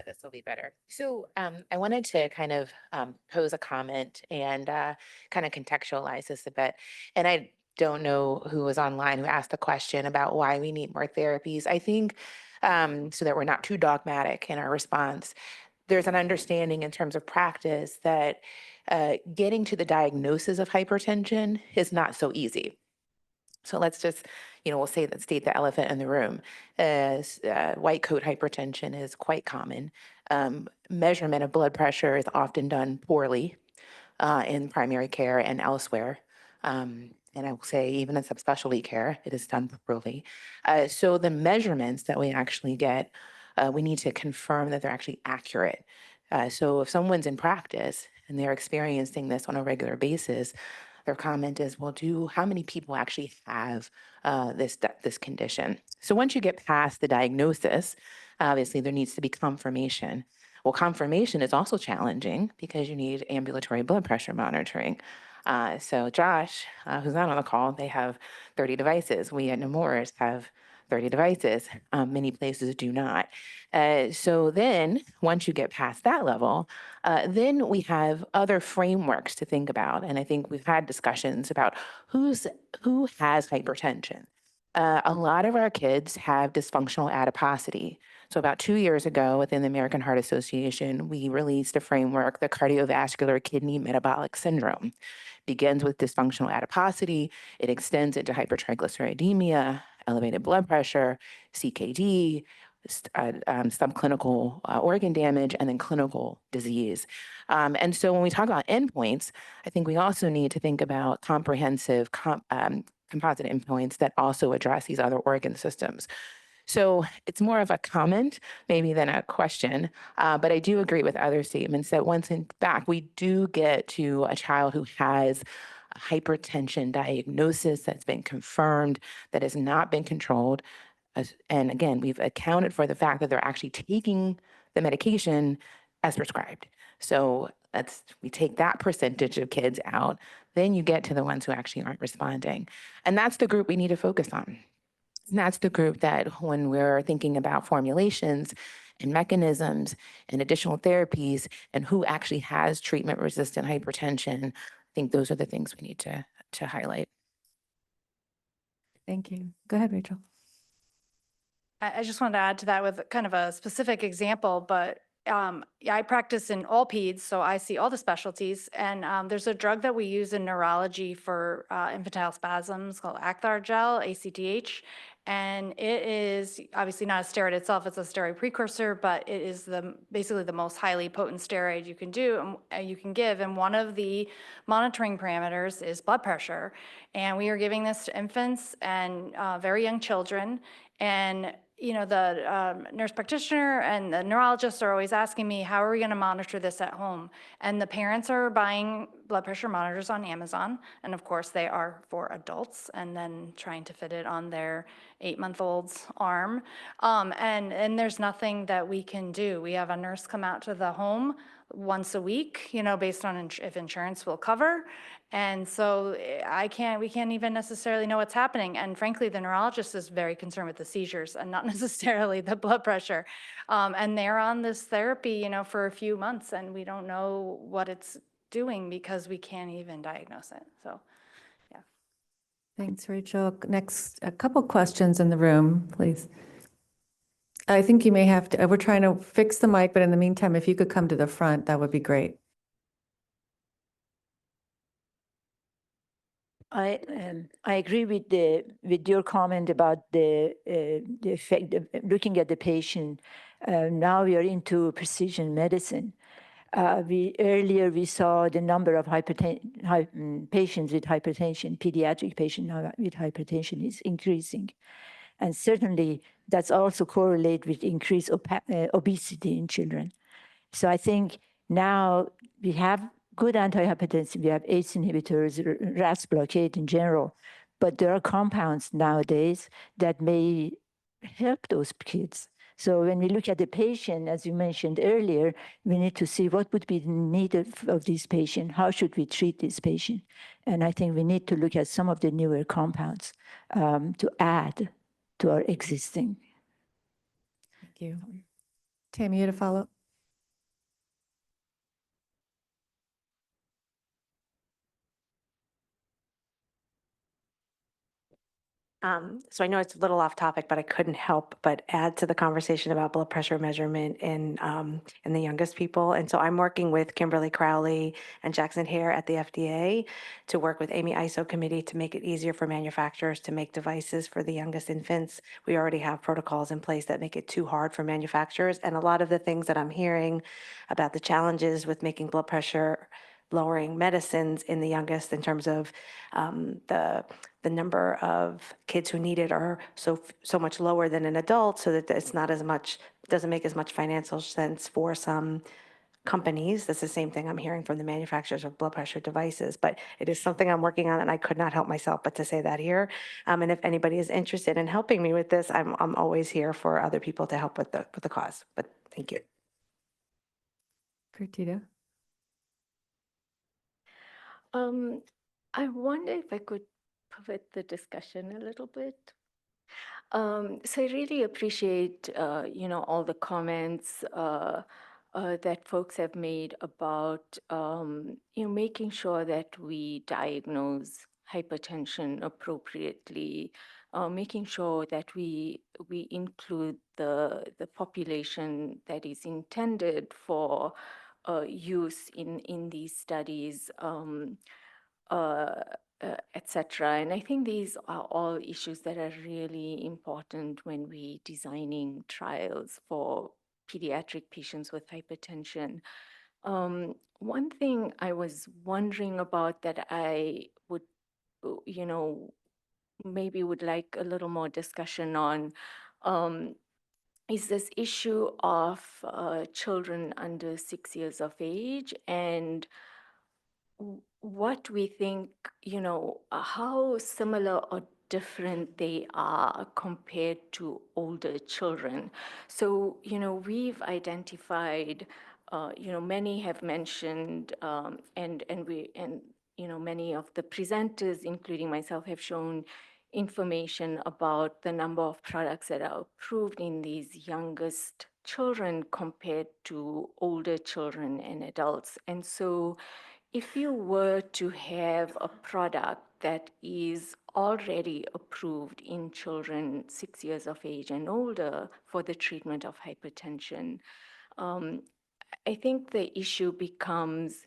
This will be better. So I wanted to kind of pose a comment and kind of contextualize this a bit. And I don't know who was online who asked the question about why we need more therapies. I think so that we're not too dogmatic in our response. There's an understanding in terms of practice that getting to the diagnosis of hypertension is not so easy. So let's just, we'll state the elephant in the room. White coat hypertension is quite common. Measurement of blood pressure is often done poorly in primary care and elsewhere. And I will say even in subspecialty care, it is done poorly. So the measurements that we actually get, we need to confirm that they're actually accurate. So if someone's in practice and they're experiencing this on a regular basis, their comment is, well, how many people actually have this condition? So once you get past the diagnosis, obviously there needs to be confirmation. Well, confirmation is also challenging because you need ambulatory blood pressure monitoring. So Josh, who's not on the call, they have 30 devices. We at Meyers have 30 devices. Many places do not. So then once you get past that level, then we have other frameworks to think about. And I think we've had discussions about who has hypertension. A lot of our kids have dysfunctional adiposity. So about 2 years ago, within the American Heart Association, we released a framework, the cardiovascular kidney metabolic syndrome. Begins with dysfunctional adiposity. It extends into hypertriglyceridemia, elevated blood pressure, CKD, subclinical organ damage, and then clinical disease. And so when we talk about endpoints, I think we also need to think about comprehensive composite endpoints that also address these other organ systems. So it's more of a comment maybe than a question, but I do agree with other statements that once in fact we do get to a child who has a hypertension diagnosis that's been confirmed, that has not been controlled, and again, we've accounted for the fact that they're actually taking the medication as prescribed. So we take that percentage of kids out, then you get to the ones who actually aren't responding. And that's the group we need to focus on. And that's the group that when we're thinking about formulations and mechanisms and additional therapies and who actually has treatment-resistant hypertension, I think those are the things we need to highlight. Thank you. Go ahead, Rachel. I just wanted to add to that with kind of a specific example, but I practice in all peds, so I see all the specialties. And there's a drug that we use in neurology for infantile spasms called Acthar gel, ACTH. And it is obviously not a steroid itself, it's a steroid precursor, but it is basically the most highly potent steroid you can give. And one of the monitoring parameters is blood pressure. And we are giving this to infants and very young children. And the nurse practitioner and the neurologists are always asking me, how are we going to monitor this at home? And the parents are buying blood pressure monitors on Amazon. And of course, they are for adults and then trying to fit it on their 8-month-old's arm. And there's nothing that we can do. We have a nurse come out to the home once a week, based on if insurance will cover. And so we can't even necessarily know what's happening. And frankly, the neurologist is very concerned with the seizures and not necessarily the blood pressure. And they're on this therapy, for a few months, and we don't know what it's doing because we can't even diagnose it. So, yeah. Thanks, Rachel. Next, a couple questions in the room, please. I think you may have to, we're trying to fix the mic, but in the meantime, if you could come to the front, that would be great. I agree with your comment about the effect of looking at the patient. Now we are into precision medicine. Earlier we saw the number of patients with hypertension, pediatric patients with hypertension is increasing. And certainly that's also correlated with increased obesity in children. So I think now we have good antihypertensive, we have ACE inhibitors, RAS blockade in general, but there are compounds nowadays that may help those kids. So when we look at the patient, as you mentioned earlier, we need to see what would be the need of this patient, how should we treat this patient? And I think we need to look at some of the newer compounds to add to our existing. Thank you. Tammy, you had a follow-up? So I know it's a little off topic, but I couldn't help but add to the conversation about blood pressure measurement in the youngest people. And so I'm working with Kimberly Crowley and Jackson Hare at the FDA to work with Amy ISO committee to make it easier for manufacturers to make devices for the youngest infants. We already have protocols in place that make it too hard for manufacturers. And a lot of the things that I'm hearing about the challenges with making blood pressure lowering medicines in the youngest in terms of the number of kids who need it are so much lower than an adult, so that it's not as much, doesn't make as much financial sense for some companies. That's the same thing I'm hearing from the manufacturers of blood pressure devices, but it is something I'm working on, and I could not help myself but to say that here. And if anybody is interested in helping me with this, I'm always here for other people to help with the cause. But thank you. Kurtida? I wonder if I could pivot the discussion a little bit. So I really appreciate, all the comments that folks have made about, making sure that we diagnose hypertension appropriately, making sure that we include the population that is intended for use in these studies. Etc. And I think these are all issues that are really important when we designing trials for pediatric patients with hypertension. One thing I was wondering about that I would, maybe would like a little more discussion on, is this issue of children under 6 years of age and what we think, how similar or different they are compared to older children. So, we've identified, many have mentioned, and many of the presenters, including myself, have shown information about the number of products that are approved in these youngest children compared to older children and adults. And so if you were to have a product that is already approved in children 6 years of age and older for the treatment of hypertension, I think the issue becomes,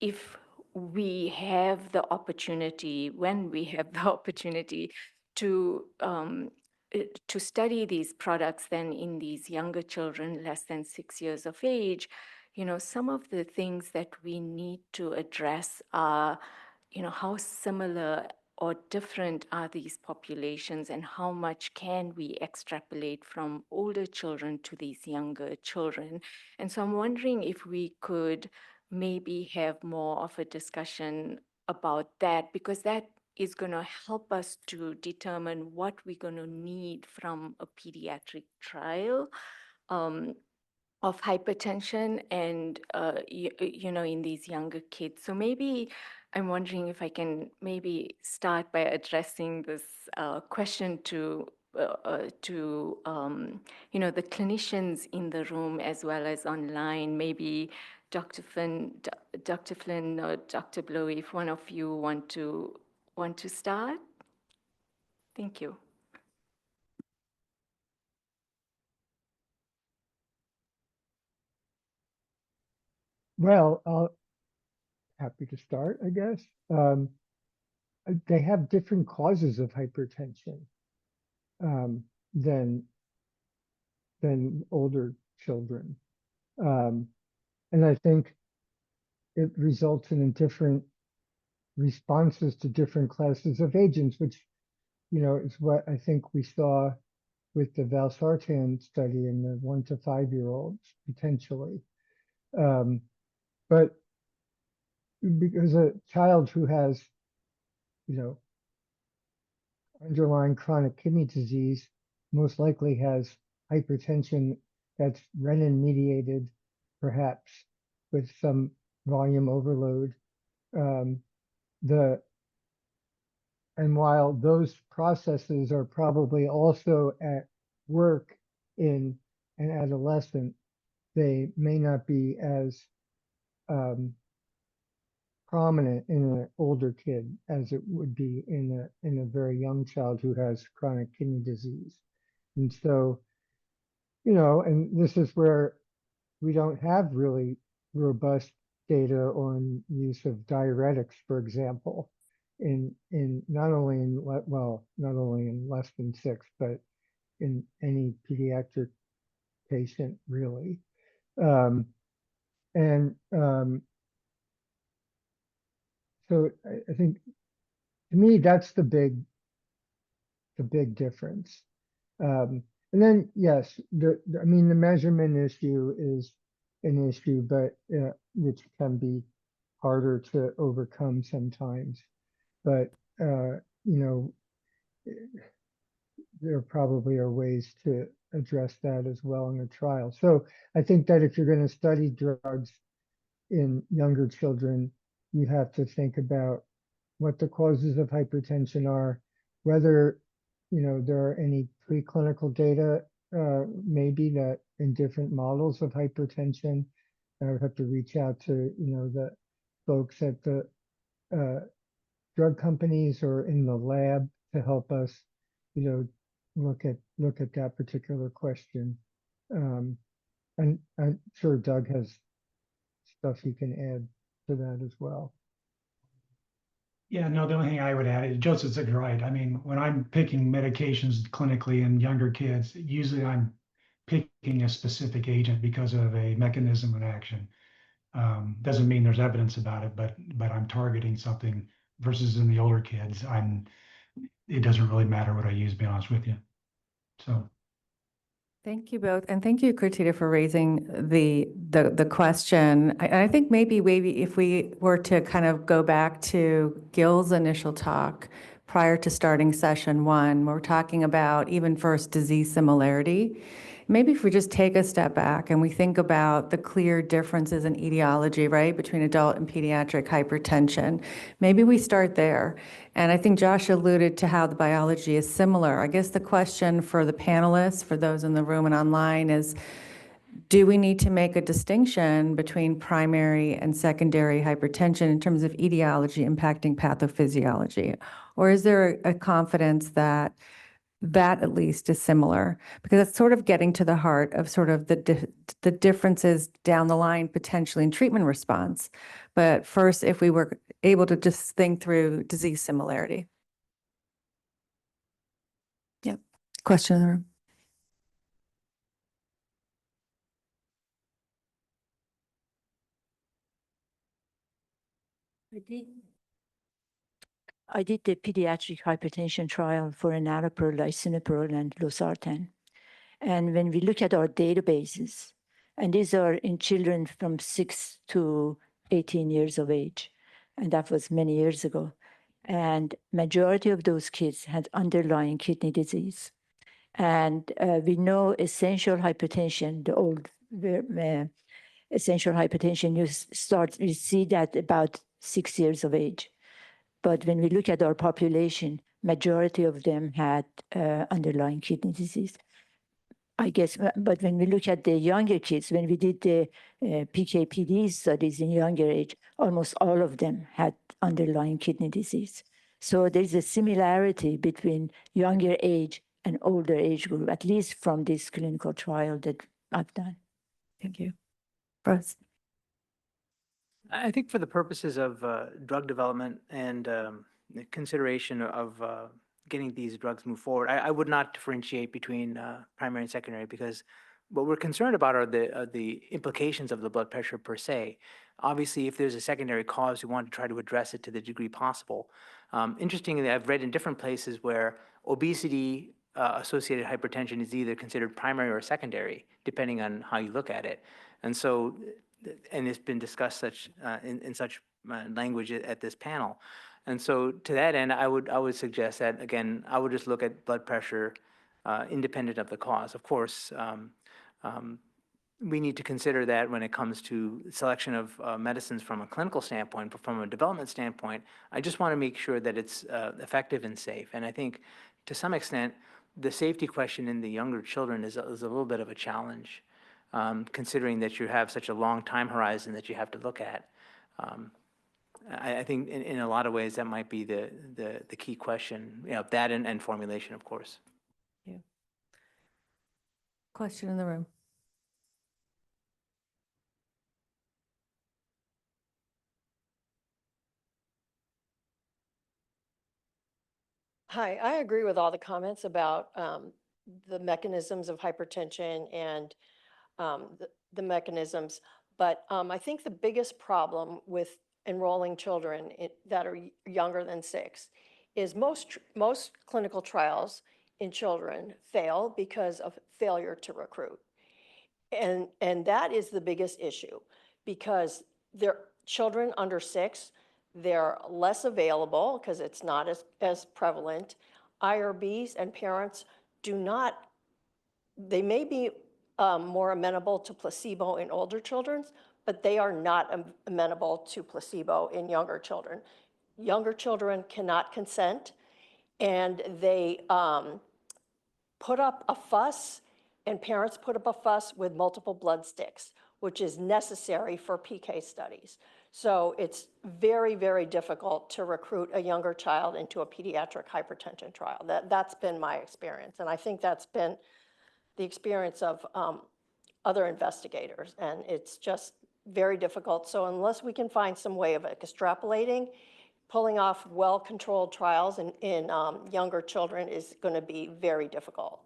if we have the opportunity, when we have the opportunity to study these products then in these younger children, less than 6 years of age, some of the things that we need to address are, how similar or different are these populations and how much can we extrapolate from older children to these younger children. And so I'm wondering if we could maybe have more of a discussion about that, because that is going to help us to determine what we're going to need from a pediatric trial of hypertension and, in these younger kids. So maybe I'm wondering if I can maybe start by addressing this question to the clinicians in the room as well as online. Maybe Dr. Flynn or Dr. Blowey, if one of you want to start. Thank you. Well, happy to start, I guess. They have different causes of hypertension than older children. And I think it results in different responses to different classes of agents, which, is what I think we saw with the valsartan study in the 1 to 5 year olds potentially. But because a child who has, underlying chronic kidney disease most likely has hypertension that's renin mediated, perhaps with some volume overload. And while those processes are probably also at work in an adolescent, they may not be as prominent in an older kid as it would be in a very young child who has chronic kidney disease. And so, and this is where we don't have really robust data on use of diuretics, for example, in not only in less than 6, but in any pediatric patient really. So I think to me that's the big difference. And then yes, the measurement issue is an issue, but which can be harder to overcome sometimes. But there probably are ways to address that as well in the trial. So I think that if you're going to study drugs in younger children, you have to think about what the causes of hypertension are, whether there are any preclinical data maybe that in different models of hypertension. I would have to reach out to the folks at the drug companies or in the lab to help us look at that particular question. And I'm sure Doug has stuff he can add to that as well. Yeah, no, the only thing I would add is Joseph's right. I mean, when I'm picking medications clinically in younger kids, usually I'm picking a specific agent because of a mechanism of action. Doesn't mean there's evidence about it, but I'm targeting something versus in the older kids, it doesn't really matter what I use, to be honest with you. So. Thank you both, and thank you, Khurana, for raising the question. I think maybe if we were to kind of go back to Gil's initial talk prior to starting session 1, we're talking about even first disease similarity. Maybe if we just take a step back and we think about the clear differences in etiology, right, between adult and pediatric hypertension, maybe we start there. And I think Josh alluded to how the biology is similar. I guess the question for the panelists, for those in the room and online, is do we need to make a distinction between primary and secondary hypertension in terms of etiology impacting pathophysiology? Or is there a confidence that at least is similar? Because it's sort of getting to the heart of sort of the differences down the line potentially in treatment response. But first, if we were able to just think through disease similarity. Yep. Question in the room. I did the pediatric hypertension trial for enalapril, lisinopril, and losartan. And when we look at our databases, and these are in children from 6 to 18 years of age, and that was many years ago. And majority of those kids had underlying kidney disease. And we know essential hypertension, the old essential hypertension, you see that about 6 years of age. But when we look at our population, majority of them had underlying kidney disease. I guess, but when we look at the younger kids, when we did the PK/PD studies in younger age, almost all of them had underlying kidney disease. So there's a similarity between younger age and older age group, at least from this clinical trial that I've done. Thank you. Russ? I think for the purposes of drug development and the consideration of getting these drugs move forward, I would not differentiate between primary and secondary, because What we're concerned about are the implications of the blood pressure per se. Obviously, if there's a secondary cause, we want to try to address it to the degree possible. Interestingly, I've read in different places where obesity associated hypertension is either considered primary or secondary, depending on how you look at it. And so, and it's been discussed in such language at this panel. And so to that end, I would suggest that, again, I would just look at blood pressure independent of the cause. Of course, we need to consider that when it comes to selection of medicines from a clinical standpoint, but from a development standpoint, I just want to make sure that it's effective and safe. And I think to some extent, the safety question in the younger children is a little bit of a challenge, considering that you have such a long time horizon that you have to look at. I think in a lot of ways that might be the key question, that and formulation, of course. Yeah. Question in the room. Hi, I agree with all the comments about the mechanisms of hypertension and the mechanisms, but I think the biggest problem with enrolling children that are younger than 6 is most clinical trials in children fail because of failure to recruit. And that is the biggest issue, because they're children under 6, they're less available because it's not as prevalent. IRBs and parents they may be more amenable to placebo in older children, but they are not amenable to placebo in younger children. Younger children cannot consent, and they put up a fuss, and parents put up a fuss with multiple blood sticks, which is necessary for PK studies. So it's very, very difficult to recruit a younger child into a pediatric hypertension trial. That's been my experience, and I think that's been the experience of other investigators, and it's just very difficult. So unless we can find some way of extrapolating, pulling off well-controlled trials in younger children is going to be very difficult.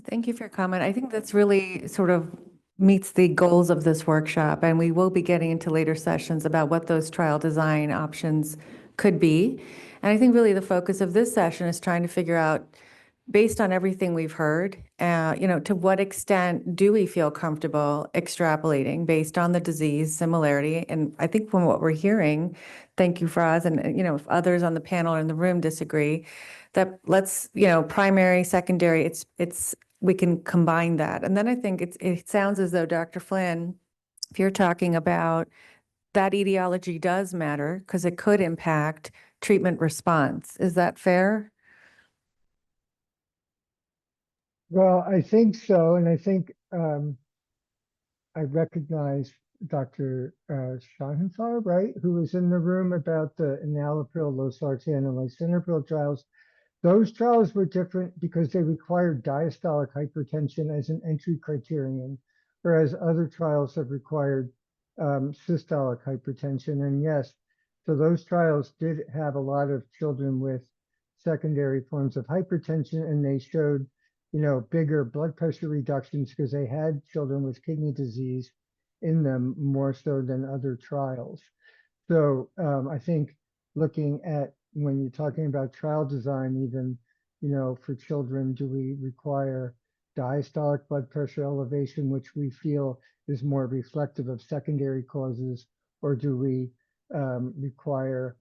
Thank you for your comment. I think that's really sort of meets the goals of this workshop, and we will be getting into later sessions about what those trial design options could be. And I think really the focus of this session is trying to figure out, based on everything we've heard, to what extent do we feel comfortable extrapolating based on the disease similarity? And I think from what we're hearing, thank you, Faraz, and if others on the panel or in the room disagree, that let's, primary, secondary, we can combine that. And then I think it sounds as though, Dr. Flynn, if you're talking about that etiology does matter because it could impact treatment response. Is that fair? Well, I think so, and I think I recognize Dr. Schoenfeld, right, who was in the room about the enalapril, losartan, and lisinopril trials. Those trials were different because they required diastolic hypertension as an entry criterion, whereas other trials have required systolic hypertension. And yes, so those trials did have a lot of children with secondary forms of hypertension, and they showed, bigger blood pressure reductions because they had children with kidney disease in them more so than other trials. So I think looking at when you're talking about trial design, even, for children, do we require diastolic blood pressure elevation, which we feel is more reflective of secondary causes, or do we require,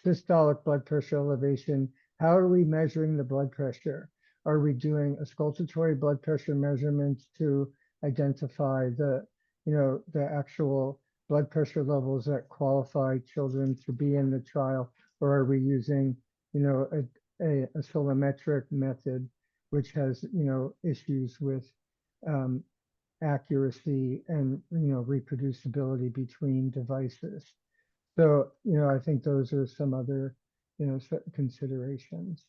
systolic blood pressure elevation? How are we measuring the blood pressure? Are we doing auscultatory blood pressure measurements to identify the actual blood pressure levels that qualify children to be in the trial, or are we using, a solometric method, which has, issues with accuracy and, reproducibility between devices? So, I think those are some other, considerations.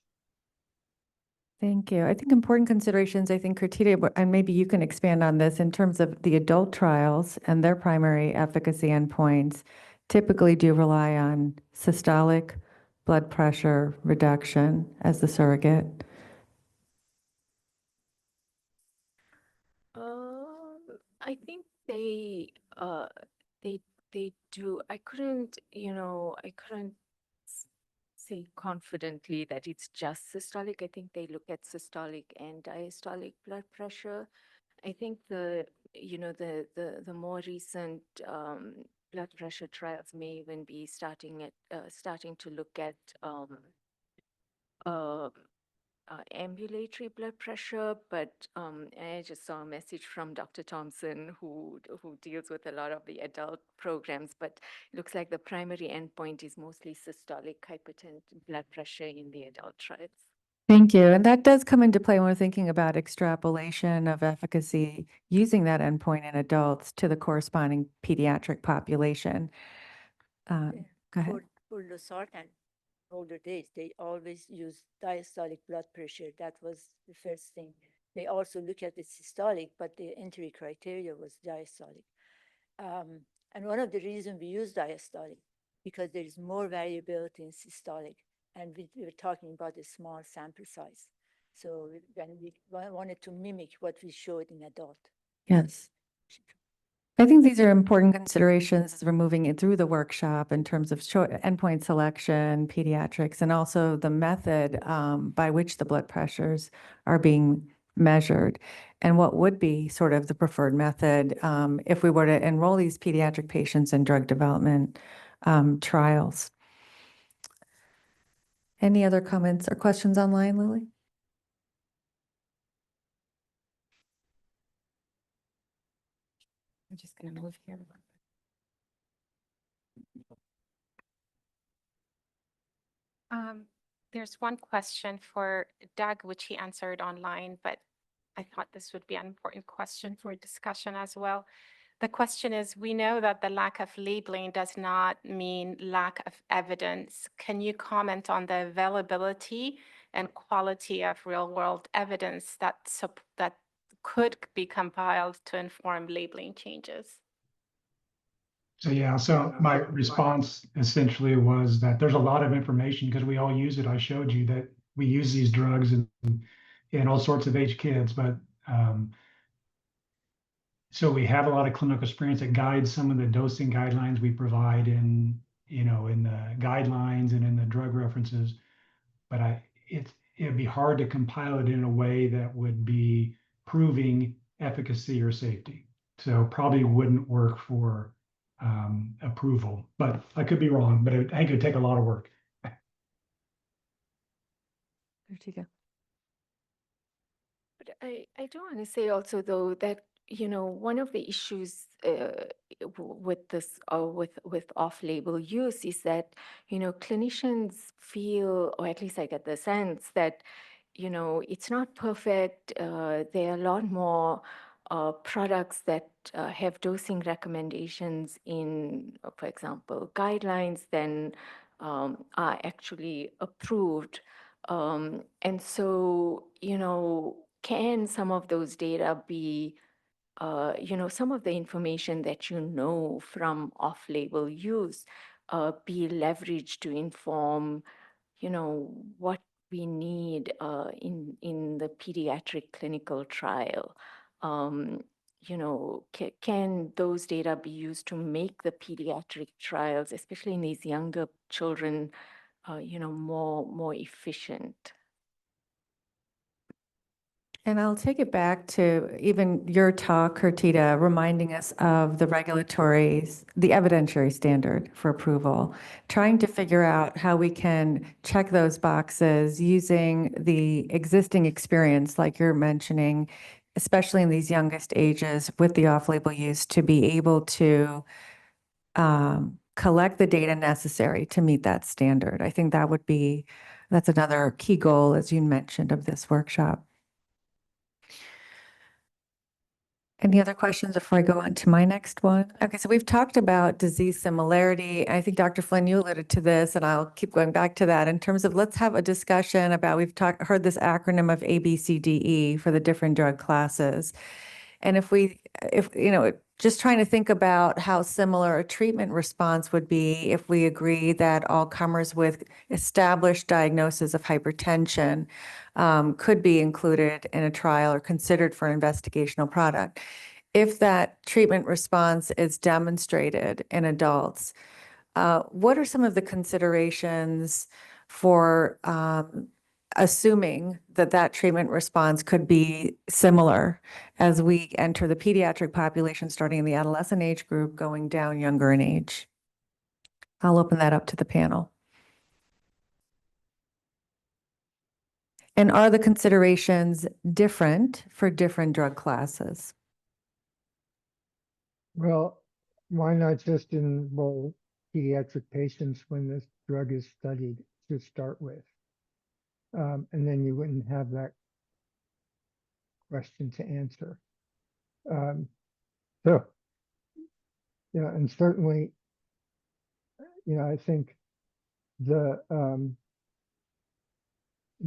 Thank you. I think important considerations, Khurana, and maybe you can expand on this in terms of the adult trials and their primary efficacy endpoints typically do rely on systolic blood pressure reduction as the surrogate. I think they do. I couldn't say confidently that it's just systolic. I think they look at systolic and diastolic blood pressure. I think the more recent blood pressure trials may even be starting to look at ambulatory blood pressure, but I just saw a message from Dr. Thompson, who deals with a lot of the adult programs, but it looks like the primary endpoint is mostly systolic hypertension blood pressure in the adult trials. Thank you. And that does come into play when we're thinking about extrapolation of efficacy using that endpoint in adults to the corresponding pediatric population. Go ahead. For losartan, older days, they always use diastolic blood pressure. That was the first thing. They also look at the systolic, but the entry criteria was diastolic. And one of the reasons we use diastolic, because there is more variability in systolic. And we were talking about a small sample size. So when we wanted to mimic what we showed in adult. Yes. I think these are important considerations as we're moving it through the workshop in terms of endpoint selection, pediatrics, and also the method by which the blood pressures are being measured, and what would be sort of the preferred method if we were to enroll these pediatric patients in drug development trials. Any other comments or questions online, Lily? I'm just going to move here. There's one question for Doug, which he answered online, but I thought this would be an important question for discussion as well. The question is, we know that the lack of labeling does not mean lack of evidence. Can you comment on the availability and quality of real-world evidence that could be compiled to inform labeling changes? So yeah, so my response essentially was that there's a lot of information because we all use it. I showed you that we use these drugs in all sorts of age kids, but so we have a lot of clinical experience that guides some of the dosing guidelines we provide in the guidelines and in the drug references. But it'd be hard to compile it in a way that would be proving efficacy or safety. So probably wouldn't work for approval, but I could be wrong, but I think it would take a lot of work. There you go. But I do want to say also, though, that one of the issues with this with off-label use is that clinicians feel, or at least I get the sense that it's not perfect. There are a lot more products that have dosing recommendations in, for example, guidelines than are actually approved. And so, can some of those data be, some of the information that from off-label use be leveraged to inform, what we need in the pediatric clinical trial? Can those data be used to make the pediatric trials, especially in these younger children, more efficient? And I'll take it back to even your talk, Kurtita, reminding us of the evidentiary standard for approval, trying to figure out how we can check those boxes using the existing experience, like you're mentioning, especially in these youngest ages with the off-label use, to be able to collect the data necessary to meet that standard. I think that's another key goal, as you mentioned, of this workshop. Any other questions before I go on to my next one? Okay, so we've talked about disease similarity. I think Dr. Flynn, you alluded to this, and I'll keep going back to that in terms of let's have a discussion about, heard this acronym of ABCDE for the different drug classes. And if just trying to think about how similar a treatment response would be if we agree that all comers with established diagnosis of hypertension could be included in a trial or considered for an investigational product. if that treatment response is demonstrated in adults, what are some of the considerations for assuming that that treatment response could be similar as we enter the pediatric population, starting in the adolescent age group, going down younger in age? I'll open that up to the panel. And are the considerations different for different drug classes? Well, why not just enroll pediatric patients when this drug is studied to start with? And then you wouldn't have that question to answer. So, and certainly, I think there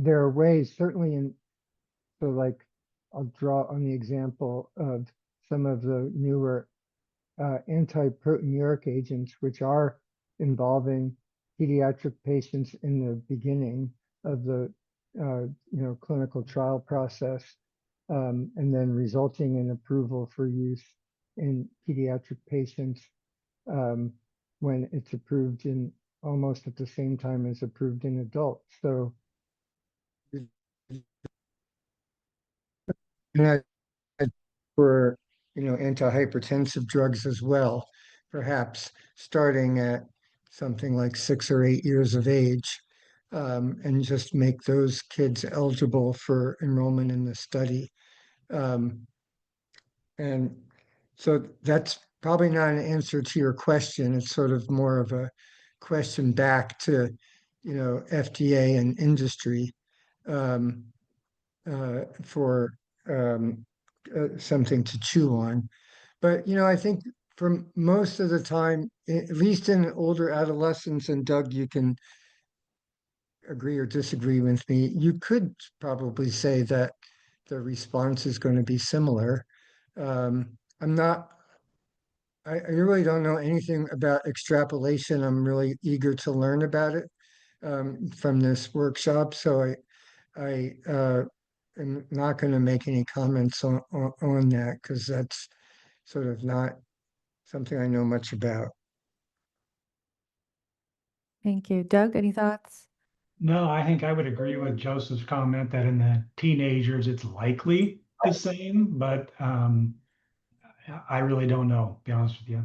are ways, certainly so like, I'll draw on the example of some of the newer anti-proteinuric agents, which are involving pediatric patients in the beginning of the clinical trial process, and then resulting in approval for use in pediatric patients when it's approved in almost at the same time as approved in adults. So for anti-hypertensive drugs as well, perhaps starting at something like 6 or 8 years of age, and just make those kids eligible for enrollment in the study. And so that's probably not an answer to your question. It's sort of more of a question back to, FDA and industry for something to chew on. But, I think for most of the time, at least in older adolescents, and Doug, you can agree or disagree with me, you could probably say that the response is going to be similar. I really don't know anything about extrapolation. I'm really eager to learn about it from this workshop. So I am not going to make any comments on that, because that's sort of not something I know much about. Thank you. Doug, any thoughts? No, I think I would agree with Joseph's comment that in the teenagers, it's likely the same, but I really don't know, to be honest with you.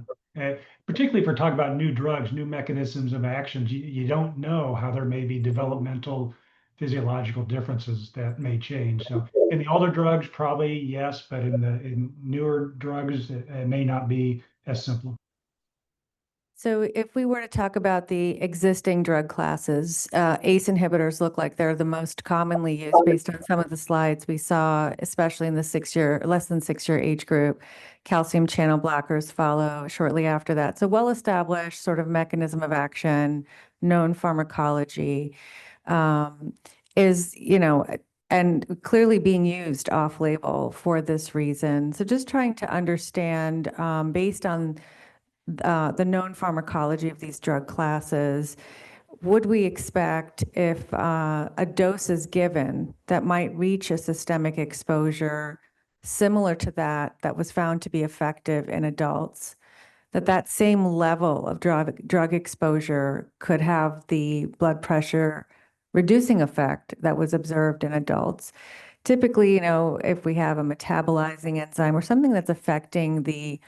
Particularly if we're talking about new drugs, new mechanisms of actions, you don't know how there may be developmental physiological differences that may change. So in the older drugs, probably yes, but in newer drugs, it may not be as simple. So if we were to talk about the existing drug classes, ACE inhibitors look like they're the most commonly used based on some of the slides we saw, especially in the less than 6-year age group. Calcium channel blockers follow shortly after that. So well-established sort of mechanism of action, known pharmacology is, and clearly being used off-label for this reason. So just trying to understand, based on the known pharmacology of these drug classes, would we expect if a dose is given that might reach a systemic exposure similar to that was found to be effective in adults, that same level of drug exposure could have the blood pressure reducing effect that was observed in adults? Typically, if we have a metabolizing enzyme or something that's affecting the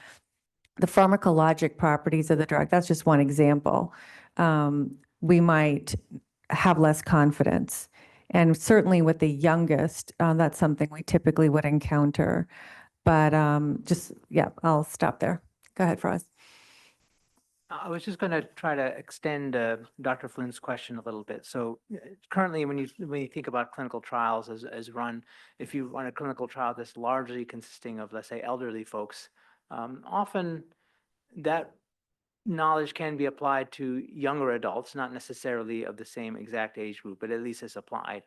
pharmacologic properties of the drug, that's just one example, we might have less confidence. And certainly with the youngest, that's something we typically would encounter. But I'll stop there. Go ahead, Frost. I was just going to try to extend Dr. Flynn's question a little bit. So currently, when you think about clinical trials as run, if you run a clinical trial that's largely consisting of, let's say, elderly folks, often that knowledge can be applied to younger adults, not necessarily of the same exact age group, but at least it's applied.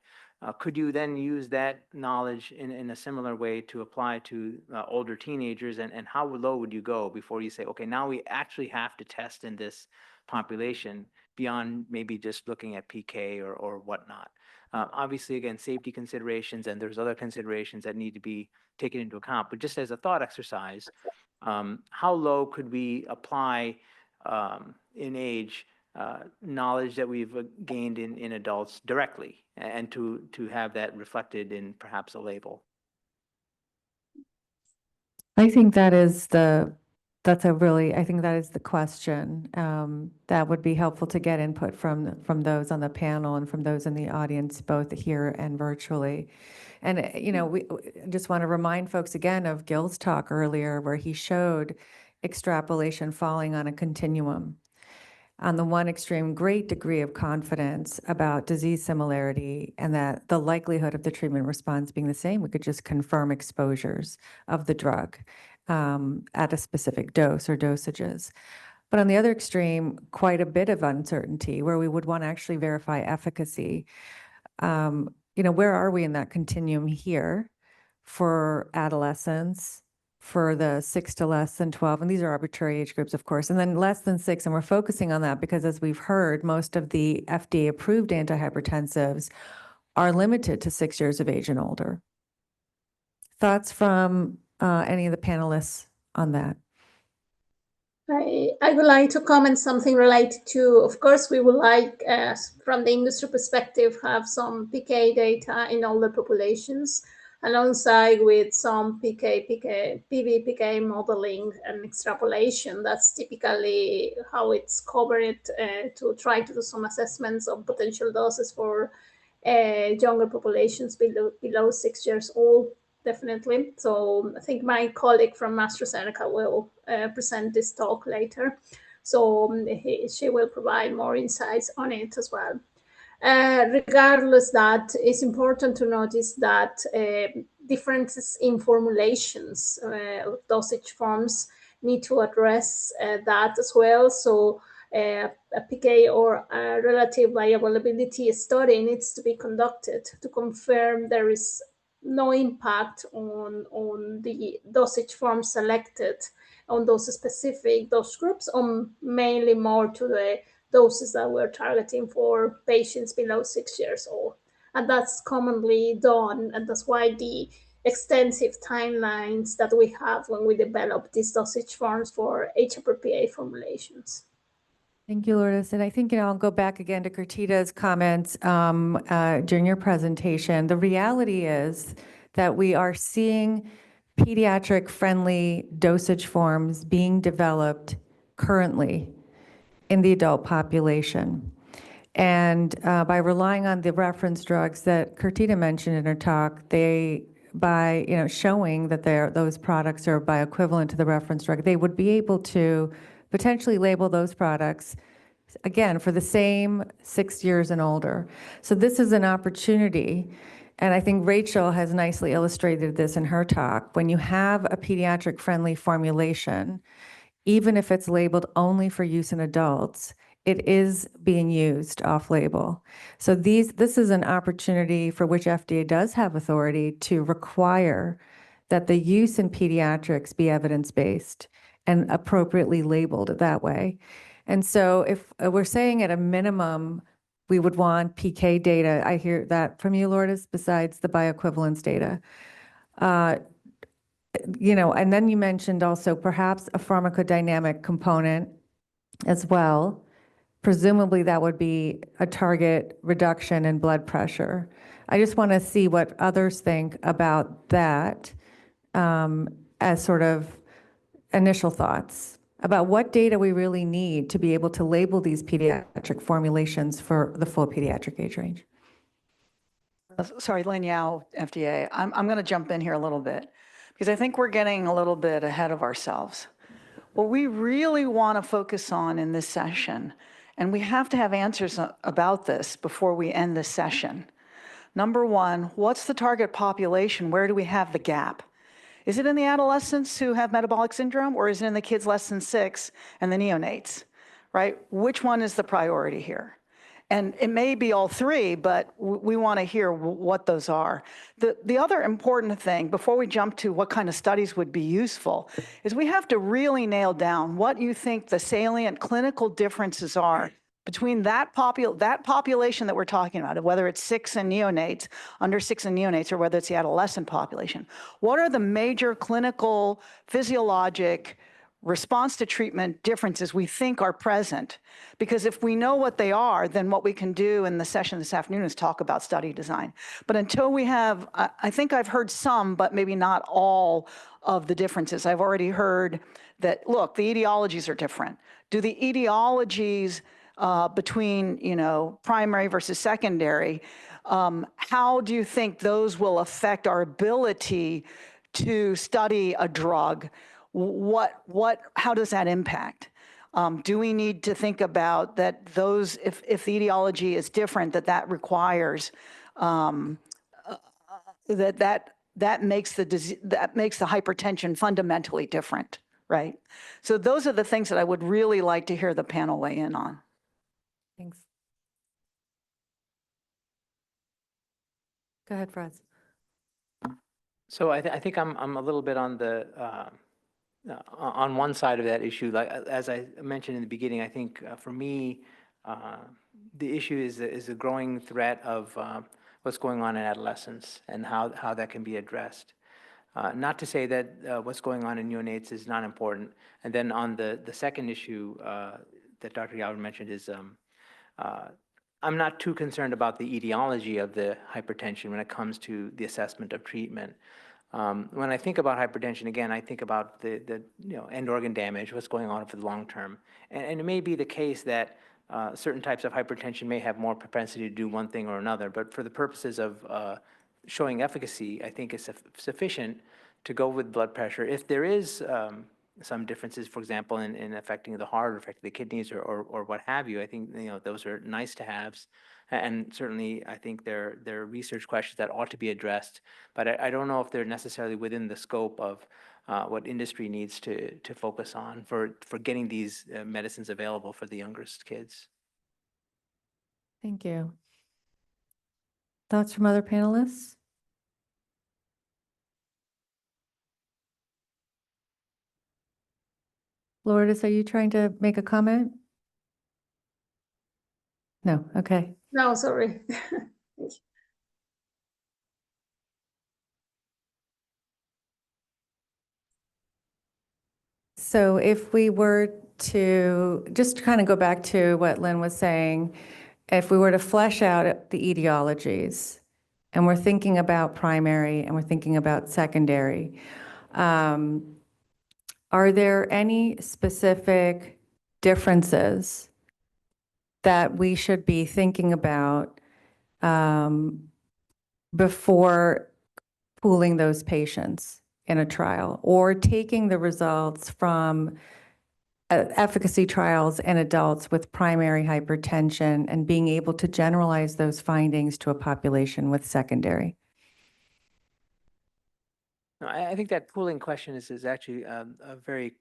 Could you then use that knowledge in a similar way to apply to older teenagers? And how low would you go before you say, okay, now we actually have to test in this population beyond maybe just looking at PK or whatnot? Obviously, again, safety considerations, and there's other considerations that need to be taken into account. But just as a thought exercise, how low could we apply in age knowledge that we've gained in adults directly, and to have that reflected in perhaps a label? I think that is the question. That would be helpful to get input from those on the panel and from those in the audience, both here and virtually. And, we just want to remind folks again of Gil's talk earlier, where he showed extrapolation falling on a continuum. On the one extreme, great degree of confidence about disease similarity and that the likelihood of the treatment response being the same, we could just confirm exposures of the drug at a specific dose or dosages. But on the other extreme, quite a bit of uncertainty where we would want to actually verify efficacy. Where are we in that continuum here for adolescents, for the 6 to less than 12, and these are arbitrary age groups, of course, and then less than 6, and we're focusing on that because, as we've heard, most of the FDA-approved antihypertensives are limited to 6 years of age and older. Thoughts from any of the panelists on that? I would like to comment something related to, of course, we would like, from the industry perspective, have some PK data in older populations, alongside with some PK modeling and extrapolation. That's typically how it's covered, to try to do some assessments of potential doses for younger populations below 6 years old, definitely. So I think my colleague from AstraZeneca will present this talk later. So she will provide more insights on it as well. Regardless, that it's important to notice that differences in formulations of dosage forms need to address that as well. So a PK or a relative bioavailability study needs to be conducted to confirm there is no impact on the dosage form selected on those specific dose groups, mainly more to the doses that we're targeting for patients below 6 years old. And that's commonly done, and that's why the extensive timelines that we have when we develop these dosage forms for age-appropriate formulations. Thank you, Lourdes. And I think, I'll go back again to Kurtita's comments during your presentation. The reality is that we are seeing pediatric-friendly dosage forms being developed currently in the adult population. And by relying on the reference drugs that Kurtita mentioned in her talk, by showing that those products are bioequivalent to the reference drug, they would be able to potentially label those products, again, for the same 6 years and older. So this is an opportunity, and I think Rachel has nicely illustrated this in her talk. When you have a pediatric-friendly formulation, even if it's labeled only for use in adults, it is being used off-label. So this is an opportunity for which FDA does have authority to require that the use in pediatrics be evidence-based and appropriately labeled that way. And so if we're saying at a minimum, we would want PK data, I hear that from you, Lourdes, besides the bioequivalence data. And then you mentioned also perhaps a pharmacodynamic component as well. Presumably that would be a target reduction in blood pressure. I just want to see what others think about that as sort of initial thoughts about what data we really need to be able to label these pediatric formulations for the full pediatric age range. Sorry, Lynn Yao, FDA. I'm going to jump in here a little bit because I think we're getting a little bit ahead of ourselves. What we really want to focus on in this session, and we have to have answers about this before we end this session. Number one, what's the target population? Where do we have the gap? Is it in the adolescents who have metabolic syndrome, or is it in the kids less than 6 and the neonates, right? Which one is the priority here? And it may be all three, but we want to hear what those are. The other important thing, before we jump to what kind of studies would be useful, is we have to really nail down what you think the salient clinical differences are between that population that we're talking about, whether it's 6 and neonates, under 6 and neonates, or whether it's the adolescent population, what are the major clinical, physiologic response to treatment differences we think are present? Because if we know what they are, then what we can do in the session this afternoon is talk about study design. But until we have, I think I've heard some, but maybe not all of the differences. I've already heard that, look, the etiologies are different. Do the etiologies between, primary versus secondary, how do you think those will affect our ability to study a drug? How does that impact? Do we need to think about that those, if the etiology is different, that requires that makes the hypertension fundamentally different, right? So those are the things that I would really like to hear the panel weigh in on. Thanks. Go ahead, Franz. So I think I'm a little bit on the on one side of that issue. Like as I mentioned in the beginning, I think for me, the issue is a growing threat of what's going on in adolescence and how that can be addressed. Not to say that what's going on in neonates is not important. And then on the second issue that Dr. Yauer mentioned is I'm not too concerned about the etiology of the hypertension when it comes to the assessment of treatment. When I think about hypertension, again, I think about the end organ damage, what's going on for the long term. And it may be the case that certain types of hypertension may have more propensity to do one thing or another, but for the purposes of showing efficacy, I think it's sufficient to go with blood pressure. If there is some differences, for example, in affecting the heart or affecting the kidneys or what have you, I think those are nice to haves. And certainly, I think there are research questions that ought to be addressed, but I don't know if they're necessarily within the scope of what industry needs to focus on for getting these medicines available for the youngest kids. Thank you. Thoughts from other panelists? Lourdes, are you trying to make a comment? No, okay. No, sorry. So if we were to just kind of go back to what Lynn was saying, if we were to flesh out the etiologies, and we're thinking about primary and we're thinking about secondary, are there any specific differences that we should be thinking about before pooling those patients in a trial, or taking the results from efficacy trials in adults with primary hypertension and being able to generalize those findings to a population with secondary? No, I think that pooling question is actually a very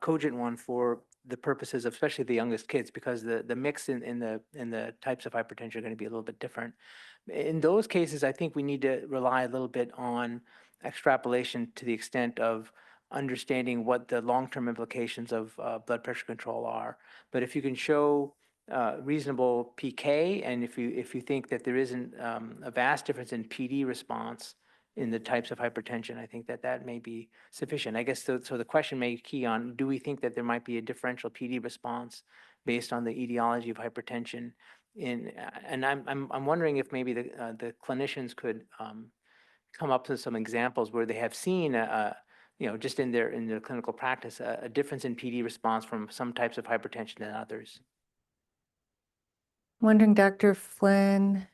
cogent one for the purposes of especially the youngest kids, because the mix in the types of hypertension are going to be a little bit different. In those cases, I think we need to rely a little bit on extrapolation to the extent of understanding what the long-term implications of blood pressure control are. But if you can show reasonable PK, and if you think that there isn't a vast difference in PD response in the types of hypertension, I think that may be sufficient. I guess so the question may key on, do we think that there might be a differential PD response based on the etiology of hypertension? And I'm wondering if maybe the clinicians could come up with some examples where they have seen just in their clinical practice a difference in PD response from some types of hypertension than others. Wondering, Dr. Flynn,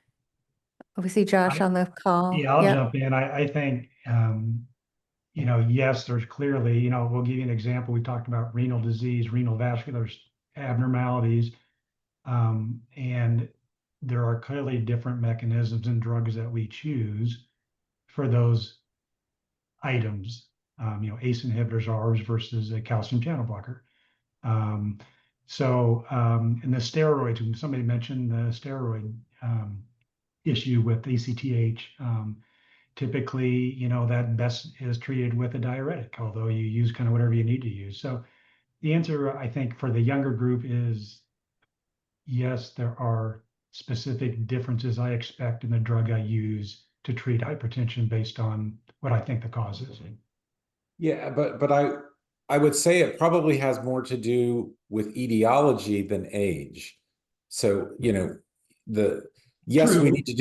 we see Josh on the call. Yeah, I'll Yep. jump in. I think, yes, there's clearly, we'll give you an example. We talked about renal disease, renal vascular abnormalities, and there are clearly different mechanisms and drugs that we choose for those items. ACE inhibitors are ours versus a calcium channel blocker. And the steroids, when somebody mentioned the steroid issue with ACTH, typically, that best is treated with a diuretic, although you use kind of whatever you need to use. So the answer, I think, for the younger group is yes, there are specific differences I expect in the drug I use to treat hypertension based on what I think the cause is. Yeah, but I would say it probably has more to do with etiology than age. So, you know, yes, we True. need to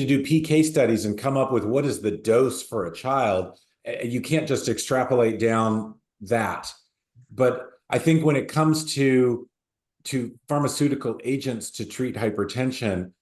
do PK studies and come up with what is the dose for a child. You can't just extrapolate down that. But I think when it comes to pharmaceutical agents to treat hypertension,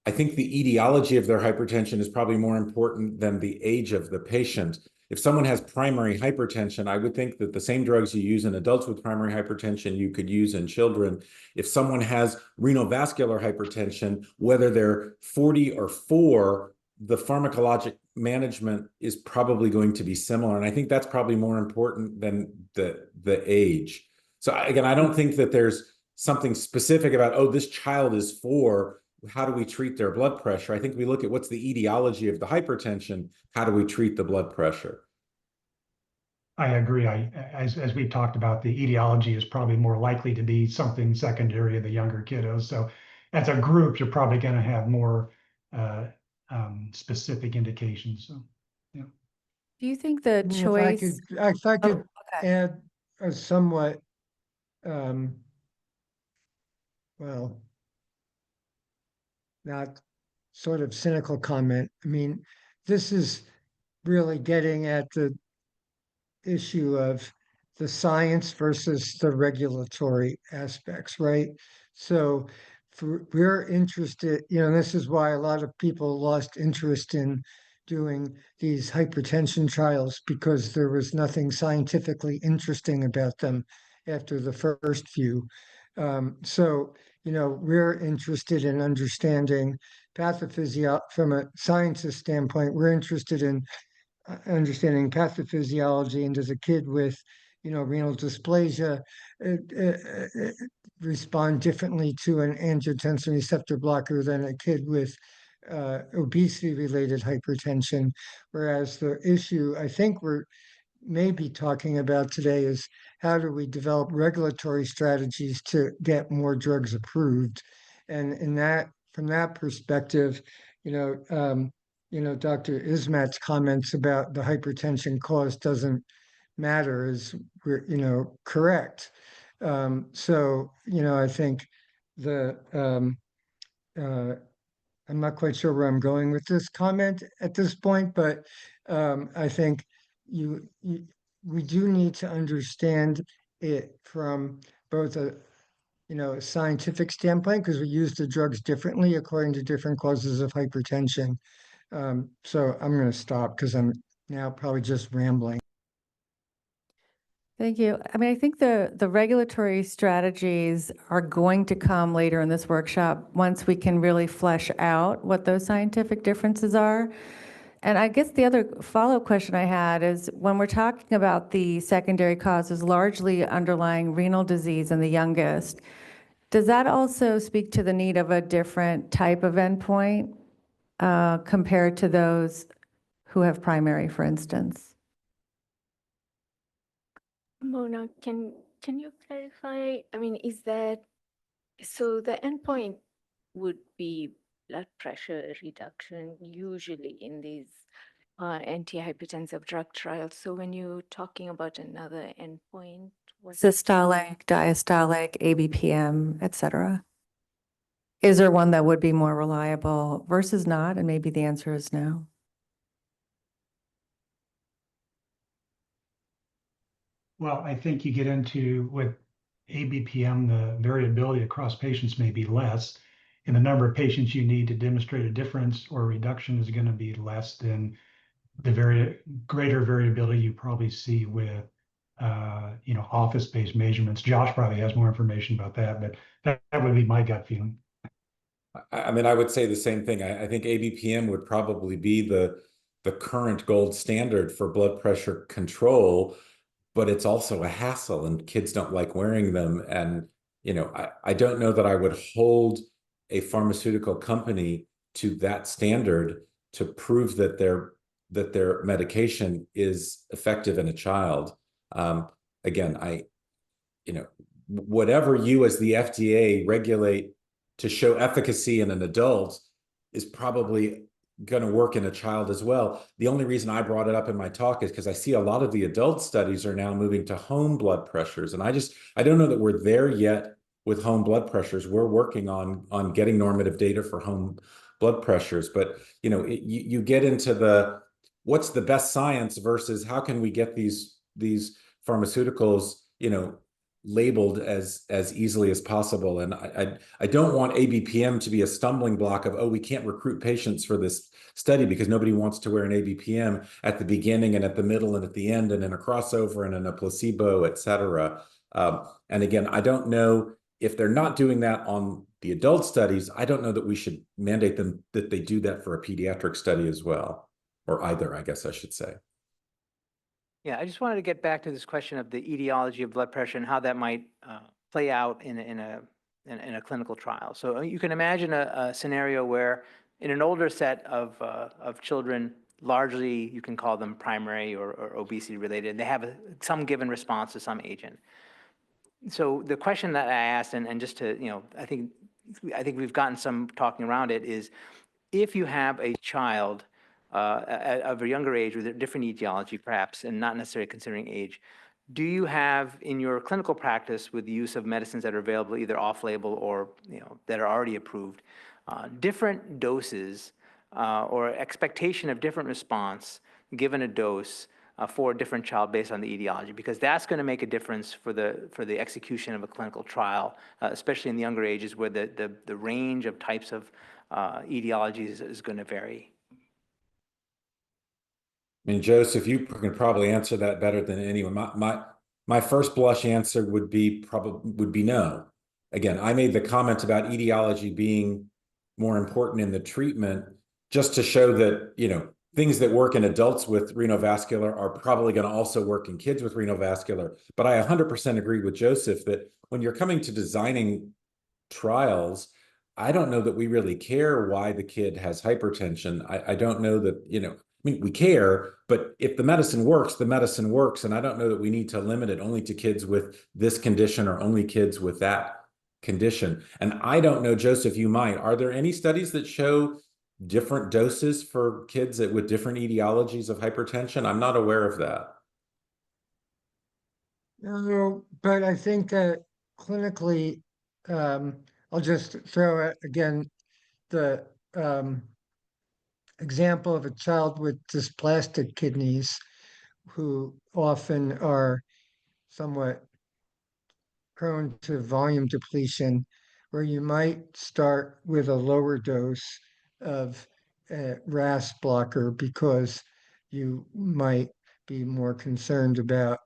I think the etiology of their hypertension is probably more important than the age of the patient. If someone has primary hypertension, I would think that the same drugs you use in adults with primary hypertension, you could use in children. If someone has renal vascular hypertension, whether they're 40 or 4, the pharmacologic management is probably going to be similar. And I think that's probably more important than the age. So again, I don't think that there's something specific about, oh, this child is 4, how do we treat their blood pressure? I think we look at what's the etiology of the hypertension, how do we treat the blood pressure? I agree. As we've talked about, the etiology is probably more likely to be something secondary in the younger kiddos. So as a group, you're probably going to have more specific indications. So, yeah. Do you think the If I choice? could, if I could Okay. add a somewhat, well, not sort of cynical comment. I mean, this is really getting at the issue of the science versus the regulatory aspects, right? So we're interested, you know, this is why a lot of people lost interest in doing these hypertension trials, because there was nothing scientifically interesting about them after the first few. So, you know, we're interested in understanding pathophysiology from a scientist standpoint. We're interested in understanding pathophysiology, and does a kid with, you know, renal dysplasia respond differently to an angiotensin receptor blocker than a kid with obesity-related hypertension. Whereas the issue I think we're maybe talking about today is how do we develop regulatory strategies to get more drugs approved, and in that, from that perspective, you know, Dr. Ismat's comments about the hypertension cause doesn't matter is, you know, correct. So, you know, I think I'm not quite sure where I'm going with this comment at this point, but I think we do need to understand it from both a, you know, a scientific standpoint, because we use the drugs differently according to different causes of hypertension. So I'm going to stop because I'm now probably just rambling. Thank you. I mean, I think the regulatory strategies are going to come later in this workshop once we can really flesh out what those scientific differences are. And I guess the other follow-up question I had is, when we're talking about the secondary causes largely underlying renal disease in the youngest, does that also speak to the need of a different type of endpoint compared to those who have primary, for instance? Mona, can you clarify? I mean, is that, so the endpoint would be blood pressure reduction usually in these anti-hypertensive drug trials. So when you're talking about another endpoint, Systolic, diastolic, ABPM, et cetera. Is there one that would be more reliable versus not? And maybe the answer is no. Well, I think you get into with ABPM, the variability across patients may be less, and the number of patients you need to demonstrate a difference or a reduction is going to be less than the greater variability you probably see with you know, office-based measurements. Josh probably has more information about that, but that would be my gut feeling. I mean, I would say the same thing. I think ABPM would probably be the current gold standard for blood pressure control, but it's also a hassle and kids don't like wearing them. And, you know, I don't know that I would hold a pharmaceutical company to that standard to prove that their medication is effective in a child. Again, you know, whatever you as the FDA regulate to show efficacy in an adult is probably going to work in a child as well. The only reason I brought it up in my talk is because I see a lot of the adult studies are now moving to home blood pressures. And I don't know that we're there yet with home blood pressures. We're working on getting normative data for home blood pressures. But, you know, you get into what's the best science versus how can we get these pharmaceuticals, you know, labeled as easily as possible. And I don't want ABPM to be a stumbling block of, oh, we can't recruit patients for this study because nobody wants to wear an ABPM at the beginning and at the middle and at the end and in a crossover and in a placebo, et cetera. And again, I don't know if they're not doing that on the adult studies, I don't know that we should mandate them that they do that for a pediatric study as well, or either, I guess I should say. Yeah, I just wanted to get back to this question of the etiology of blood pressure and how that might play out in a clinical trial. So you can imagine a scenario where in an older set of children, largely you can call them primary or obesity related, and they have some given response to some agent. So the question that I asked, and just to, you know, I think we've gotten some talking around it, is if you have a child of a younger age with a different etiology perhaps, and not necessarily considering age, do you have in your clinical practice with the use of medicines that are available either off-label or, you know, that are already approved, different doses or expectation of different response given a dose for a different child based on the etiology? Because that's going to make a difference for the execution of a clinical trial, especially in the younger ages where the range of types of etiologies is going to vary. I mean, Joseph, you can probably answer that better than anyone. My first blush answer would be no. Again, I made the comment about etiology being more important in the treatment just to show that, you know, things that work in adults with renovascular are probably going to also work in kids with renovascular. But I 100% agree with Joseph that when you're coming to designing trials, I don't know that we really care why the kid has hypertension. I don't know that, you know, I mean, we care, but if the medicine works, the medicine works. And I don't know that we need to limit it only to kids with this condition or only kids with that condition. And I don't know, Joseph, you might. Are there any studies that show different doses for kids with different etiologies of hypertension? I'm not aware of that. No, but I think that clinically, I'll just throw out again the example of a child with dysplastic kidneys who often are somewhat prone to volume depletion, where you might start with a lower dose of a RAS blocker because you might be more concerned about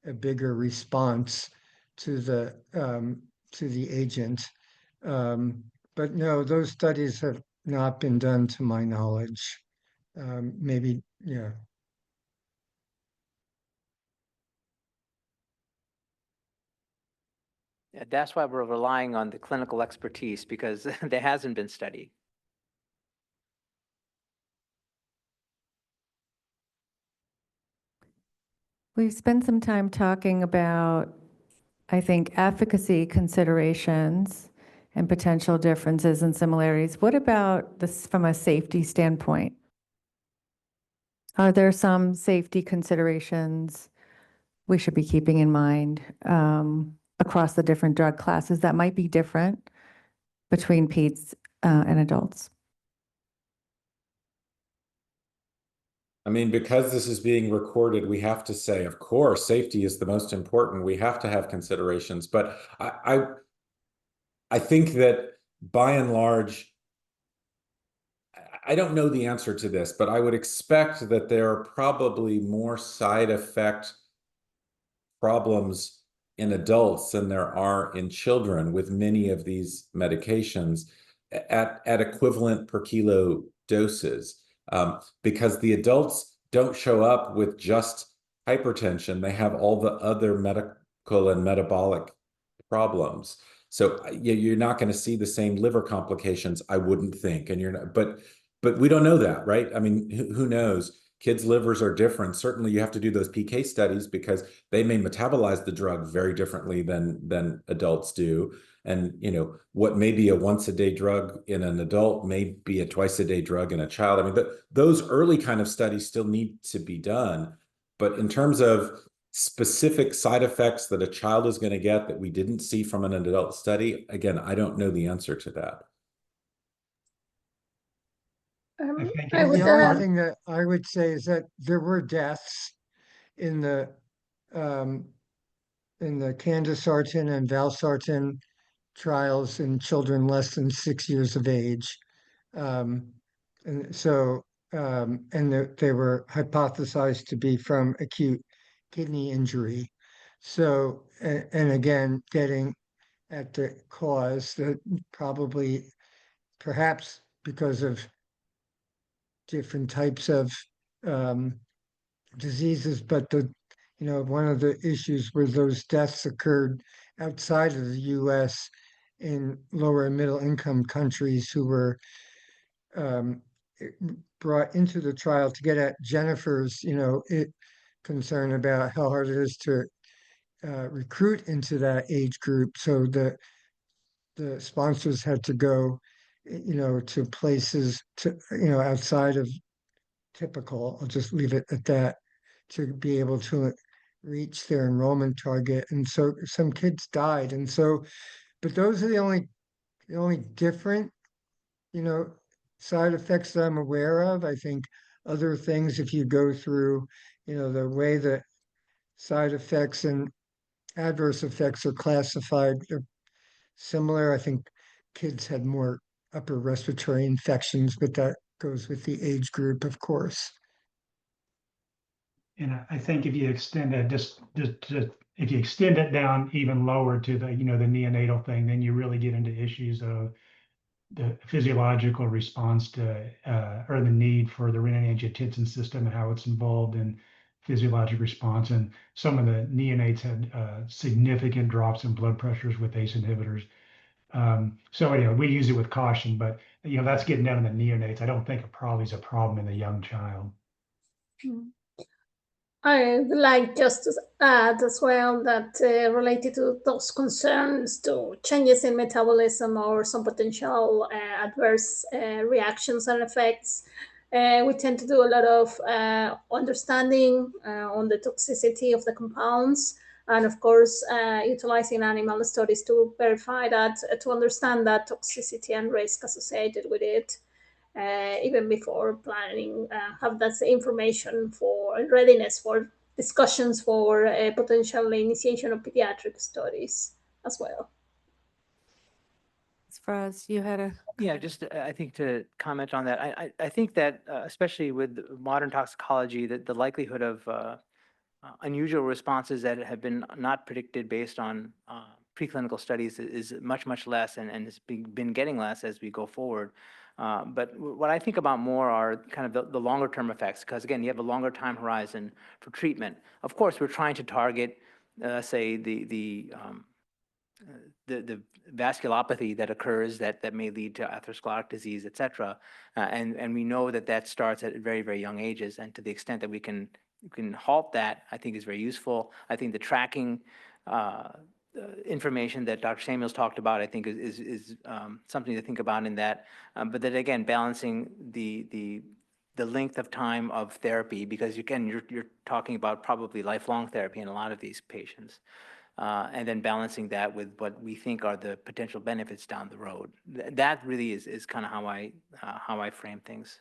a bigger response to the agent. But no, those studies have not been done to my knowledge. Maybe, yeah. Yeah, that's why we're relying on the clinical expertise, because there hasn't been studied. We've spent some time talking about, I think, efficacy considerations and potential differences and similarities. What about this from a safety standpoint? Are there some safety considerations we should be keeping in mind across the different drug classes that might be different between peds and adults? I mean, because this is being recorded, we have to say, of course, safety is the most important. We have to have considerations. But I think that by and large, I don't know the answer to this, but I would expect that there are probably more side effect problems in adults than there are in children with many of these medications at equivalent per kilo doses. Because the adults don't show up with just hypertension. They have all the other medical and metabolic problems. So you're not going to see the same liver complications, I wouldn't think. And you're not, but we don't know that, right? I mean, who knows? kids' livers are different. Certainly you have to do those PK studies because they may metabolize the drug very differently than adults do. And, you know, what may be a once-a-day drug in an adult may be a twice-a-day drug in a child. I mean, those early kind of studies still need to be done. But in terms of specific side effects that a child is going to get that we didn't see from an adult study, again, I don't know the answer to that. I would The only thing that I would say is that there were deaths in the candesartan and valsartan trials in children less than 6 years of age. And so, they were hypothesized to be from acute kidney injury. So, and again, getting at the cause that probably, perhaps because of different types of diseases, but one of the issues where those deaths occurred outside of the US in lower and middle income countries who were brought into the trial to get at Jennifer's, concern about how hard it is to recruit into that age group. So the sponsors had to go, to places outside of typical, I'll just leave it at that, to be able to reach their enrollment target. And so some kids died. And so, but those are the only different, side effects that I'm aware of. I think other things, if you go through, the way that side effects and adverse effects are classified, they're similar. I think kids had more upper respiratory infections, but that goes with the age group, of course. And I think if you extend it if you extend it down even lower to the, the neonatal thing, then you really get into issues of the physiological response to, or the need for the renin-angiotensin system and how it's involved in physiologic response. And some of the neonates had significant drops in blood pressures with ACE inhibitors. So anyway, we use it with caution, but that's getting down to the neonates. I don't think it probably is a problem in the young child. I would like just to add as well that related to those concerns to changes in metabolism or some potential adverse reactions and effects, we tend to do a lot of understanding on the toxicity of the compounds. And of course, utilizing animal studies to verify that, to understand that toxicity and risk associated with it. Even before planning, have that information for readiness for discussions for potential initiation of pediatric studies as well. As far as you had a Yeah, just I think to comment on that, I think that especially with modern toxicology, that the likelihood of unusual responses that have been not predicted based on preclinical studies is much less, and has been getting less as we go forward. But what I think about more are kind of the longer term effects, because again, you have a longer time horizon for treatment. Of course, we're trying to target, say, the vasculopathy that occurs that may lead to atherosclerotic disease, et cetera. And we know that starts at very young ages. And to the extent that we can halt that, I think is very useful. I think the tracking information that Dr. Samuels talked about, I think is something to think about in that. But then again, balancing the length of time of therapy, because again, you're talking about probably lifelong therapy in a lot of these patients. And then balancing that with what we think are the potential benefits down the road. That really is kind of how I frame things.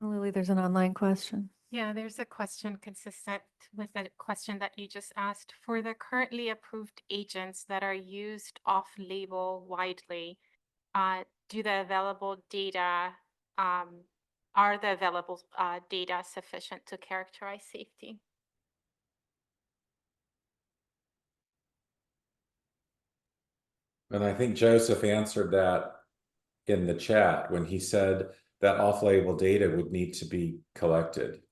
Lily, there's an online question. Yeah, there's a question consistent with the question that you just asked. For the currently approved agents that are used off-label widely, are the available data sufficient to characterize safety? And I think Joseph answered that in the chat when he said that off-label data would need to be collected.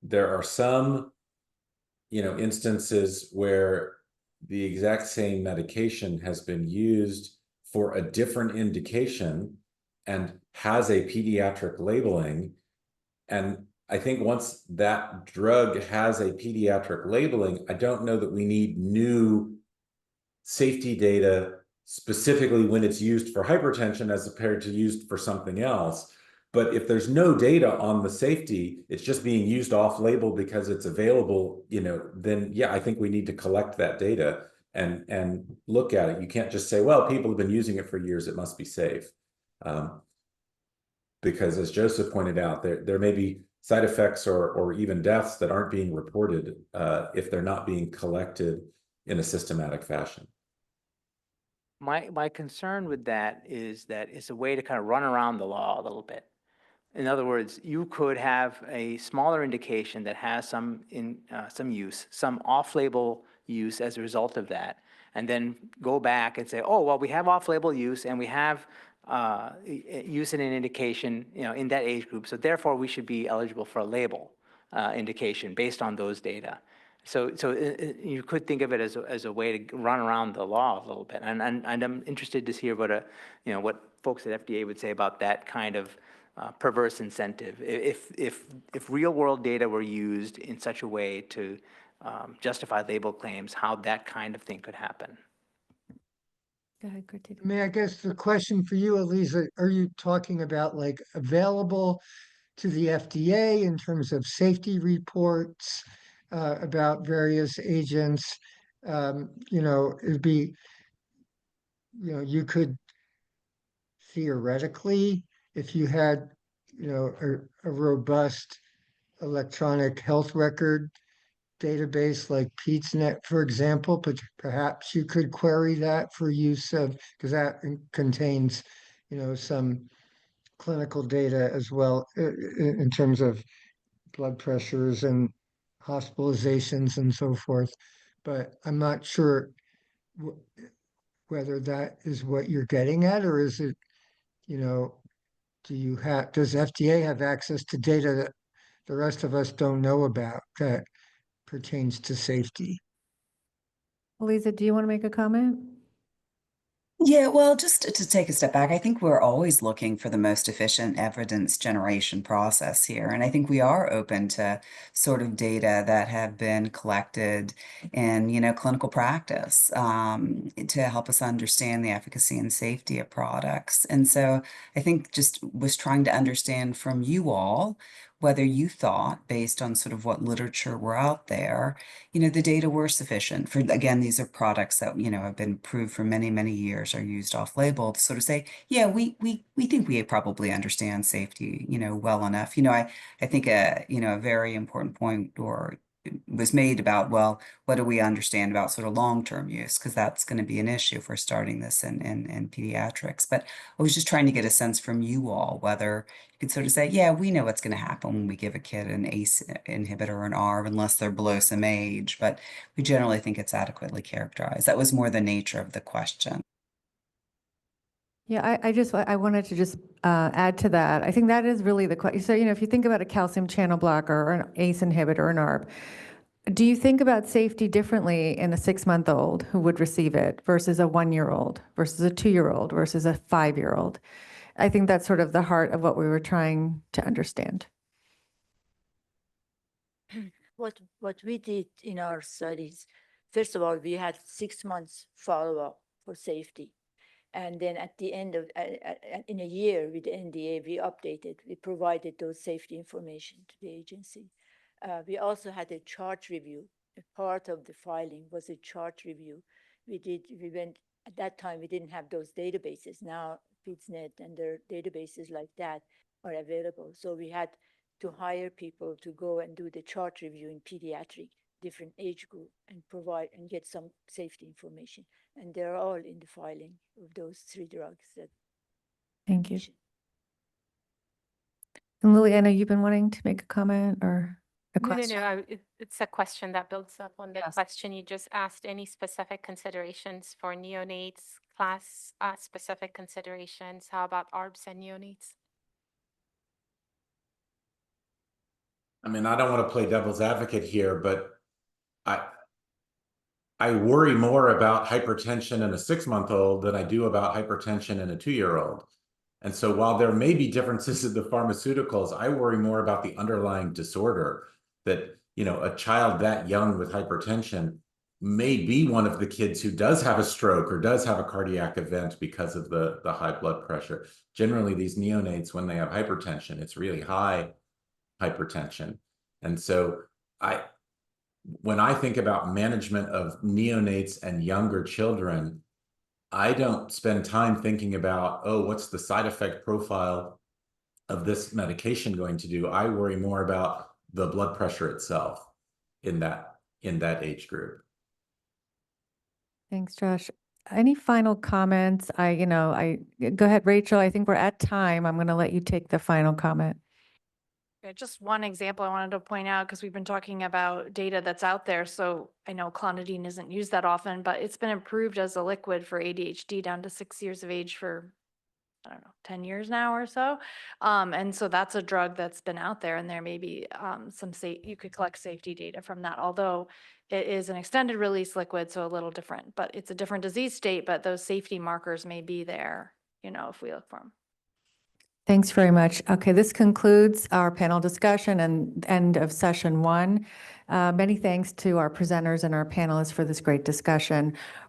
There are some, instances where the exact same medication has been used for a different indication, and has a pediatric labeling. And I think once that drug has a pediatric labeling, I don't know that we need new safety data specifically when it's used for hypertension as compared to used for something else. But if there's no data on the safety, it's just being used off-label because it's available, then yeah, I think we need to collect that data and look at it. You can't just say, well, people have been using it for years, it must be safe. Because as Joseph pointed out, there may be side effects or even deaths that aren't being reported if they're not being collected in a systematic fashion. My concern with that is that it's a way to kind of run around the law a little bit. In other words, you could have a smaller indication that has some use, some off-label use as a result of that, and then go back and say, oh, well, we have off-label use and we have use in an indication, in that age group, so therefore we should be eligible for a label indication based on those data. So you could think of it as a way to run around the law a little bit, and I'm interested to hear what folks at FDA would say about that kind of perverse incentive. If real world data were used in such a way to justify label claims, how that kind of thing could happen. Go ahead, Kritika. I mean, I guess the question for you, Elisa, are you talking about like available to the FDA in terms of safety reports about various agents? It'd be, you could theoretically, if you had, a robust electronic health record database like PedsNet, for example, but perhaps you could query that for use of, because that contains, some clinical data as well in terms of blood pressures and hospitalizations and so forth. But I'm not sure whether that is what you're getting at, or is it, does FDA have access to data that the rest of us don't know about that pertains to safety? Lisa, do you want to make a comment? Yeah, well, just to take a step back, I think we're always looking for the most efficient evidence generation process here. And I think we are open to sort of data that have been collected in, clinical practice to help us understand the efficacy and safety of products. And so I think just was trying to understand from you all whether you thought, based on sort of what literature were out there, the data were sufficient for, again, these are products that, have been approved for many, many years, are used off-label to sort of say, yeah, we think we probably understand safety, well enough. I think a very important point was made about, well, what do we understand about sort of long-term use? Because that's going to be an issue if we're starting this in pediatrics. But I was just trying to get a sense from you all whether you could sort of say, yeah, we know what's going to happen when we give a kid an ACE inhibitor or an ARB unless they're below some age, but we generally think it's adequately characterized. That was more the nature of the question. Yeah, I wanted to just add to that. I think that is really the question. So, if you think about a calcium channel blocker or an ACE inhibitor or an ARB, do you think about safety differently in a 6-month-old who would receive it versus a 1-year-old versus a 2-year-old versus a 5-year-old? I think that's sort of the heart of what we were trying to understand. What we did in our studies, first of all, we had 6 months follow-up for safety. And then at the end of, in a year with the NDA, we provided those safety information to the agency. We also had a chart review. A part of the filing was a chart review. At that time, we didn't have those databases. Now, PedsNet and their databases like that are available. So we had to hire people to go and do the chart review in pediatric, different age group, and provide and get some safety information. And they're all in the filing of those 3 drugs. Thank you. And Liliana, you've been wanting to make a comment or a question? No, it's a question that builds up on the question you just asked. Any specific considerations for neonates, class specific considerations? How about ARBs and neonates? I mean, I don't want to play devil's advocate here, but I worry more about hypertension in a 6-month-old than I do about hypertension in a 2-year-old. And so while there may be differences in the pharmaceuticals, I worry more about the underlying disorder that, you know, a child that young with hypertension may be one of the kids who does have a stroke or does have a cardiac event because of the high blood pressure. Generally, these neonates, when they have hypertension, it's really high hypertension. And so when I think about management of neonates and younger children, I don't spend time thinking about, oh, what's the side effect profile of this medication going to do? I worry more about the blood pressure itself in that age group. Thanks, Josh. Any final comments? Go ahead, Rachel. I think we're at time. I'm going to let you take the final comment. Yeah, just one example I wanted to point out, because we've been talking about data that's out there. So I know clonidine isn't used that often, but it's been approved as a liquid for ADHD down to 6 years of age for, I don't know, 10 years now or so. And so that's a drug that's been out there, and there may be you could collect safety data from that, although it is an extended release liquid, so a little different, but it's a different disease state, but those safety markers may be there, if we look for them. Thanks very much. Okay, this concludes our panel discussion and end of session 1. Many thanks to our presenters and our panelists for this great discussion.